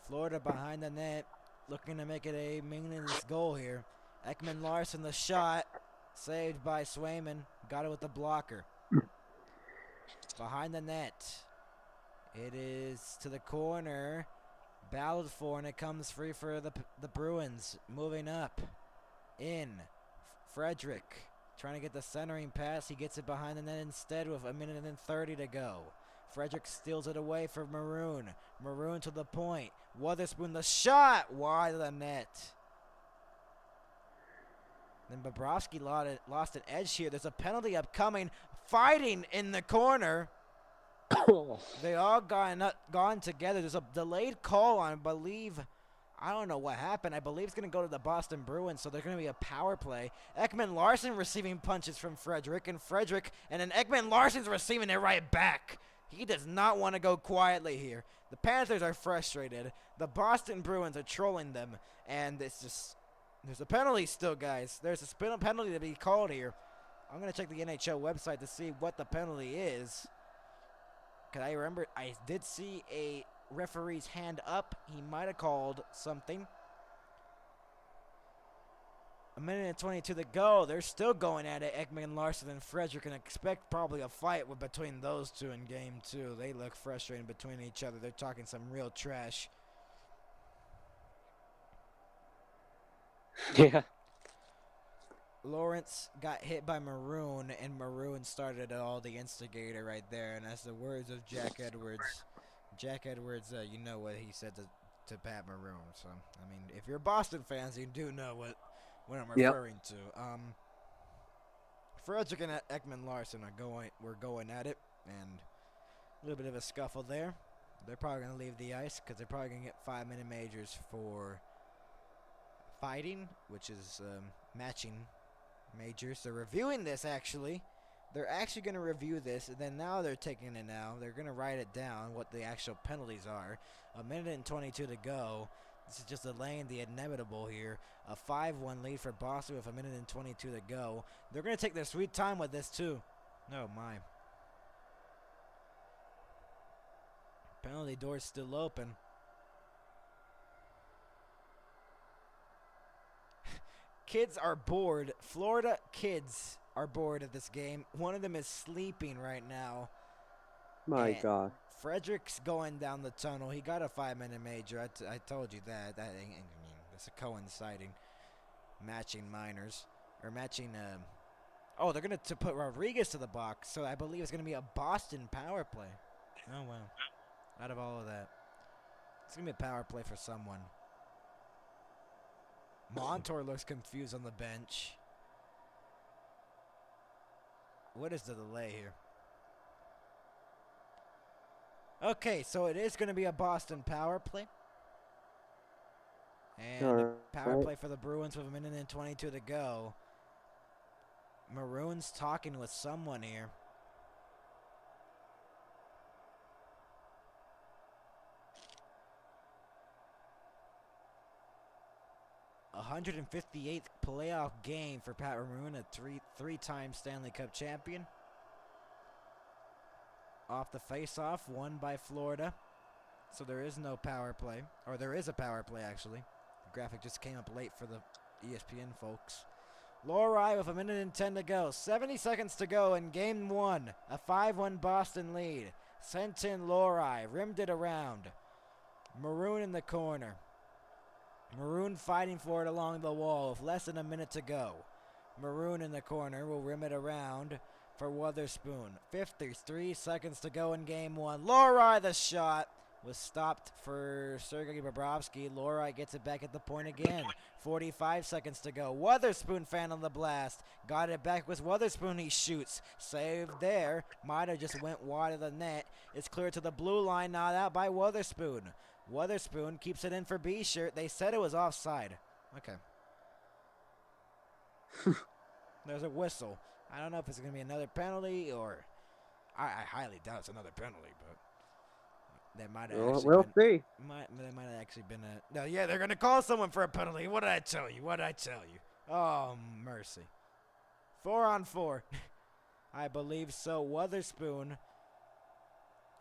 Florida behind the net, looking to make it a meaningless goal here. Ekman Larson, the shot, saved by Swayman. Got it with the blocker. Behind the net. It is to the corner. Battled for, and it comes free for the Bruins. Moving up. In. Frederick trying to get the centering pass. He gets it behind the net instead with 1:30 to go. Frederick steals it away for Maroon. Maroon to the point. Wotherspoon the shot wide of the net. Then Bobrovsky lost an edge here. There's a penalty upcoming. Fighting in the corner. They all gone together. There's a delayed call on, I believe. I don't know what happened. I believe it's going to go to the Boston Bruins, so there's going to be a power play. Ekman Larson receiving punches from Frederick, and then Ekman Larson's receiving it right back. He does not want to go quietly here. The Panthers are frustrated. The Boston Bruins are trolling them, and it's just, there's a penalty still, guys. There's a penalty to be called here. I'm going to check the NHL website to see what the penalty is. Because I remember I did see a referee's hand up. He might have called something. A minute and 22 to go. They're still going at it. Ekman Larson and Frederick, and expect probably a fight between those two in game 2. They look frustrated between each other. They're talking some real trash. Yeah. Lawrence got hit by Maroon, and Maroon started all the instigator right there. And as the words of Jack Edwards, you know what he said to Pat Maroon. So, I mean, if you're Boston fans, you do know what I'm referring to. Frederick and Ekman Larson we're going at it, and a little bit of a scuffle there. They're probably going to leave the ice because they're probably going to get 5-minute majors for fighting, which is matching majors. They're reviewing this, actually. They're actually going to review this, and then now they're taking it now. They're going to write it down, what the actual penalties are. A minute and 22 to go. This is just delaying the inevitable here. A 5-1 lead for Boston with a minute and 22 to go. They're going to take their sweet time with this, too. Oh, my. Penalty door's still open. Kids are bored. Florida kids are bored of this game. One of them is sleeping right now. My God. Frederick's going down the tunnel. He got a 5-minute major. I told you that. That's a coinciding. Matching minors. Or matching, oh, they're going to put Rodriguez to the box. So I believe it's going to be a Boston power play. Oh, wow. Out of all of that. It's going to be a power play for someone. Montour looks confused on the bench. What is the delay here? Okay, so it is going to be a Boston power play. And power play for the Bruins with a minute and 22 to go. Maroon's talking with someone here. A 158th playoff game for Pat Maroon, a three-time Stanley Cup champion. Off the face-off, won by Florida. So there is no power play. Or there is a power play, actually. The graphic just came up late for the ESPN folks. Lowry with a minute and 10 to go. 70 seconds to go in game 1. A 5-1 Boston lead. Sent in Lowry. Rimmed it around. Maroon in the corner. Maroon fighting for it along the wall with less than a minute to go. Maroon in the corner will rim it around for Wotherspoon. 53 seconds to go in game 1. Lowry, the shot was stopped for Sergei Bobrovsky. Lowry gets it back at the point again. 45 seconds to go. Wotherspoon fan on the blast. Got it back with Wotherspoon. He shoots. Saved there. Might have just went wide of the net. It's clear to the blue line. Not out by Wotherspoon. Wotherspoon keeps it in for B-Shirt. They said it was offside. Okay. There's a whistle. I don't know if it's going to be another penalty or... I highly doubt it's another penalty, but... That might have actually we'll been, see. There might have actually been a... No, yeah, they're going to call someone for a penalty. What did I tell you? What did I tell you? Oh, mercy. 4-on-4. I believe so. Wotherspoon.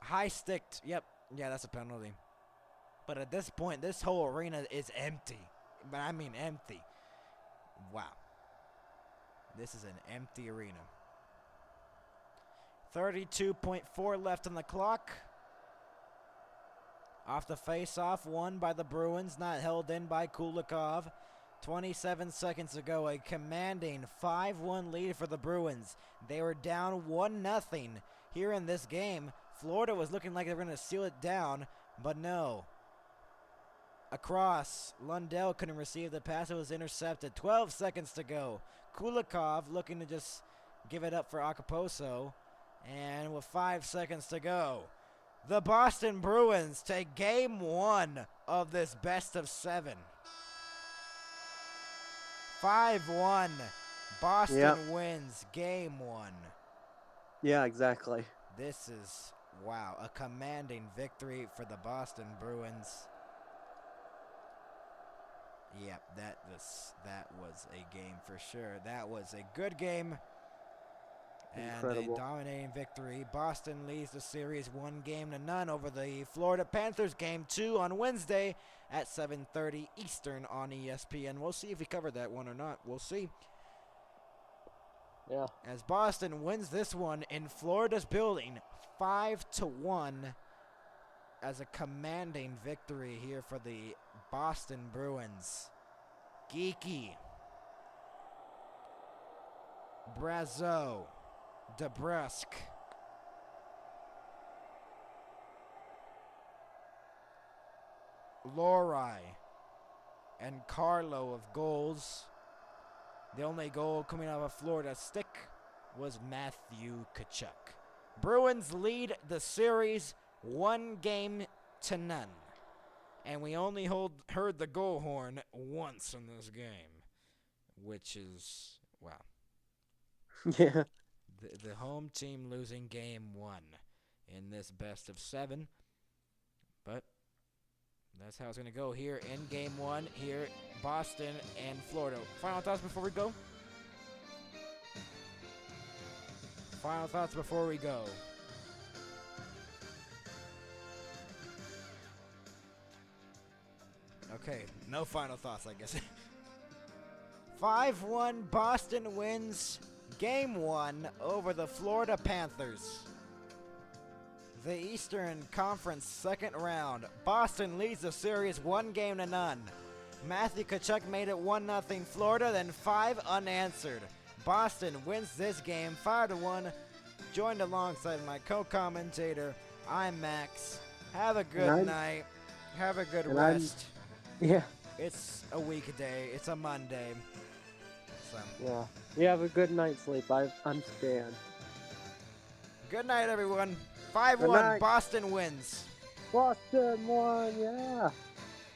High sticked. Yep. Yeah, that's a penalty. But at this point, this whole arena is empty. But I mean empty. Wow. This is an empty arena. 32.4 left on the clock. Off the face-off, won by the Bruins, not held in by Kulikov. 27 seconds to go, a commanding 5-1 lead for the Bruins. They were down 1-0 here in this game. Florida was looking like they were going to seal it down, but no. Across, Lundell couldn't receive the pass. It was intercepted. 12 seconds to go. Kulikov looking to just give it up for Akaposo. And with 5 seconds to go, the Boston Bruins take game 1 of this best of 7. 5-1. Boston wins game 1. Yeah, exactly. This is, wow, a commanding victory for the Boston Bruins. Yep, that was a game for sure. That was a good game. And Incredible. a dominating victory. Boston leads the series 1-0 over the Florida Panthers. Game 2 on Wednesday at 7:30 Eastern on ESPN. We'll see if we covered that one or not. We'll see. Yeah. As Boston wins this one in Florida's building, 5-1, as a commanding victory here for the Boston Bruins. Geeky, Brazeau, DeBrusque, Lorai, and Carlo of goals. The only goal coming out of Florida's stick was Matthew Tkachuk. Bruins lead the series 1-0. And we only heard the goal horn once in this game, which is, wow. Yeah. The home team losing game 1 in this best of 7. But that's how it's going to go here in game 1 here, Boston and Florida. Final thoughts before we go? Final thoughts before we go. Okay, no final thoughts, I guess. 5-1 Boston wins game 1 over the Florida Panthers. The Eastern Conference second round. Boston leads the series 1-0. Matthew Tkachuk made it 1-0 Florida, then 5 unanswered. Boston wins this game 5-1. Joined alongside my co-commentator, I'm Max. Have a good night. Have a good rest. Yeah. It's a weekday. It's a Monday. So, Yeah. You have a good night's sleep. I'm Stan. good night, everyone. Good 5-1. night. Boston wins. Boston won, yeah.